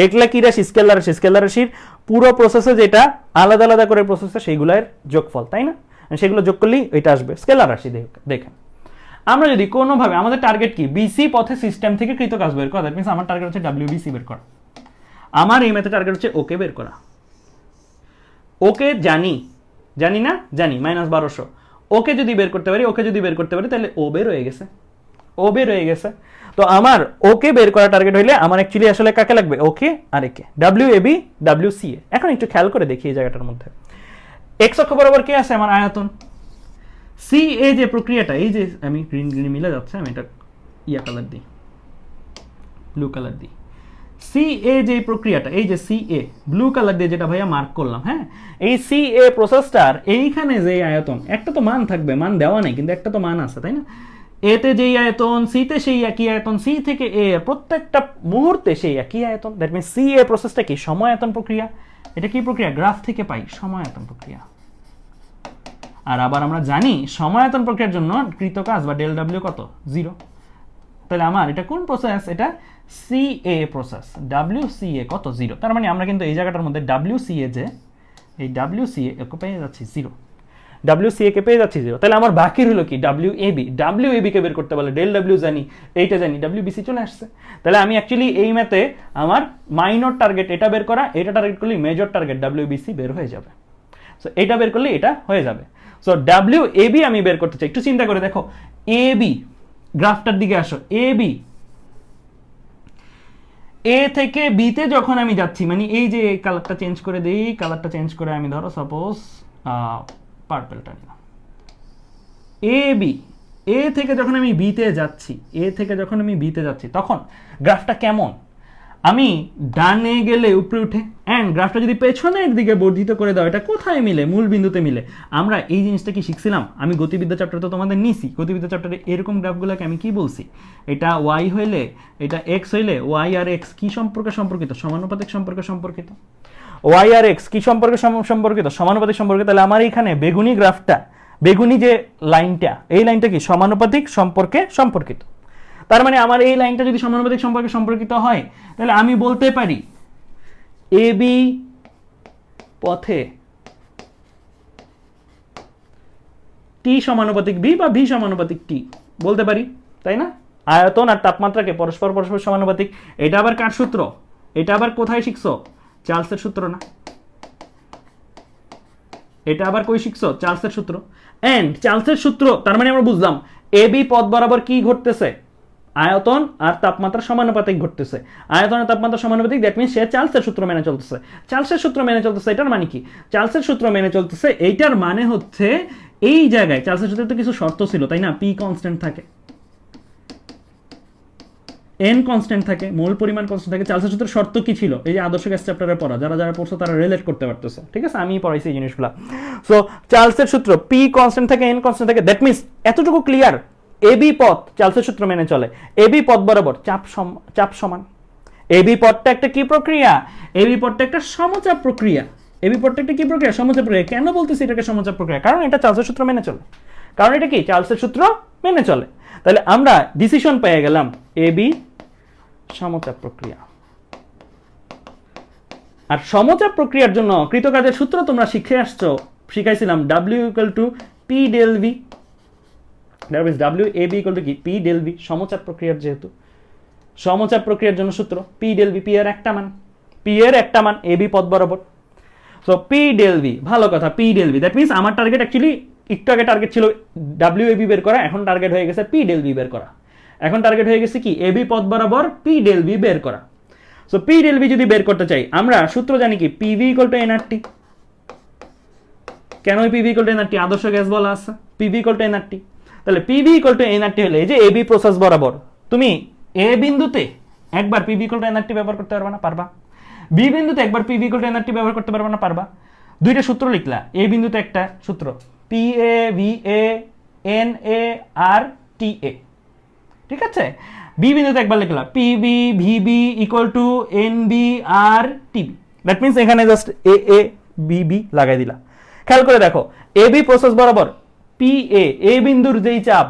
এগুলা কি রাশি, স্কেলার রাশি, স্কেলার রাশির পুরো প্রসেসে যেটা আলাদা আলাদা করে প্রসেসে সেইগুলোর যোগফল, তাই না? সেগুলো যোগ করলেই এটা আসবে স্কেলার রাশি। দেখেন আমরা যদি কোনোভাবে, আমাদের টার্গেট কি, বিসি পথে সিস্টেম থেকে কৃতকাজ বের করা, দ্যাট মিন্স আমার টার্গেট হচ্ছে ডাব্লিউবিসি বের করা। আমার এই ম্যাথের টার্গেট হচ্ছে ওকে বের করা। ওকে জানি না, জানি মাইনাস 1200। ওকে যদি বের করতে পারি, তাহলে ও বের হয়ে গেছে। তো আমার ওকে বের করা টার্গেট হইলে আমার অ্যাকচুয়ালি আসলে কাকে লাগবে, ওকে আর একে, W A B, W C A. এখন একটু খেয়াল করে দেখি এই জায়গাটার মধ্যে এক্স অক্ষ বরাবর কে আছে, আমার আয়তন। সি এ যে প্রক্রিয়াটা, এই যে আমি গ্রিন মিলে যাচ্ছে, আমি এটা কালার দিই, ব্লু কালার দিই। সি এ যে প্রক্রিয়াটা, এই যে সি এ ব্লু কালার দিয়ে যেটা ভাইয়া মার্ক করলাম, হ্যাঁ, এই সি এ প্রসেসটার এইখানে যে আয়তন, একটা তো মান থাকবে, মান দেওয়া নেই কিন্তু একটা তো মান আছে, তাই না? এতে যেই আয়তন, সিতে সেই একই আয়তন, সি থেকে এ প্রত্যেকটা মুহূর্তে সেই একই আয়তন। দ্যাট মিনস সি এ প্রসেসটা কি, সময়আয়তন প্রক্রিয়া। এটা কি প্রক্রিয়া, গ্রাফ থেকে পাই, সময়আয়তন প্রক্রিয়া। আর আবার আমরা জানি সময়আয়তন প্রক্রিয়ার জন্য কৃতকাজ বা ডেল ডাব্লিউ কত, 0। তাহলে আমার এটা কোন প্রসেস? এটা CA প্রসেস। WCA কত? 0। তার মানে আমরা কিন্তু এই জায়গাটার মধ্যে WCA যে এই WCA কে পেয়ে যাচ্ছি 0, WCA কে পেয়ে যাচ্ছি 0। তাহলে আমার বাকি রইল কি? WAB। WAB কে বের করতে বলে ডেল W জানি, এইটা জানি, WBC চলে আসছে। তাহলে আমি অ্যাকচুয়ালি এই ম্যাথে আমার মাইনর টার্গেট এটা বের করা, এটা টার্গেট করলে মেজর টার্গেট WBC বের হয়ে যাবে। সো এটা বের করলে এটা হয়ে যাবে। সো WAB আমি বের করতে চাই। একটু চিন্তা করে দেখো, AB গ্রাফটার দিকে আসো। AB A থেকে B তে যখন আমি যাচ্ছি, মানে এই যে কালারটা চেঞ্জ করে দেই, কালারটা চেঞ্জ করে আমি ধরো সাপোজ পার্পলটা নিলাম। AB A থেকে যখন আমি B তে যাচ্ছি, A থেকে যখন আমি B তে যাচ্ছি, তখন গ্রাফটা কেমন? আমি ডানে গেলে উপরে উঠে, অ্যান্ড গ্রাফটা যদি পেছনের দিকে বর্ধিত করে দাও, এটা কোথায় মিলে? মূল বিন্দুতে মিলে। আমরা এই জিনিসটা কি শিখছিলাম? আমি গতিবিদ্যা চ্যাপ্টারে তো তোমাদের নিছি। গতিবিদ্যা চ্যাপ্টারে এরকম গ্রাফগুলোকে আমি কি বলছি? এটা y হইলে, এটা x হইলে y আর x কি সম্পর্কে সম্পর্কিত? সমানুপাতিক সম্পর্কে সম্পর্কিত। y আর x কি সম্পর্কে সম্পর্কিত? সমানুপাতিক সম্পর্কে। তাহলে আমার এইখানে বেগুনি গ্রাফটা, বেগুনি যে লাইনটা, এই লাইনটা কি সমানুপাতিক সম্পর্কে সম্পর্কিত। তার মানে আমার এই লাইনটা যদি সমানুপাতিক সম্পর্কে সম্পর্কিত হয়, তাহলে আমি বলতে পারি AB পথে T সমানুপাতিক B বা B সমানুপাতিক T বলতে পারি, তাই না? আয়তন আর তাপমাত্রাকে পরস্পর পরস্পর সমানুপাতিক। এটা আবার কার সূত্র? এটা আবার কোথায় শিখছো? চার্লসের সূত্র না? এটা আবার কই শিখছো? চার্লসের সূত্র। এন্ড চার্লসের সূত্র, তার মানে আমরা বুঝলাম AB পথ বরাবর কি ঘটতেছে? আয়তন আর তাপমাত্রা সমানুপাতিক ঘটতেছে। আয়তন আর তাপমাত্রা সমানুপাতিক, দ্যাট মিন্স সে চার্লসের সূত্র মেনে চলতেছে। চার্লসের সূত্র মেনে চলতেছে, এটার মানে কি? চার্লসের সূত্র মেনে চলতেছে, এইটার মানে হচ্ছে এই জায়গায় চার্লসের সূত্রে তো কিছু শর্ত ছিল, তাই না? P কনস্ট্যান্ট থাকে, N কনস্ট্যান্ট থাকে, মোল পরিমাণ কনস্ট্যান্ট থাকে। চার্লসের সূত্রের শর্ত কি ছিল? এই যে আদর্শ গ্যাস চ্যাপ্টারে পড়া, যারা যারা পড়ছো তারা রিলেট করতে পারতেছে, ঠিক আছে? আমি পড়াইছি এই জিনিসগুলো। সো চার্লসের সূত্র P কনস্ট্যান্ট থাকে, N কনস্ট্যান্ট থাকে, দ্যাট মিন্স এতটুকু ক্লিয়ার। AB পথ চার্লসের সূত্র মেনে চলে। AB পথ বরাবর চাপ সমান। AB পথটা একটা কি প্রক্রিয়া? AB পথটা একটা সমচাপ প্রক্রিয়া। AB পথটা একটা কি প্রক্রিয়া? সমচাপ প্রক্রিয়া। কেন বলতেছি এটাকে সমচাপ প্রক্রিয়া? কারণ এটা চার্লসের সূত্র মেনে চলে। কারণ এটা কি? চার্লসের সূত্র মেনে চলে। তাহলে আমরা ডিসিশন পেয়ে গেলাম AB সমচাপ প্রক্রিয়া। আর সমচাপ প্রক্রিয়ার জন্য কৃতকাজের সূত্র তোমরা শিখে আসছো, শিখাইছিলাম W = P del V। That means WAB = কি? P del V। সমচাপ প্রক্রিয়ার যেহেতু, সমচাপ প্রক্রিয়ার জন্য সূত্র P del V, P এর একটা মান, P এর একটা মান AB পথ বরাবর। সো P del V, ভালো কথা, P del V। That means আমার টার্গেট অ্যাকচুয়ালি একটু আগে টার্গেট ছিল WAB বের করা, এখন টার্গেট হয়ে গেছে P del V বের করা। এখন টার্গেট হয়ে গেছে কি? AB পথ বরাবর P del V বের করা। সো P del V যদি বের করতে চাই, আমরা সূত্র জানি কি? PV = nRT। কেন PV = nRT? আদর্শ গ্যাস বলা আছে, PV = nRT। তাহলে PV = nRT হলে এই যে AB প্রসেস বরাবর তুমি A বিন্দুতে একবার PV = nRT ব্যবহার করতে পারবে না? পারবা। B বিন্দুতে একবার PV = nRT ব্যবহার করতে পারবে না? পারবা। দুইটা সূত্র লিখলা। A বিন্দুতে একটা সূত্র PA VA NA RTA, ঠিক আছে? B বিন্দুতে একবার লিখলা PB VB = NB RTB। That means এখানে জাস্ট AA BB লাগাই দিলা। খেয়াল করে দেখো, AB প্রসেস বরাবর PA, A বিন্দুর যেই চাপ,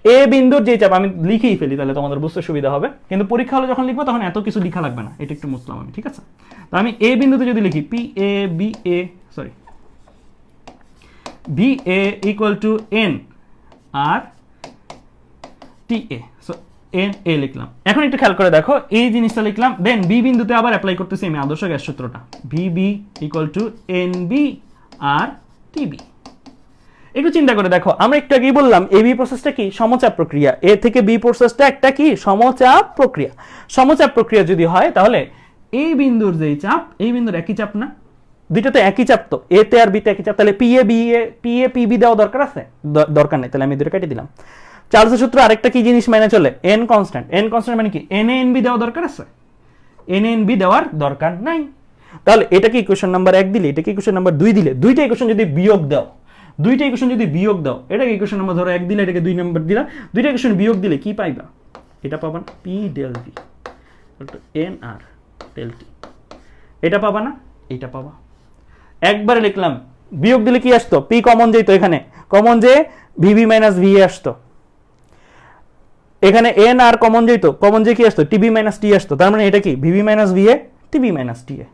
A বিন্দুর যেই চাপ, আমি লিখেই ফেলি তাহলে তোমাদের বুঝতে সুবিধা হবে, কিন্তু পরীক্ষা হলে যখন লিখবো তখন এত কিছু লেখা লাগবে না। এটা একটু মুছলাম আমি, ঠিক আছে? তো আমি A বিন্দুতে যদি লিখি PA BA sorry BA = N RTA, so NA লিখলাম। এখন একটু খেয়াল করে দেখো, এই জিনিসটা লিখলাম, দেন B বিন্দুতে আবার অ্যাপ্লাই করতেছি আমি আদর্শ গ্যাস সূত্রটা VB = NB RTB। একটু চিন্তা করে দেখো, আমরা একটু আগেই বললাম AB প্রসেসটা কি? সমচাপ প্রক্রিয়া। A থেকে B প্রসেসটা একটা কি? সমচাপ প্রক্রিয়া। সমচাপ প্রক্রিয়া যদি হয় তাহলে এই বিন্দুর যেই চাপ, এই বিন্দুর একই চাপ না? দুইটাতে একই চাপ, তো A তে আর B তে একই চাপ, তাহলে PA PB দেওয়া দরকার আছে? দরকার নেই, তাহলে আমি দুটো কেটে দিলাম। চার্লসের সূত্র আরেকটা কি জিনিস মেনে চলে? N constant. N কনস্ট্যান্ট মানে কি? NA-NB দেওয়া দরকার আছে? NA-NB দেওয়ার দরকার নাই। তাহলে এটা কি ইকুয়েশন নাম্বার 1 দিলে, এটা কি ইকুয়েশন নাম্বার 2 দিলে, দুইটা ইকুয়েশন যদি বিয়োগ দাও, দুইটা ইকুয়েশন যদি বিয়োগ দাও, এটাকে ইকুয়েশন নাম্বার ধরো 1 দিলে, এটাকে 2 নাম্বার দিলা, দুইটা ইকুয়েশন বিয়োগ দিলে কি পাইবা? এটা পাবা না, P del V = NR del T। এটা পাবা না, এটা পাবা। একবারে লিখলাম, বিয়োগ দিলে কি আসতো? P কমন যেত, এখানে কমন যে VB - VA আসতো। এখানে এন আর কমন যেত, কমন যে কি আসতো, টিবি মাইনাস টি আসতো, তার মানে এটা কি VB minus V A TB minus T A,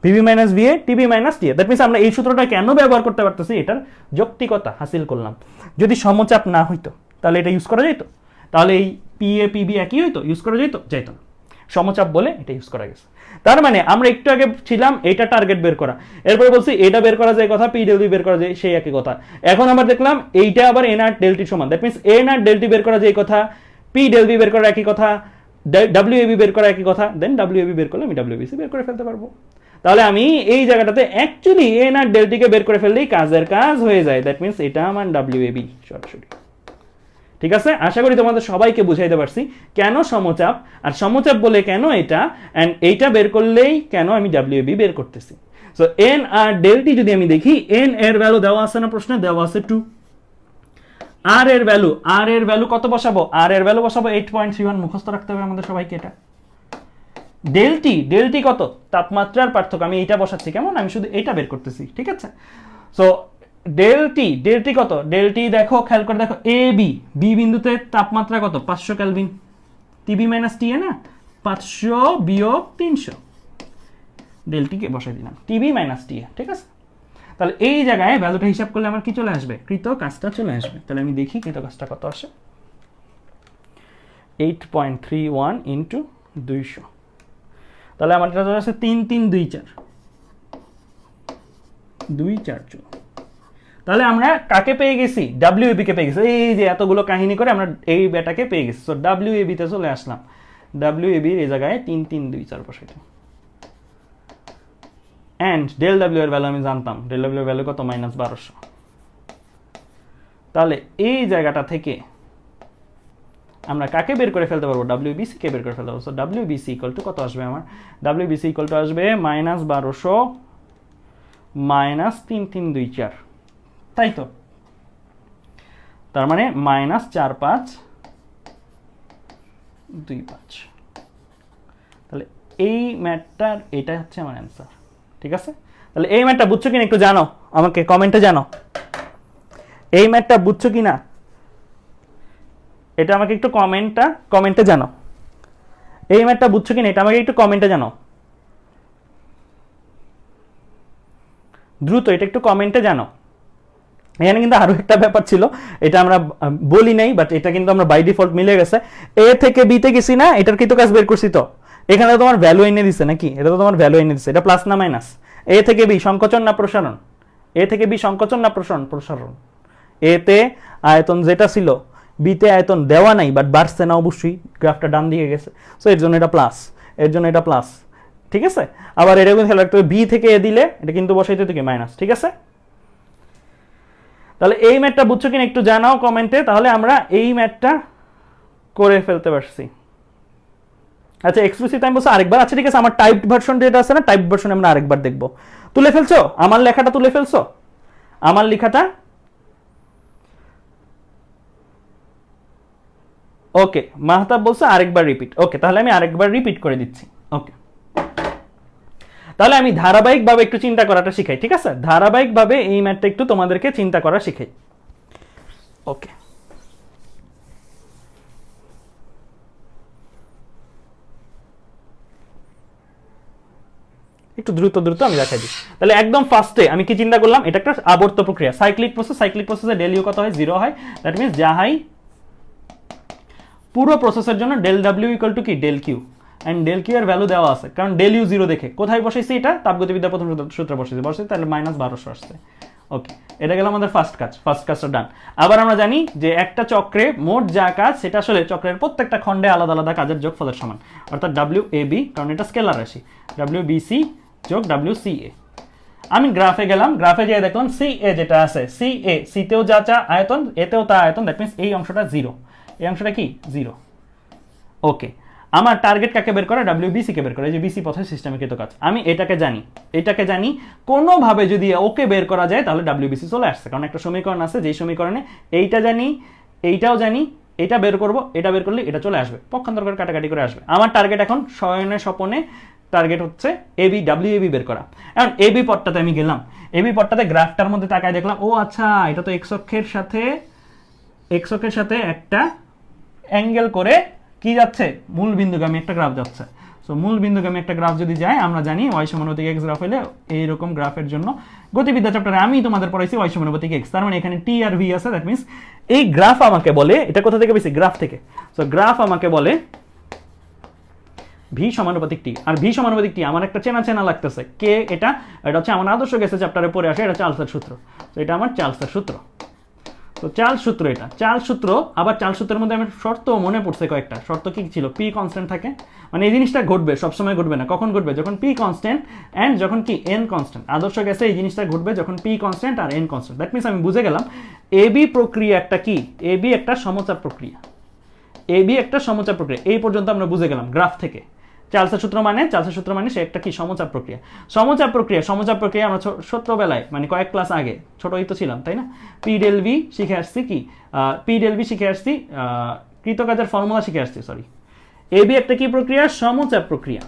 VB minus V A TB minus T A. That means আমরা এই সূত্রটা কেন ব্যবহার করতে পারতেছি, এটার যৌক্তিকতা হাসিল করলাম। যদি সমচাপ না হইতো তাহলে এটা ইউজ করা যেত, তাহলে এই পি এ পিবি একই হইতো, ইউজ করা যেত, যাইতো না। সমচাপ বলে এটা ইউজ করা গেছে। তার মানে আমরা একটু আগে ছিলাম এটা টার্গেট বের করা, এরপরে বলছি এটা বের করা যায় কথা, পি ডেল বের করা যায় সেই একই কথা। এখন আমরা দেখলাম এইটা আবার এন আর ডেল টি সমান, that means N R del T বের করা যায় কথা, পি ডেল বি বের করা একই কথা, ডাব্লিউ এবি বের করা একই কথা, দেন ডাব্লিউ এবি বের করলে আমি ডাব্লিউ বিসি বের করে ফেলতে পারবো। তাহলে আমি এই জায়গাটাতে অ্যাকচুয়ালি এন আর ডেল টিকে বের করে ফেললেই কাজের কাজ হয়ে যায়। দ্যাট মিনস এটা আমার ডাব্লিউ এবি সরাসরি। ঠিক আছে, আশা করি তোমাদের সবাইকে বুঝাইতে পারছি কেন সমচাপ, আর সমচাপ বলে কেন এটা, অ্যান্ড এইটা বের করলেই কেন আমি ডাব্লিউবি বের করতেছি। সো এন আর ডেল টি যদি আমি দেখি, এন এর ভ্যালু দেওয়া আছে না প্রশ্নে, দেওয়া আছে 2। আর এর ভ্যালু কত বসাবো, আর এর ভ্যালু বসাবো 8.31, মুখস্থ রাখতে হবে আমাদের সবাইকে এটা। ডেল টি কত, তাপমাত্রার পার্থক্য, আমি এইটা বসাচ্ছি কেমন, আমি শুধু এইটা বের করতেছি। ঠিক আছে, সো ডেল টি কত, ডেল টি দেখো, খেয়াল করে দেখো, এ বি বিন্দুতে তাপমাত্রা কত, 500 কেলভিন, টিবি মাইনাস টি এ না, 500 বিয়োগ 300, ডেল টি কে বসাই দিলাম, টিবি মাইনাস টি এ। ঠিক আছে, তাহলে এই জায়গায় ভ্যালুটা হিসাব করলে আমার কি চলে আসবে, কৃত কাজটা চলে আসবে। তাহলে আমি দেখি কৃত কাজটা কত আসে, 8.31 ইন্টু 200, তাহলে আমার এটা আছে 3.324 2 4 জুল। তাহলে আমরা কাকে পেয়ে গেছি, ডাব্লিউএবি কে পেয়ে গেছি। এই যে এতগুলো কাহিনী করে আমরা এই বেটাকে পেয়ে গেছি। সো ডাব্লিউএবি তে চলে আসলাম, ডাব্লিউএবি এই জায়গায় 3.324 বসাইলাম। এন্ড ডেল ডাব্লিউ এর ভ্যালু আমি জানতাম, ডেল ডাব্লিউ এর ভ্যালু কত, -1200। তাহলে এই জায়গাটা থেকে আমরা কাকে বের করে ফেলতে পারবো, ডাব্লিউবিসি কে বের করে ফেলতে পারবো। সো ডাব্লিউবিসি ইকুয়াল টু কত আসবে আমার, ডাব্লিউবিসি ইকুয়াল টু আসবে -1200 -3.324, তাই তো, তার মানে -4525। তাহলে এই ম্যাথটার এটা হচ্ছে আমার অ্যান্সার। ঠিক আছে, তাহলে এই ম্যাথটা বুঝছো কিনা একটু জানো, আমাকে কমেন্টে জানো, এই ম্যাথটা বুঝছো কিনা এটা আমাকে একটু কমেন্টে জানো, এই ম্যাথটা বুঝছো কিনা এটা আমাকে একটু কমেন্টে জানো দ্রুত, এটা একটু কমেন্টে জানো। এখানে কিন্তু আরো একটা ব্যাপার ছিল, এটা আমরা বলি নাই, বাট এটা কিন্তু আমরা বাই ডিফল্ট মিলে গেছে। এ থেকে বি তে গেছি না, এটার কি তো কাজ বের করছি, তো এখানে তোমার ভ্যালু এনে দিছে নাকি, এটা তো তোমার ভ্যালু এনে দিছে, এটা প্লাস না মাইনাস, এ থেকে বি সংকোচন না প্রসারণ, এ থেকে বি সংকোচন না প্রসারণ, এ তে আয়তন যেটা ছিল, বি তে আয়তন দেওয়া নাই বাট বাড়ছে না, অবশ্যই গ্রাফটা ডান দিকে গেছে, সো এর জন্য এটা প্লাস, এর জন্য এটা প্লাস। ঠিক আছে, আবার এরকম খেয়াল রাখতে হবে, বি থেকে এ দিলে এটা কিন্তু বসাইতে থেকে মাইনাস। ঠিক আছে, তাহলে এই ম্যাথটা বুঝছো কিনা একটু জানাও কমেন্টে, তাহলে আমরা এই ম্যাথটা করে ফেলতে পারছি। আচ্ছা, এক্সক্লুসিভ টাইম বলছে আরেকবার। আচ্ছা ঠিক আছে, আমার টাইপড ভার্সন যেটা আছে না, টাইপড ভার্সন আমরা আরেকবার দেখবো। তুলে ফেলছো আমার লেখাটা, তুলে ফেলছো আমার লেখাটা, ওকে। মাহতাব বলছে আরেকবার রিপিট, ওকে, তাহলে আমি আরেকবার রিপিট করে দিচ্ছি। ওকে, তাহলে আমি ধারাবাহিকভাবে একটু চিন্তা করাটা শিখাই। ঠিক আছে, ধারাবাহিকভাবে এই ম্যাথটা একটু তোমাদেরকে চিন্তা করা শিখাই। ওকে, একটু দ্রুত আমি দেখাই দিই। তাহলে একদম ফার্স্টে আমি কি চিন্তা করলাম, এটা একটা আবর্ত প্রক্রিয়া, সাইক্লিক প্রসেসে ডেল ইউ কত হয়, 0 হয়। দ্যাট মিনস যা হাই পুরো প্রসেসের জন্য ডেল ডাব্লিউ ইকুয়াল টু কি, del Q, and del Q এর ভ্যালু দেওয়া আছে, কারণ ডেল ইউ 0 দেখে কোথায় বসাইছি, এটা তাপগতিবিদ্যার প্রথম সূত্রে বসাইছি, তাহলে -1200 আসছে। ওকে, এটা গেল আমাদের ফার্স্ট কাজটা ডান। আবার আমরা জানি যে একটা চক্রে মোট যা কাজ সেটা আসলে চক্রের প্রত্যেকটা খণ্ডে আলাদা আলাদা কাজের যোগফলের সমান, অর্থাৎ ডাব্লিউ এ বি, কারণ এটা স্কেলার রাশি, ডাব্লিউ বি সি যোগ ডাব্লিউ সি এ। আমি গ্রাফে গেলাম, গ্রাফে গিয়ে দেখলাম সি এ যেটা আছে, সি তেও যা আয়তন, এতেও তা আয়তন, দ্যাট মিনস এই অংশটা 0, এই অংশটা কি 0। ওকে, আমার টার্গেট কাকে বের করে, ডাব্লিউবিসি কে বের করে, যে বিসি পথে সিস্টেমে কত কাজ, আমি এটাকে জানি, কোনোভাবে যদি ওকে বের করা যায় তাহলে ডাব্লিউবিসি চলে আসছে, কারণ একটা সমীকরণ আছে, যেই সমীকরণে এইটা জানি, এইটাও জানি, এটা বের করব, এটা বের করলে এটা চলে আসবে, পক্ষান্তর করে কাটাকাটি করে আসবে। আমার টার্গেট এখন শয়নে স্বপনে টার্গেট হচ্ছে এবি, ডাব্লিউএবি বের করা। এখন এবি পথটাতে আমি গেলাম, এবি পথটাতে গ্রাফটার মধ্যে তাকায় দেখলাম, ও আচ্ছা, এটা তো এক্স অক্ষের সাথে একটা অ্যাঙ্গেল করে কি যাচ্ছে, মূল বিন্দুগামী একটা গ্রাফ যাচ্ছে। সো মূল বিন্দুগামী একটা গ্রাফ যদি যায়, আমরা জানি y সমানুপাতিক x গ্রাফ হলে এইরকম গ্রাফের জন্য গতিবিদ্যা চ্যাপ্টারে আমি তোমাদের পড়াইছি y সমানুপাতিক x, তার মানে এখানে t আর v আছে, দ্যাট মিন্স এই গ্রাফ আমাকে বলে, এটা কোথা থেকে পেয়েছি, গ্রাফ থেকে। সো গ্রাফ আমাকে বলে v সমানুপাতিক t, আর v সমানুপাতিক t আমার একটা চেনা চেনা লাগতেছে, কে এটা হচ্ছে আমার আদর্শ গ্যাসের চ্যাপ্টারে পড়ে আসে, এটা চার্লসের সূত্র। তো এটা আমার চার্লসের সূত্র। তো চার্লস সূত্র, এটা চার্লস সূত্র। আবার চার্লস সূত্রের মধ্যে আমার শর্ত মনে পড়ছে কয়েকটা। শর্ত কি ছিল, পি কনস্ট্যান্ট থাকে, মানে এই জিনিসটা ঘটবে, সবসময় ঘটবে না। কখন ঘটবে, যখন পি কনস্ট্যান্ট অ্যান্ড যখন কি এন কনস্ট্যান্ট। আদর্শ গ্যাসে এই জিনিসটা ঘটবে যখন পি কনস্ট্যান্ট আর এন কনস্ট্যান্ট। দ্যাট মিনস আমি বুঝে গেলাম এবি প্রক্রিয়া একটা কি, এবি একটা সমচাপ প্রক্রিয়া, এবি একটা সমচাপ প্রক্রিয়া। এই পর্যন্ত আমরা বুঝে গেলাম গ্রাফ থেকে। চার্লসের সূত্র মানে সে একটা কি, সমচাপ প্রক্রিয়া। সমচাপ প্রক্রিয়া আমরা ছোট্টবেলায়, মানে কয়েক ক্লাস আগে, ছোটই তো ছিলাম তাই না, পি ডেল ভি শিখে আসছি, কি পি ডেল ভি শিখে আসছি, কৃতকাজের ফর্মুলা শিখে আসছি, সরি। এবি একটা কি প্রক্রিয়া, সমচাপ প্রক্রিয়া।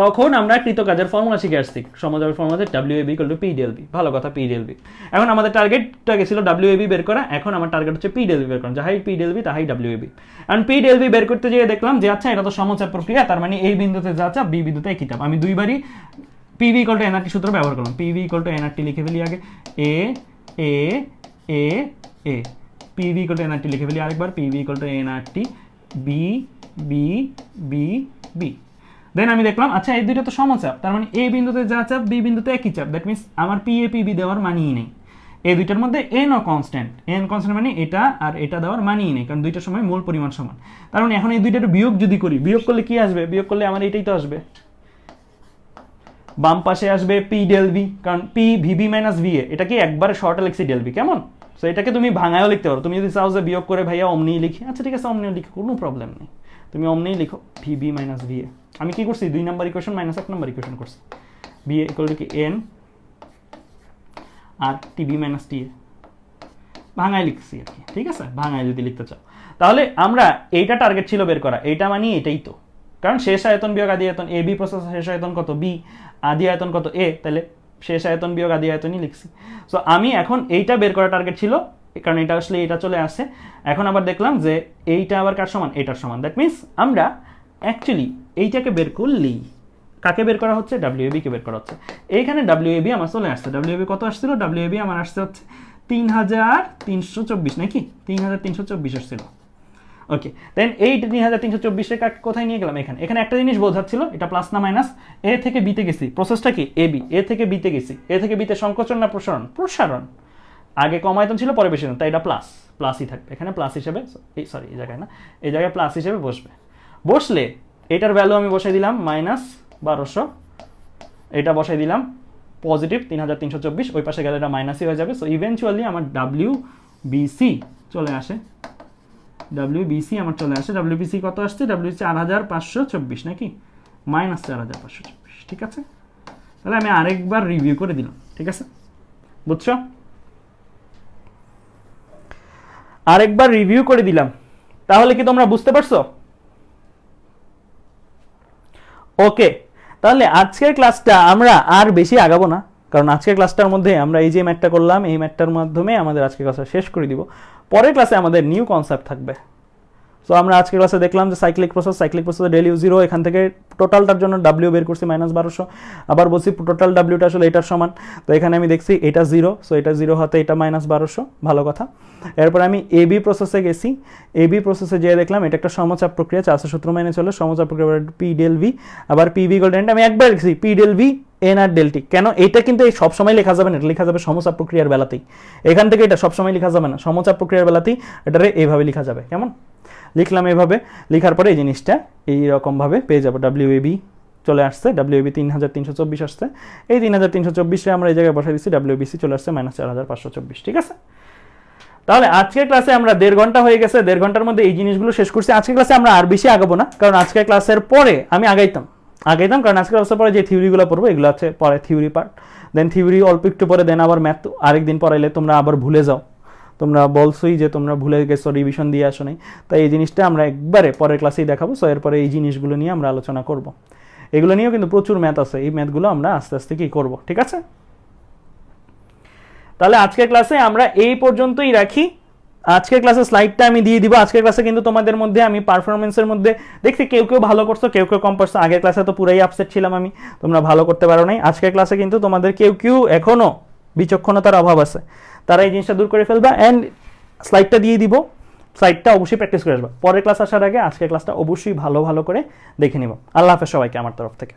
তখন আমরা কৃতকাজের ফর্মুলা শিখে আসছি, সমচাপের formula WAB = P del V। ভালো কথা, P del V। এখন আমাদের টার্গেটটা ছিল WAB বের করা, এখন আমার টার্গেট হচ্ছে P del V বের করা। যাহাই P del V তাহাই WAB। এখন P del V বের করতে গিয়ে দেখলাম যে আচ্ছা এটা তো সমচাপ প্রক্রিয়া, তার মানে এই বিন্দুতে যা চাপ বি বিন্দুতে একই চাপ। আমি দুইবারই PV = nRT সূত্র ব্যবহার করলাম। PV = nRT লিখে ফেলি আগে, এ এ এ এ PV = nRT লিখে ফেলি আরেকবার, PV = nRT B B B B. Then আমি দেখলাম আচ্ছা এই দুইটা তো সমচাপ, তার মানে এ বিন্দুতে যা চাপ বি বিন্দুতে একই চাপ। দ্যাট মিন্স আমার পি এ পি বি দেওয়ার মানেই নেই। এই দুইটার মধ্যে এন ও কনস্ট্যান্ট, এন কনস্ট্যান্ট মানে এটা আর এটা দেওয়ার মানেই নেই, কারণ দুইটার সময় মূল পরিমাণ সমান। তার মানে এখন এই দুইটার বিয়োগ যদি করি, বিয়োগ করলে কি আসবে, বিয়োগ করলে আমার এটাই তো আসবে, বাম পাশে আসবে পি ডেল ভি, কারণ P VB minus V A, এটা কি একবারে শর্টে লিখছি ডেল ভি, কেমন। সো এটাকে তুমি ভাঙায়ও লিখতে পারো, তুমি যদি চাও যে বিয়োগ করে ভাইয়া অমনি লিখি, আচ্ছা ঠিক আছে অমনিও লিখো, কোনো প্রবলেম নেই, তুমি অমনি লিখো ভিবি মাইনাস ভি এ। আমি কি করছি, 2 নম্বর ইকুয়েশন মাইনাস 1 নম্বর ইকুয়েশন করছি, বি এ = কি এন আর টিবি মাইনাস টি এ, ভাঙায় লিখছি আর কি, ঠিক আছে, ভাঙায় যদি লিখতে চাও। তাহলে আমরা এইটা টার্গেট ছিল বের করা, এইটা মানে এটাই তো, কারণ শেষ আয়তন বিয়োগ আদি আয়তন, এ বি প্রসেস শেষ আয়তন কত বি, আদি আয়তন কত এ, তাহলে শেষ আয়তন বিয়োগ আদি আয়তনই লিখছি। সো আমি এখন এইটা বের করা টার্গেট ছিল, কারণ এটা আসলে এটা চলে আসছে। এখন আবার দেখলাম যে এইটা আবার কার সমান, এটার সমান। দ্যাট মিনস আমরা অ্যাকচুয়ালি এইটাকে বের করলেই, কাকে বের করা হচ্ছে, WAB কে বের করা হচ্ছে। এইখানে WAB আমার চলে আসছে। WAB কত আসছিল, WAB আমার আসছে হচ্ছে 3324 নাকি, 3324 আসছিল। ওকে, দেন এই 3324 কাকে কোথায় নিয়ে গেলাম, এখানে। এখানে একটা জিনিস বোঝাচ্ছিল, এটা প্লাস না মাইনাস, এ থেকে বিতে গেছি, প্রসেসটা কি AB, এ থেকে বিতে গেছি, এ থেকে বিতে সংকোচন না প্রসারণ, প্রসারণ। আগে কম আয়তন ছিল পরে বেশি আয়তন, তাই এটা প্লাসই থাকবে এখানে, প্লাস হিসেবে, সরি এই জায়গায় না, এই জায়গায় প্লাস হিসেবে বসবে। বসলে এটার ভ্যালু আমি বসাই দিলাম -1200, এটা বসাই দিলাম পজিটিভ 3324, ওই পাশে গেলে এটা মাইনাসই হয়ে যাবে। সো ইভেনচুয়ালি আমার WBC চলে আসে, WBC আমার চলে আসে, WBC কত আসছে, WBC 4524 নাকি, -4524, ঠিক আছে। তাহলে আমি আরেকবার রিভিউ করে দিলাম, ঠিক আছে, বুঝছো, আরেকবার রিভিউ করে দিলাম। তাহলে কি তোমরা বুঝতে পারছো? ওকে, তাহলে আজকের ক্লাসটা আমরা আর বেশি আগাবো না, কারণ আজকের ক্লাসটার মধ্যে আমরা এই যে ম্যাথটা করলাম, এই ম্যাথটার মাধ্যমে আমাদের আজকের ক্লাসটা শেষ করে দিব। পরের ক্লাসে আমাদের নিউ কনসেপ্ট থাকবে। সো আমরা আজকের ক্লাসে দেখলাম যে সাইক্লিক প্রসেস ডেল ইউ 0, এখান থেকে টোটালটার জন্য W বের করছি -1200, আবার বলছি টোটাল Wটা আসলে এটার সমান। তো এখানে আমি দেখছি এটা 0, সো এটা 0 হতে এটা -1200, ভালো কথা। এরপর আমি AB প্রসেসে গেছি, AB প্রসেসে যেয়ে দেখলাম এটা একটা সমচাপ প্রক্রিয়া, চার্লসের সূত্র মেনে চলে, সমচাপ প্রক্রিয়া P del V, আবার PV = আমি একবার লিখছি P del V n আর del t। কেন এটা কিন্তু এই সবসময় লেখা যাবে না, এটা লেখা যাবে সমচাপ প্রক্রিয়ার বেলাতেই। এখান থেকে এটা সবসময় লেখা যাবে না, সমচাপ প্রক্রিয়ার বেলাতেই এটারে এইভাবে লেখা যাবে। কেমন লিখলাম, এভাবে লেখার পরে এই জিনিসটা এইরকমভাবে পেয়ে যাবো। WAB চলে আসছে, WAB 3324 আসছে, এই 3324 আমরা এই জায়গায় বসাই দিচ্ছি, WBC চলে আসছে -4524, ঠিক আছে। তাহলে আজকের ক্লাসে আমরা 1.5 ঘন্টা হয়ে গেছে, 1.5 ঘন্টার মধ্যে এই জিনিসগুলো শেষ করছি। আজকের ক্লাসে আমরা আর বেশি আগাবো না, কারণ আজকের ক্লাসের পরে আমি আগাইতাম, কারণ আজকের ক্লাসের পরে যে থিওরিগুলো পড়বো এগুলো আছে পরে থিওরি পার্ট, দেন থিওরি অল্প একটু পরে, দেন আবার ম্যাথ আরেকদিন পড়াইলে তোমরা আবার ভুলে যাও, তোমরা বলছোই যে তোমরা ভুলে গেছো, রিভিশন দিয়ে আসো নাই, তাই এই জিনিসটা আমরা একবারে পরের ক্লাসেই দেখাবো। সো এরপরে এই জিনিসগুলো নিয়ে আমরা আলোচনা করব। এগুলো নিয়েও কিন্তু প্রচুর ম্যাথ আছে, এই ম্যাথগুলো আমরা আস্তে আস্তে কি করব, ঠিক আছে। তাহলে আজকের ক্লাসে আমরা এই পর্যন্তই রাখি। আজকের ক্লাসের স্লাইডটা আমি দিয়ে দিব। আজকের ক্লাসে কিন্তু তোমাদের মধ্যে আমি পারফরমেন্সের মধ্যে দেখছি কেউ কেউ ভালো করছো, কেউ কেউ কম করছো। আগের ক্লাসে তো পুরাই আপসেট ছিলাম আমি, তোমরা ভালো করতে পারো নাই। আজকের ক্লাসে কিন্তু তোমাদের কেউ কেউ এখনো বিচক্ষণতার অভাব আছে, তারা এই জিনিসটা দূর করে ফেলবা। অ্যান্ড স্লাইডটা দিয়ে দিব, স্লাইডটা অবশ্যই প্র্যাকটিস করে আসবা। পরের ক্লাস আসার আগে আজকের ক্লাসটা অবশ্যই ভালো ভালো করে দেখে নিব। আল্লাহ হাফেজ সবাইকে আমার তরফ থেকে।